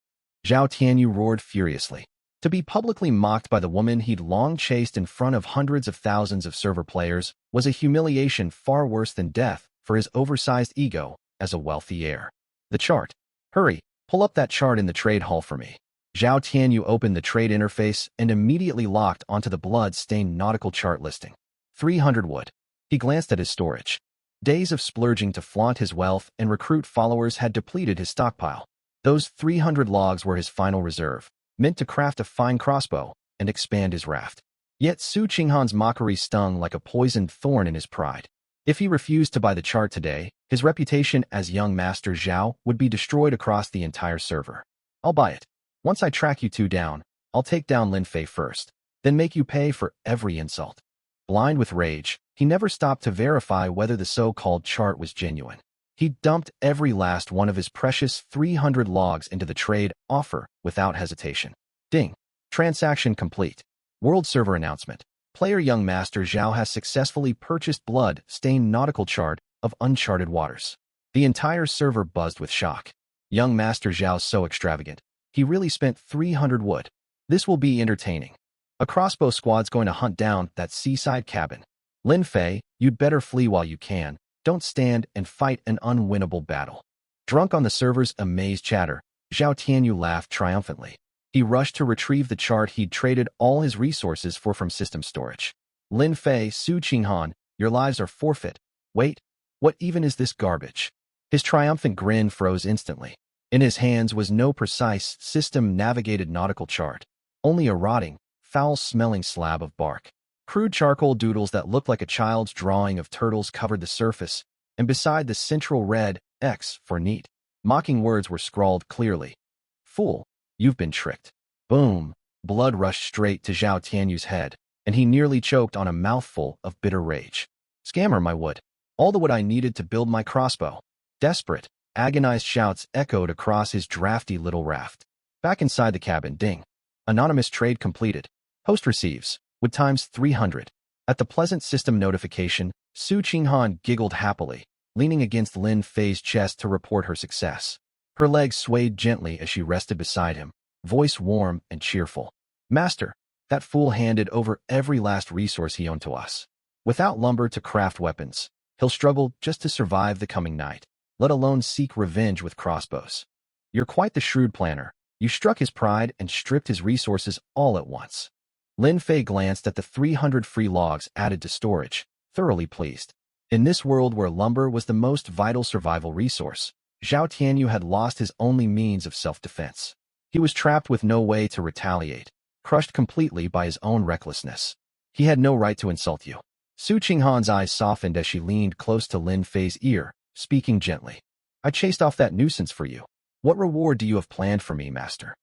Zhao Tianyu roared furiously. To be publicly mocked by the woman he'd long chased in front of hundreds of thousands of server players was a humiliation far worse than death for his oversized ego as a wealthy heir. The chart. Hurry, pull up that chart in the trade hall for me. Zhao Tianyu opened the trade interface and immediately locked onto the blood-stained nautical chart listing. 300 wood. He glanced at his storage. Days of splurging to flaunt his wealth and recruit followers had depleted his stockpile. Those 300 logs were his final reserve, meant to craft a fine crossbow and expand his raft. Yet Su Qinghan's mockery stung like a poisoned thorn in his pride. If he refused to buy the chart today, his reputation as young Master Zhao would be destroyed across the entire server. I'll buy it. Once I track you two down, I'll take down Lin Fei first, then make you pay for every insult. Blind with rage, he never stopped to verify whether the so-called chart was genuine. He dumped every last one of his precious 300 logs into the trade offer without hesitation. Ding. Transaction complete. World server announcement. Player young Master Zhao has successfully purchased blood-stained nautical chart of uncharted waters. The entire server buzzed with shock. Young Master Zhao's so extravagant. He really spent 300 wood. This will be entertaining. A crossbow squad's going to hunt down that seaside cabin. Lin Fei, you'd better flee while you can. Don't stand and fight an unwinnable battle. Drunk on the server's amazed chatter, Zhao Tianyu laughed triumphantly. He rushed to retrieve the chart he'd traded all his resources for from system storage. Lin Fei, Su Qinghan, your lives are forfeit. Wait, what even is this garbage? His triumphant grin froze instantly. In his hands was no precise, system-navigated nautical chart, only a rotting, foul-smelling slab of bark. Crude charcoal doodles that looked like a child's drawing of turtles covered the surface, and beside the central red X for neat, mocking words were scrawled clearly. Fool, you've been tricked. Boom! Blood rushed straight to Zhao Tianyu's head, and he nearly choked on a mouthful of bitter rage. Scammer, my wood. All the wood I needed to build my crossbow. Desperate, agonized shouts echoed across his drafty little raft. Back inside the cabin, ding. Anonymous trade completed. Host receives, wood times 300. At the pleasant system notification, Su Qinghan giggled happily, leaning against Lin Fei's chest to report her success. Her legs swayed gently as she rested beside him, voice warm and cheerful. Master, that fool handed over every last resource he owned to us. Without lumber to craft weapons, he'll struggle just to survive the coming night, let alone seek revenge with crossbows. You're quite the shrewd planner. You struck his pride and stripped his resources all at once. Lin Fei glanced at the 300 free logs added to storage, thoroughly pleased. In this world where lumber was the most vital survival resource, Zhao Tianyu had lost his only means of self-defense. He was trapped with no way to retaliate, crushed completely by his own recklessness. He had no right to insult you. Su Qinghan's eyes softened as she leaned close to Lin Fei's ear, speaking gently. I chased off that nuisance for you. What reward do you have planned for me, master?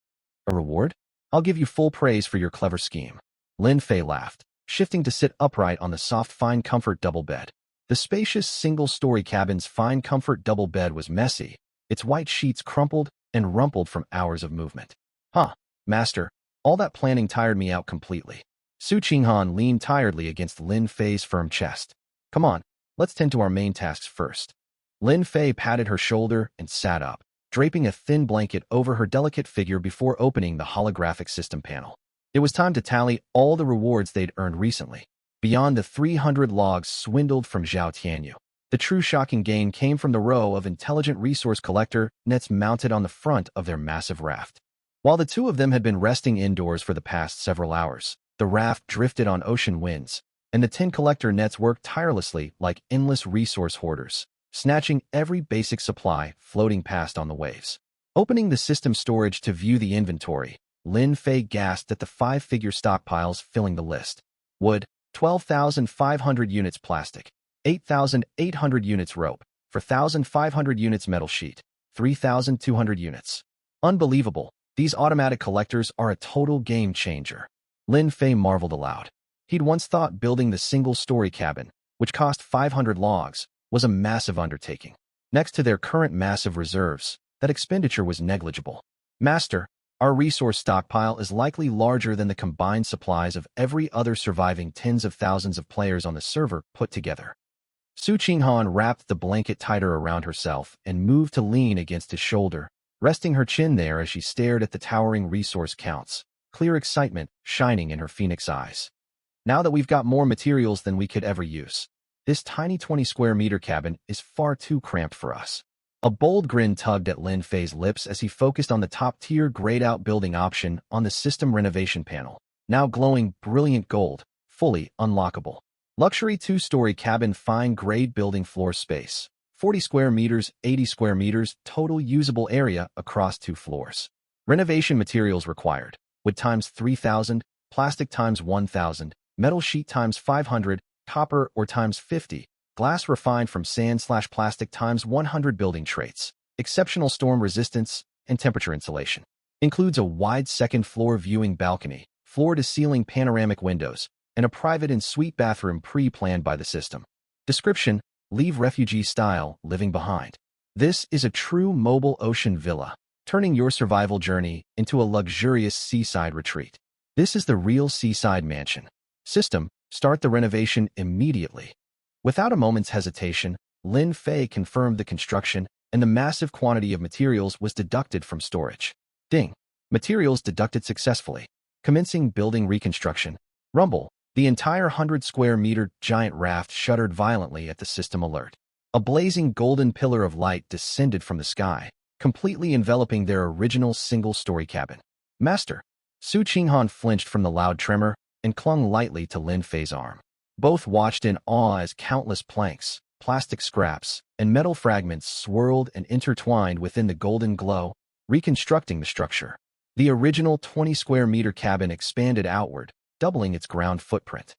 A reward? I'll give you full praise for your clever scheme. Lin Fei laughed, shifting to sit upright on the soft fine comfort double bed. The spacious single-story cabin's fine comfort double bed was messy, its white sheets crumpled and rumpled from hours of movement. Huh, master, all that planning tired me out completely. Su Qinghan leaned tiredly against Lin Fei's firm chest. Come on, let's tend to our main tasks first. Lin Fei patted her shoulder and sat up, draping a thin blanket over her delicate figure before opening the holographic system panel. It was time to tally all the rewards they'd earned recently. Beyond the 300 logs swindled from Zhao Tianyu, the true shocking gain came from the row of intelligent resource collector nets mounted on the front of their massive raft. While the two of them had been resting indoors for the past several hours, the raft drifted on ocean winds, and the 10 collector nets worked tirelessly like endless resource hoarders, snatching every basic supply floating past on the waves. Opening the system storage to view the inventory, Lin Fei gasped at the 5-figure stockpiles filling the list. Wood, 12,500 units plastic, 8,800 units rope, 4,500 units metal sheet, 3,200 units. Unbelievable, these automatic collectors are a total game changer. Lin Fei marveled aloud. He'd once thought building the single-story cabin, which cost 500 logs, was a massive undertaking. Next to their current massive reserves, that expenditure was negligible. Master, our resource stockpile is likely larger than the combined supplies of every other surviving tens of thousands of players on the server put together. Su Qinghan wrapped the blanket tighter around herself and moved to lean against his shoulder, resting her chin there as she stared at the towering resource counts, clear excitement shining in her phoenix eyes. Now that we've got more materials than we could ever use, this tiny 20-square-meter cabin is far too cramped for us. A bold grin tugged at Lin Fei's lips as he focused on the top-tier grayed-out building option on the system renovation panel, now glowing brilliant gold, fully unlockable. Luxury 2-story cabin fine-grade building floor space, 40 square meters, 80 square meters, total usable area across 2 floors. Renovation materials required, wood times 3,000, plastic times 1,000, metal sheet times 500, copper or times 50, glass refined from sand/plastic times 100 building traits, exceptional storm resistance, and temperature insulation. Includes a wide second-floor viewing balcony, floor-to-ceiling panoramic windows, and a private and suite bathroom pre-planned by the system. Description: leave refugee style, living behind. This is a true mobile ocean villa, turning your survival journey into a luxurious seaside retreat. This is the real seaside mansion. System: start the renovation immediately. Without a moment's hesitation, Lin Fei confirmed the construction, and the massive quantity of materials was deducted from storage. Ding. Materials deducted successfully. Commencing building reconstruction. Rumble. The entire 100-square-meter giant raft shuddered violently at the system alert. A blazing golden pillar of light descended from the sky, completely enveloping their original single-story cabin. Master. Su Qinghan flinched from the loud tremor and clung lightly to Lin Fei's arm. Both watched in awe as countless planks, plastic scraps, and metal fragments swirled and intertwined within the golden glow, reconstructing the structure. The original 20-square-meter cabin expanded outward, doubling its ground footprint.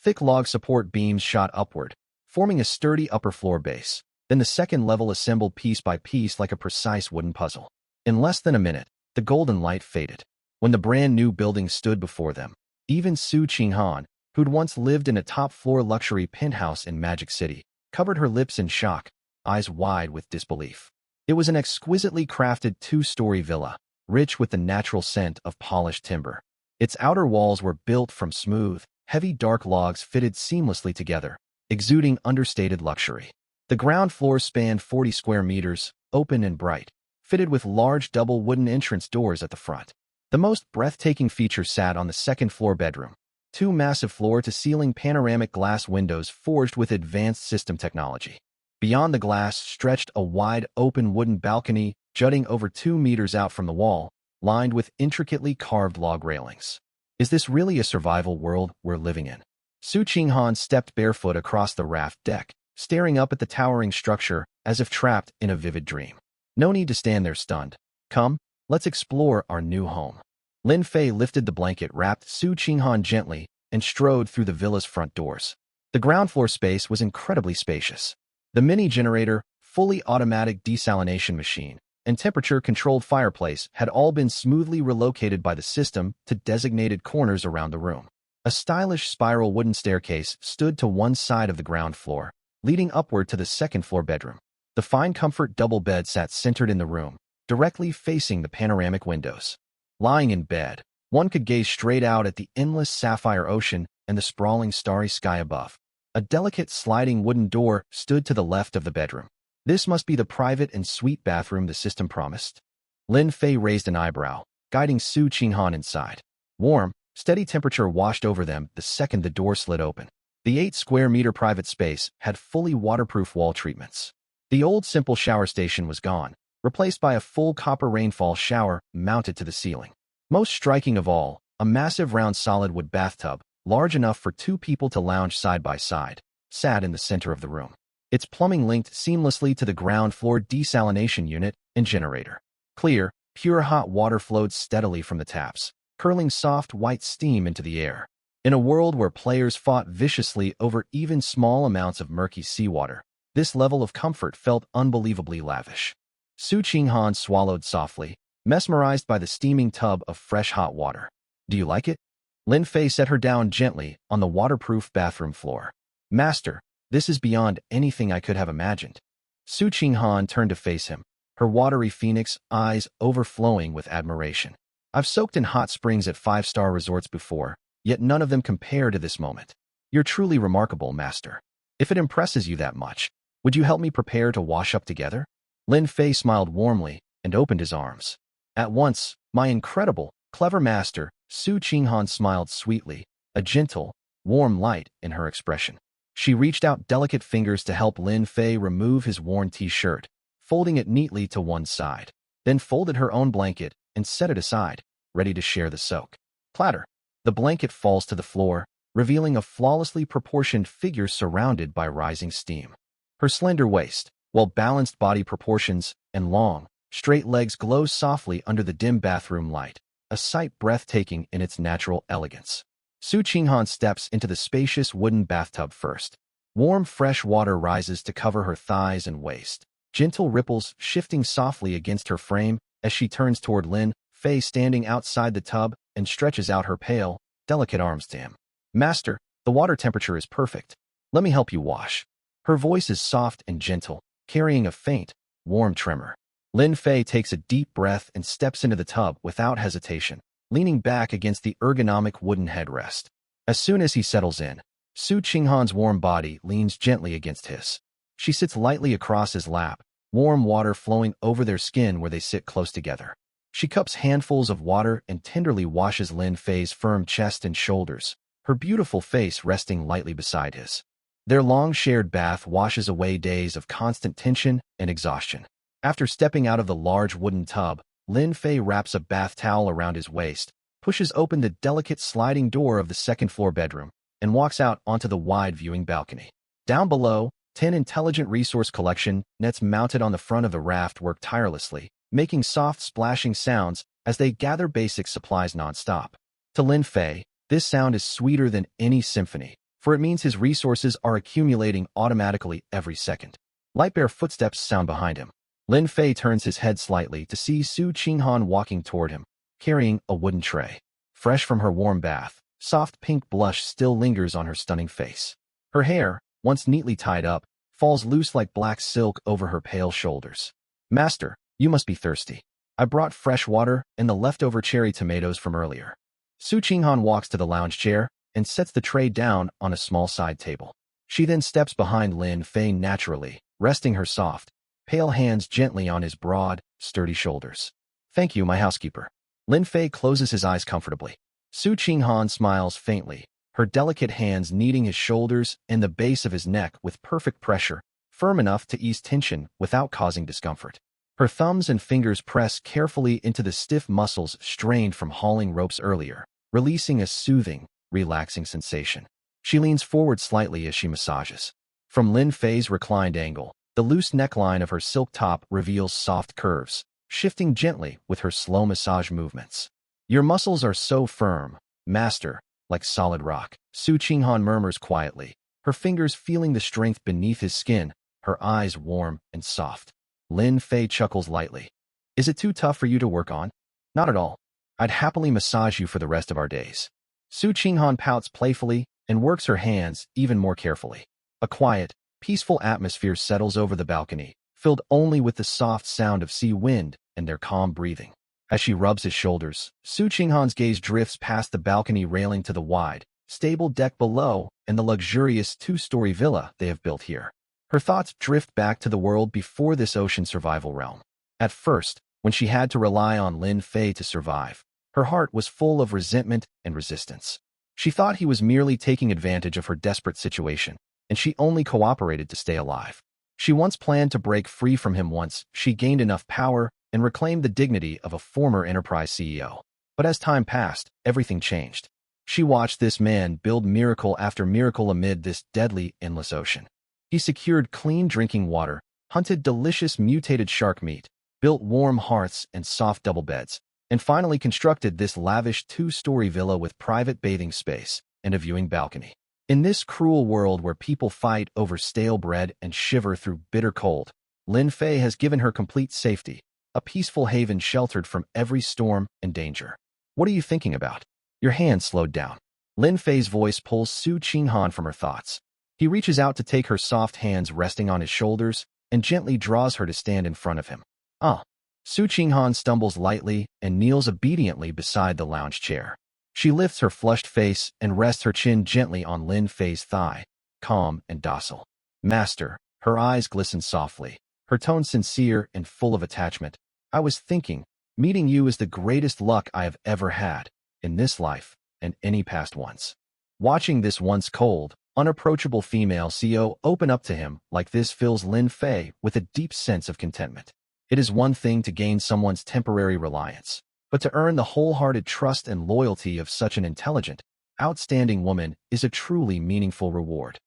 Thick log support beams shot upward, forming a sturdy upper-floor base. Then the second level assembled piece by piece like a precise wooden puzzle. In less than a minute, the golden light faded. When the brand-new building stood before them, even Su Qinghan, who'd once lived in a top-floor luxury penthouse in Magic City, covered her lips in shock, eyes wide with disbelief. It was an exquisitely crafted two-story villa, rich with the natural scent of polished timber. Its outer walls were built from smooth, heavy dark logs fitted seamlessly together, exuding understated luxury. The ground floor spanned 40 square meters, open and bright, fitted with large double wooden entrance doors at the front. The most breathtaking feature sat on the second-floor bedroom. Two massive floor-to-ceiling panoramic glass windows forged with advanced system technology. Beyond the glass stretched a wide, open wooden balcony jutting over 2 meters out from the wall, lined with intricately carved log railings. Is this really a survival world we're living in? Su Qinghan stepped barefoot across the raft deck, staring up at the towering structure as if trapped in a vivid dream. No need to stand there stunned. Come, let's explore our new home. Lin Fei lifted the blanket, wrapped Su Qinghan gently, and strode through the villa's front doors. The ground floor space was incredibly spacious. The mini-generator, fully automatic desalination machine, and temperature-controlled fireplace had all been smoothly relocated by the system to designated corners around the room. A stylish spiral wooden staircase stood to one side of the ground floor, leading upward to the second-floor bedroom. The fine comfort double bed sat centered in the room, directly facing the panoramic windows. Lying in bed, one could gaze straight out at the endless sapphire ocean and the sprawling starry sky above. A delicate sliding wooden door stood to the left of the bedroom. This must be the private and suite bathroom the system promised. Lin Fei raised an eyebrow, guiding Su Qinghan inside. Warm, steady temperature washed over them the second the door slid open. The 8-square-meter private space had fully waterproof wall treatments. The old simple shower station was gone, replaced by a full copper rainfall shower mounted to the ceiling. Most striking of all, a massive round solid wood bathtub, large enough for 2 people to lounge side by side, sat in the center of the room. Its plumbing linked seamlessly to the ground floor desalination unit and generator. Clear, pure hot water flowed steadily from the taps, curling soft white steam into the air. In a world where players fought viciously over even small amounts of murky seawater, this level of comfort felt unbelievably lavish. Su Qinghan swallowed softly, mesmerized by the steaming tub of fresh hot water. Do you like it? Lin Fei set her down gently on the waterproof bathroom floor. Master, this is beyond anything I could have imagined. Su Qinghan turned to face him, her watery phoenix eyes overflowing with admiration. I've soaked in hot springs at 5-star resorts before, yet none of them compare to this moment. You're truly remarkable, Master. If it impresses you that much, would you help me prepare to wash up together? Lin Fei smiled warmly and opened his arms. At once, my incredible, clever master, Su Qinghan smiled sweetly, a gentle, warm light in her expression. She reached out delicate fingers to help Lin Fei remove his worn t-shirt, folding it neatly to one side, then folded her own blanket and set it aside, ready to share the soak. Clatter. The blanket falls to the floor, revealing a flawlessly proportioned figure surrounded by rising steam. Her slender waist, well-balanced body proportions, and long, straight legs glow softly under the dim bathroom light, a sight breathtaking in its natural elegance. Su Qinghan steps into the spacious wooden bathtub first. Warm, fresh water rises to cover her thighs and waist, gentle ripples shifting softly against her frame as she turns toward Lin Fei standing outside the tub and stretches out her pale, delicate arms to him. Master, the water temperature is perfect. Let me help you wash. Her voice is soft and gentle, carrying a faint, warm tremor. Lin Fei takes a deep breath and steps into the tub without hesitation, leaning back against the ergonomic wooden headrest. As soon as he settles in, Su Qinghan's warm body leans gently against his. She sits lightly across his lap, warm water flowing over their skin where they sit close together. She cups handfuls of water and tenderly washes Lin Fei's firm chest and shoulders, her beautiful face resting lightly beside his. Their long shared bath washes away days of constant tension and exhaustion. After stepping out of the large wooden tub, Lin Fei wraps a bath towel around his waist, pushes open the delicate sliding door of the second-floor bedroom, and walks out onto the wide viewing balcony. Down below, 10 intelligent resource collection nets mounted on the front of the raft work tirelessly, making soft splashing sounds as they gather basic supplies non-stop. To Lin Fei, this sound is sweeter than any symphony, for it means his resources are accumulating automatically every second. Light-bear footsteps sound behind him. Lin Fei turns his head slightly to see Su Qinghan walking toward him, carrying a wooden tray. Fresh from her warm bath, soft pink blush still lingers on her stunning face. Her hair, once neatly tied up, falls loose like black silk over her pale shoulders. "Master, you must be thirsty. I brought fresh water and the leftover cherry tomatoes from earlier." Su Qinghan walks to the lounge chair and sets the tray down on a small side table. She then steps behind Lin Fei naturally, resting her soft, pale hands gently on his broad, sturdy shoulders. "Thank you, my housekeeper." Lin Fei closes his eyes comfortably. Su Qinghan smiles faintly, her delicate hands kneading his shoulders and the base of his neck with perfect pressure, firm enough to ease tension without causing discomfort. Her thumbs and fingers press carefully into the stiff muscles strained from hauling ropes earlier, releasing a soothing, relaxing sensation. She leans forward slightly as she massages. From Lin Fei's reclined angle, the loose neckline of her silk top reveals soft curves, shifting gently with her slow massage movements. "Your muscles are so firm, master, like solid rock," Su Qinghan murmurs quietly, her fingers feeling the strength beneath his skin, her eyes warm and soft. Lin Fei chuckles lightly. "Is it too tough for you to work on?" "Not at all. I'd happily massage you for the rest of our days." Su Qinghan pouts playfully and works her hands even more carefully. A quiet, peaceful atmosphere settles over the balcony, filled only with the soft sound of sea wind and their calm breathing. As she rubs his shoulders, Su Qinghan's gaze drifts past the balcony railing to the wide, stable deck below and the luxurious two-story villa they have built here. Her thoughts drift back to the world before this ocean survival realm. At first, when she had to rely on Lin Fei to survive, her heart was full of resentment and resistance. She thought he was merely taking advantage of her desperate situation, and she only cooperated to stay alive. She once planned to break free from him once she gained enough power and reclaimed the dignity of a former enterprise CEO. But as time passed, everything changed. She watched this man build miracle after miracle amid this deadly, endless ocean. He secured clean drinking water, hunted delicious mutated shark meat, built warm hearths and soft double beds, and finally constructed this lavish two-story villa with private bathing space and a viewing balcony. In this cruel world where people fight over stale bread and shiver through bitter cold, Lin Fei has given her complete safety, a peaceful haven sheltered from every storm and danger. "What are you thinking about?" Your hand slowed down. Lin Fei's voice pulls Su Qinghan from her thoughts. He reaches out to take her soft hands resting on his shoulders and gently draws her to stand in front of him. "Ah." Su Qinghan stumbles lightly and kneels obediently beside the lounge chair. She lifts her flushed face and rests her chin gently on Lin Fei's thigh, calm and docile. "Master," her eyes glisten softly, her tone sincere and full of attachment. "I was thinking, meeting you is the greatest luck I have ever had, in this life and any past ones." Watching this once cold, unapproachable female CEO open up to him like this fills Lin Fei with a deep sense of contentment. It is one thing to gain someone's temporary reliance, but to earn the wholehearted trust and loyalty of such an intelligent, outstanding woman is a truly meaningful reward.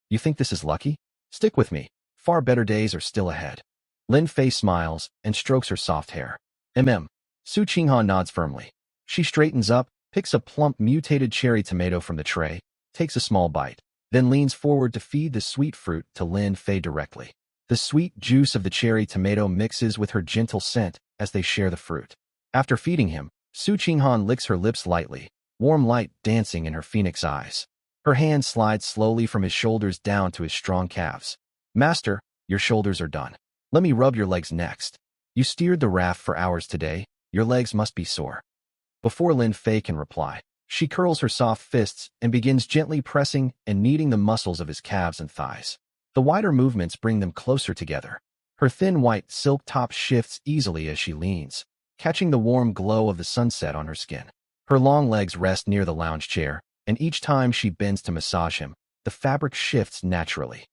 "You think this is lucky? Stick with me. Far better days are still ahead." Lin Fei smiles and strokes her soft hair. Su Qinghan nods firmly. She straightens up, picks a plump mutated cherry tomato from the tray, takes a small bite, then leans forward to feed the sweet fruit to Lin Fei directly. The sweet juice of the cherry tomato mixes with her gentle scent as they share the fruit. After feeding him, Su Qinghan licks her lips lightly, warm light dancing in her phoenix eyes. Her hand slides slowly from his shoulders down to his strong calves. "Master, your shoulders are done. Let me rub your legs next. You steered the raft for hours today. Your legs must be sore." Before Lin Fei can reply, she curls her soft fists and begins gently pressing and kneading the muscles of his calves and thighs. The wider movements bring them closer together. Her thin white silk top shifts easily as she leans, catching the warm glow of the sunset on her skin. Her long legs rest near the lounge chair, and each time she bends to massage him, the fabric shifts naturally.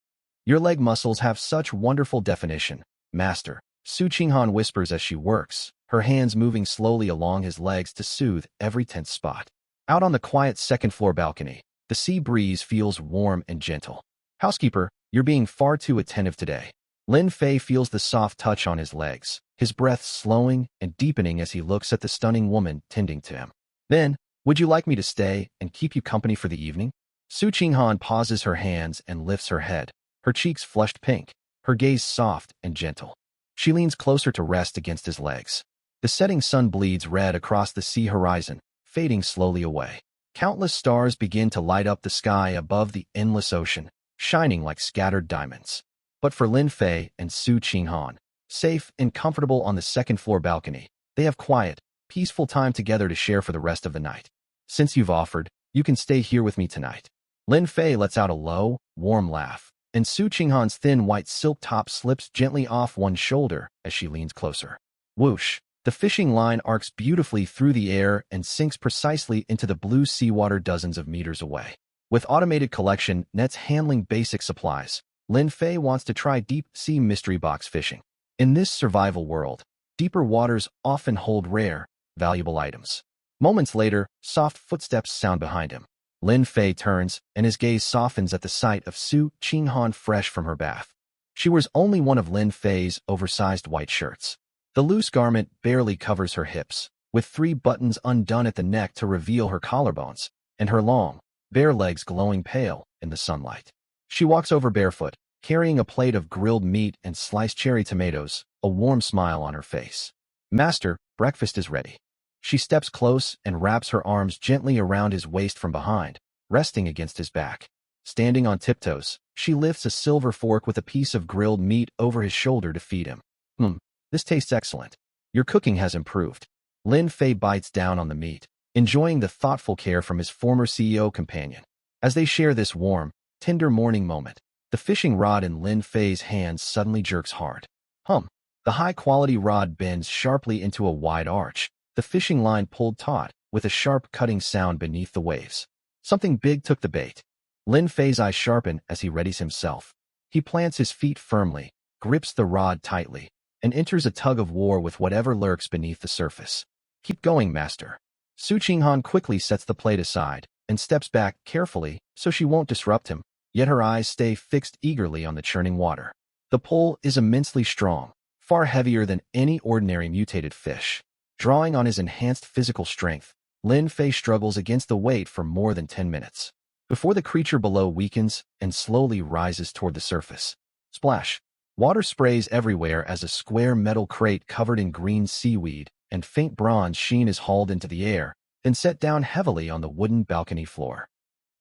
Your leg muscles have such wonderful definition, Master, Su Qinghan whispers as she works, her hands moving slowly along his legs to soothe every tense spot. Out on the quiet second-floor balcony, the sea breeze feels warm and gentle. Housekeeper, you're being far too attentive today. Lin Fei feels the soft touch on his legs, his breath slowing and deepening as he looks at the stunning woman tending to him. Then, would you like me to stay and keep you company for the evening? Su Qinghan pauses her hands and lifts her head, her cheeks flushed pink, her gaze soft and gentle. She leans closer to rest against his legs. The setting sun bleeds red across the sea horizon, fading slowly away. Countless stars begin to light up the sky above the endless ocean, shining like scattered diamonds. But for Lin Fei and Su Qinghan, safe and comfortable on the second-floor balcony, they have quiet, peaceful time together to share for the rest of the night. Since you've offered, you can stay here with me tonight. Lin Fei lets out a low, warm laugh, and Su Qinghan's thin white silk top slips gently off one shoulder as she leans closer. Whoosh! The fishing line arcs beautifully through the air and sinks precisely into the blue seawater dozens of meters away. With automated collection nets handling basic supplies, Lin Fei wants to try deep-sea mystery box fishing. In this survival world, deeper waters often hold rare, valuable items. Moments later, soft footsteps sound behind him. Lin Fei turns, and his gaze softens at the sight of Su Qinghan fresh from her bath. She wears only one of Lin Fei's oversized white shirts. The loose garment barely covers her hips, with 3 buttons undone at the neck to reveal her collarbones, and her long, bare legs glowing pale in the sunlight. She walks over barefoot, carrying a plate of grilled meat and sliced cherry tomatoes, a warm smile on her face. Master, breakfast is ready. She steps close and wraps her arms gently around his waist from behind, resting against his back. Standing on tiptoes, she lifts a silver fork with a piece of grilled meat over his shoulder to feed him. This tastes excellent. Your cooking has improved. Lin Fei bites down on the meat, enjoying the thoughtful care from his former CEO companion. As they share this warm, tender morning moment, the fishing rod in Lin Fei's hands suddenly jerks hard. The high-quality rod bends sharply into a wide arch, the fishing line pulled taut, with a sharp cutting sound beneath the waves. Something big took the bait. Lin Fei's eyes sharpen as he readies himself. He plants his feet firmly, grips the rod tightly, and enters a tug-of-war with whatever lurks beneath the surface. Keep going, Master. Su Qinghan quickly sets the plate aside and steps back carefully so she won't disrupt him, yet her eyes stay fixed eagerly on the churning water. The pull is immensely strong, far heavier than any ordinary mutated fish. Drawing on his enhanced physical strength, Lin Fei struggles against the weight for more than 10 minutes, before the creature below weakens and slowly rises toward the surface. Splash! Water sprays everywhere as a square metal crate covered in green seaweed and faint bronze sheen is hauled into the air, then set down heavily on the wooden balcony floor.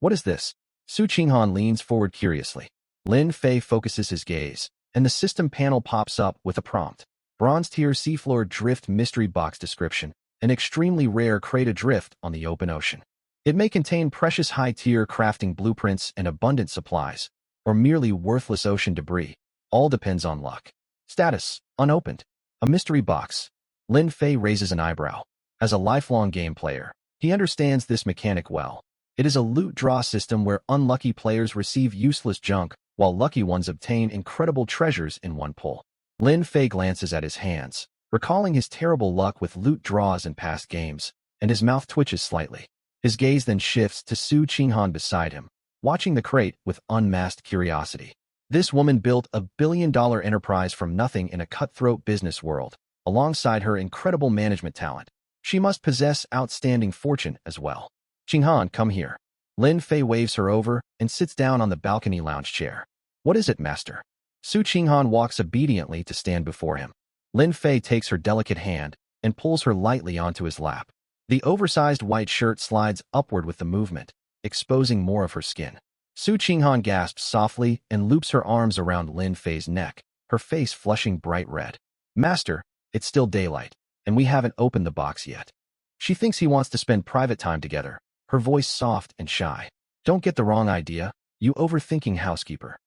What is this? Su Qinghan leans forward curiously. Lin Fei focuses his gaze, and the system panel pops up with a prompt. Bronze tier seafloor drift mystery box description, an extremely rare crate adrift on the open ocean. It may contain precious high-tier crafting blueprints and abundant supplies, or merely worthless ocean debris. All depends on luck. Status: unopened. A mystery box. Lin Fei raises an eyebrow. As a lifelong game player, he understands this mechanic well. It is a loot draw system where unlucky players receive useless junk, while lucky ones obtain incredible treasures in one pull. Lin Fei glances at his hands, recalling his terrible luck with loot draws in past games, and his mouth twitches slightly. His gaze then shifts to Su Qinghan beside him, watching the crate with unmasked curiosity. This woman built a billion-dollar enterprise from nothing in a cutthroat business world. Alongside her incredible management talent, she must possess outstanding fortune as well. Qinghan, come here. Lin Fei waves her over and sits down on the balcony lounge chair. What is it, Master? Su Qinghan walks obediently to stand before him. Lin Fei takes her delicate hand and pulls her lightly onto his lap. The oversized white shirt slides upward with the movement, exposing more of her skin. Su Qinghan gasps softly and loops her arms around Lin Fei's neck, her face flushing bright red. Master, it's still daylight, and we haven't opened the box yet. She thinks he wants to spend private time together, her voice soft and shy. Don't get the wrong idea, you overthinking housekeeper.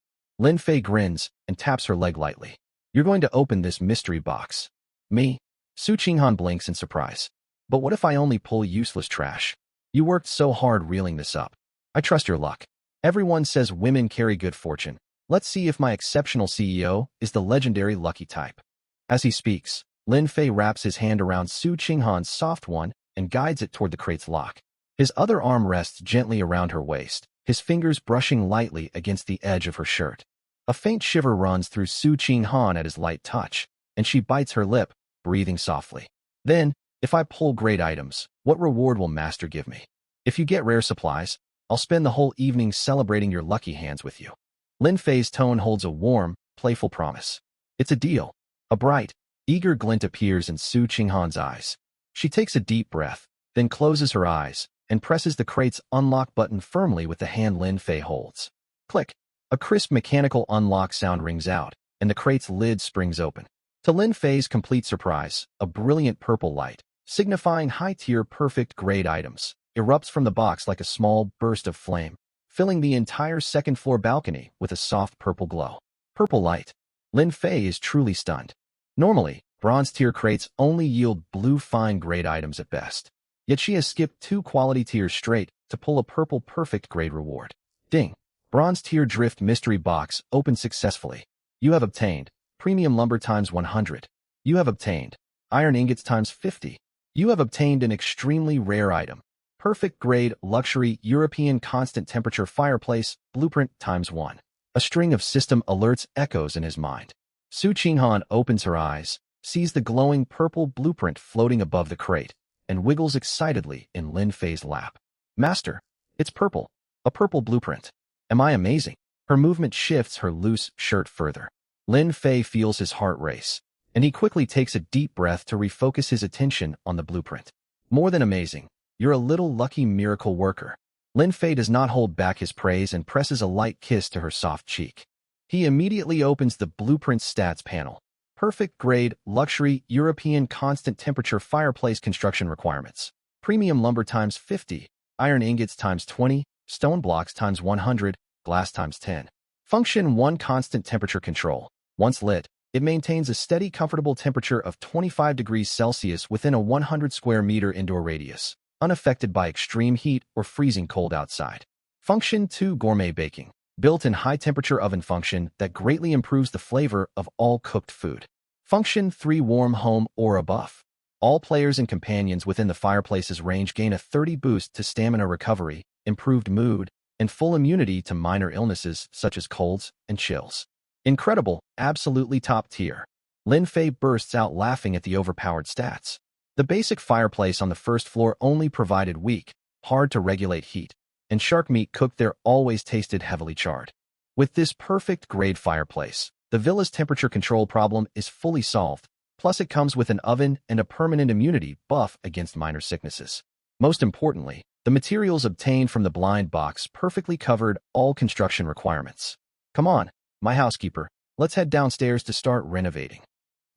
Lin Fei grins and taps her leg lightly. You're going to open this mystery box. Me? Su Qinghan blinks in surprise. But what if I only pull useless trash? You worked so hard reeling this up. I trust your luck. Everyone says women carry good fortune. Let's see if my exceptional CEO is the legendary lucky type. As he speaks, Lin Fei wraps his hand around Su Qinghan's soft one and guides it toward the crate's lock. His other arm rests gently around her waist, his fingers brushing lightly against the edge of her shirt. A faint shiver runs through Su Qinghan at his light touch, and she bites her lip, breathing softly. Then, if I pull great items, what reward will Master give me? If you get rare supplies, I'll spend the whole evening celebrating your lucky hands with you. Lin Fei's tone holds a warm, playful promise. It's a deal. A bright, eager glint appears in Su Qinghan's eyes. She takes a deep breath, then closes her eyes and presses the crate's unlock button firmly with the hand Lin Fei holds. Click! A crisp mechanical unlock sound rings out, and the crate's lid springs open. To Lin Fei's complete surprise, a brilliant purple light, signifying high-tier perfect-grade items, erupts from the box like a small burst of flame, filling the entire second-floor balcony with a soft purple glow. Purple light. Lin Fei is truly stunned. Normally, bronze-tier crates only yield blue fine-grade items at best. Yet she has skipped 2 quality tiers straight to pull a purple perfect-grade reward. Ding! Bronze-tier drift mystery box opened successfully. You have obtained premium lumber times 100. You have obtained iron ingots times 50. You have obtained an extremely rare item. Perfect grade luxury European constant temperature fireplace blueprint times 1. A string of system alerts echoes in his mind. Su Qinghan opens her eyes, sees the glowing purple blueprint floating above the crate, and wiggles excitedly in Lin Fei's lap. Master, it's purple. A purple blueprint. Am I amazing? Her movement shifts her loose shirt further. Lin Fei feels his heart race, and he quickly takes a deep breath to refocus his attention on the blueprint. More than amazing. You're a little lucky miracle worker. Lin Fei does not hold back his praise and presses a light kiss to her soft cheek. He immediately opens the blueprint stats panel. Perfect grade, luxury, European constant temperature fireplace construction requirements. Premium lumber times 50, iron ingots times 20, stone blocks times 100, glass times 10. Function 1 constant temperature control. Once lit, it maintains a steady, comfortable temperature of 25 degrees Celsius within a 100 square meter indoor radius, unaffected by extreme heat or freezing cold outside. Function 2 gourmet baking. Built-in high-temperature oven function that greatly improves the flavor of all cooked food. Function 3 warm home aura buff. All players and companions within the fireplace's range gain a 30 boost to stamina recovery, improved mood, and full immunity to minor illnesses such as colds and chills. Incredible, absolutely top tier. Lin Fei bursts out laughing at the overpowered stats. The basic fireplace on the first floor only provided weak, hard-to-regulate heat, and shark meat cooked there always tasted heavily charred. With this perfect-grade fireplace, the villa's temperature control problem is fully solved, plus it comes with an oven and a permanent immunity buff against minor sicknesses. Most importantly, the materials obtained from the blind box perfectly covered all construction requirements. Come on, my housekeeper, let's head downstairs to start renovating.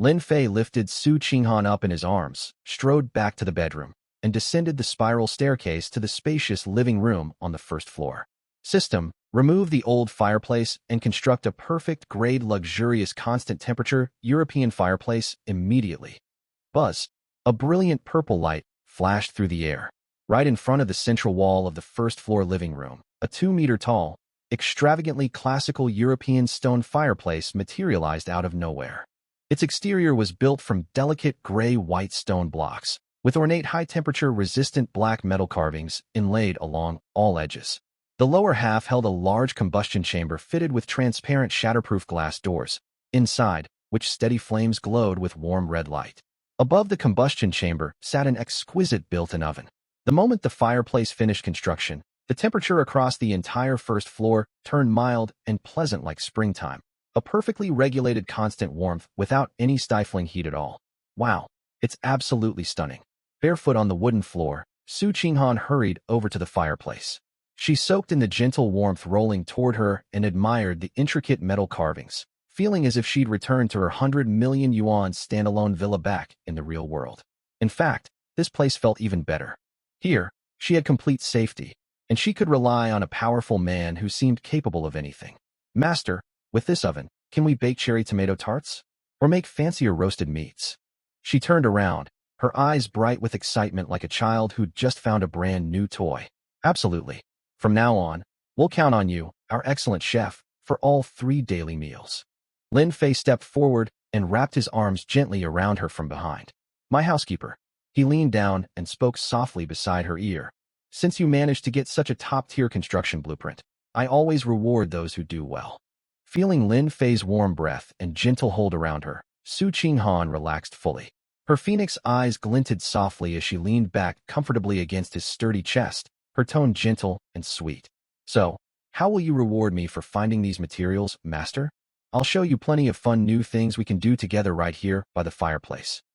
Lin Fei lifted Su Qinghan up in his arms, strode back to the bedroom, and descended the spiral staircase to the spacious living room on the first floor. System: remove the old fireplace and construct a perfect-grade luxurious constant-temperature European fireplace immediately. Buzz! A brilliant purple light flashed through the air. Right in front of the central wall of the first-floor living room, a 2-meter-tall, extravagantly classical European stone fireplace materialized out of nowhere. Its exterior was built from delicate gray-white stone blocks, with ornate high-temperature resistant black metal carvings inlaid along all edges. The lower half held a large combustion chamber fitted with transparent shatterproof glass doors, inside which steady flames glowed with warm red light. Above the combustion chamber sat an exquisite built-in oven. The moment the fireplace finished construction, the temperature across the entire first floor turned mild and pleasant like springtime, a perfectly regulated constant warmth without any stifling heat at all. Wow, it's absolutely stunning. Barefoot on the wooden floor, Su Qinghan hurried over to the fireplace. She soaked in the gentle warmth rolling toward her and admired the intricate metal carvings, feeling as if she'd returned to her 100 million yuan standalone villa back in the real world. In fact, this place felt even better. Here, she had complete safety, and she could rely on a powerful man who seemed capable of anything. Master, With this oven, can we bake cherry tomato tarts? Or make fancier roasted meats? She turned around, her eyes bright with excitement like a child who'd just found a brand new toy. Absolutely. From now on, we'll count on you, our excellent chef, for all 3 daily meals. Lin Fei stepped forward and wrapped his arms gently around her from behind. My housekeeper. He leaned down and spoke softly beside her ear. Since you managed to get such a top-tier construction blueprint, I always reward those who do well. Feeling Lin Fei's warm breath and gentle hold around her, Su Qinghan relaxed fully. Her phoenix eyes glinted softly as she leaned back comfortably against his sturdy chest, her tone gentle and sweet. So, how will you reward me for finding these materials, master? I'll show you plenty of fun new things we can do together right here by the fireplace.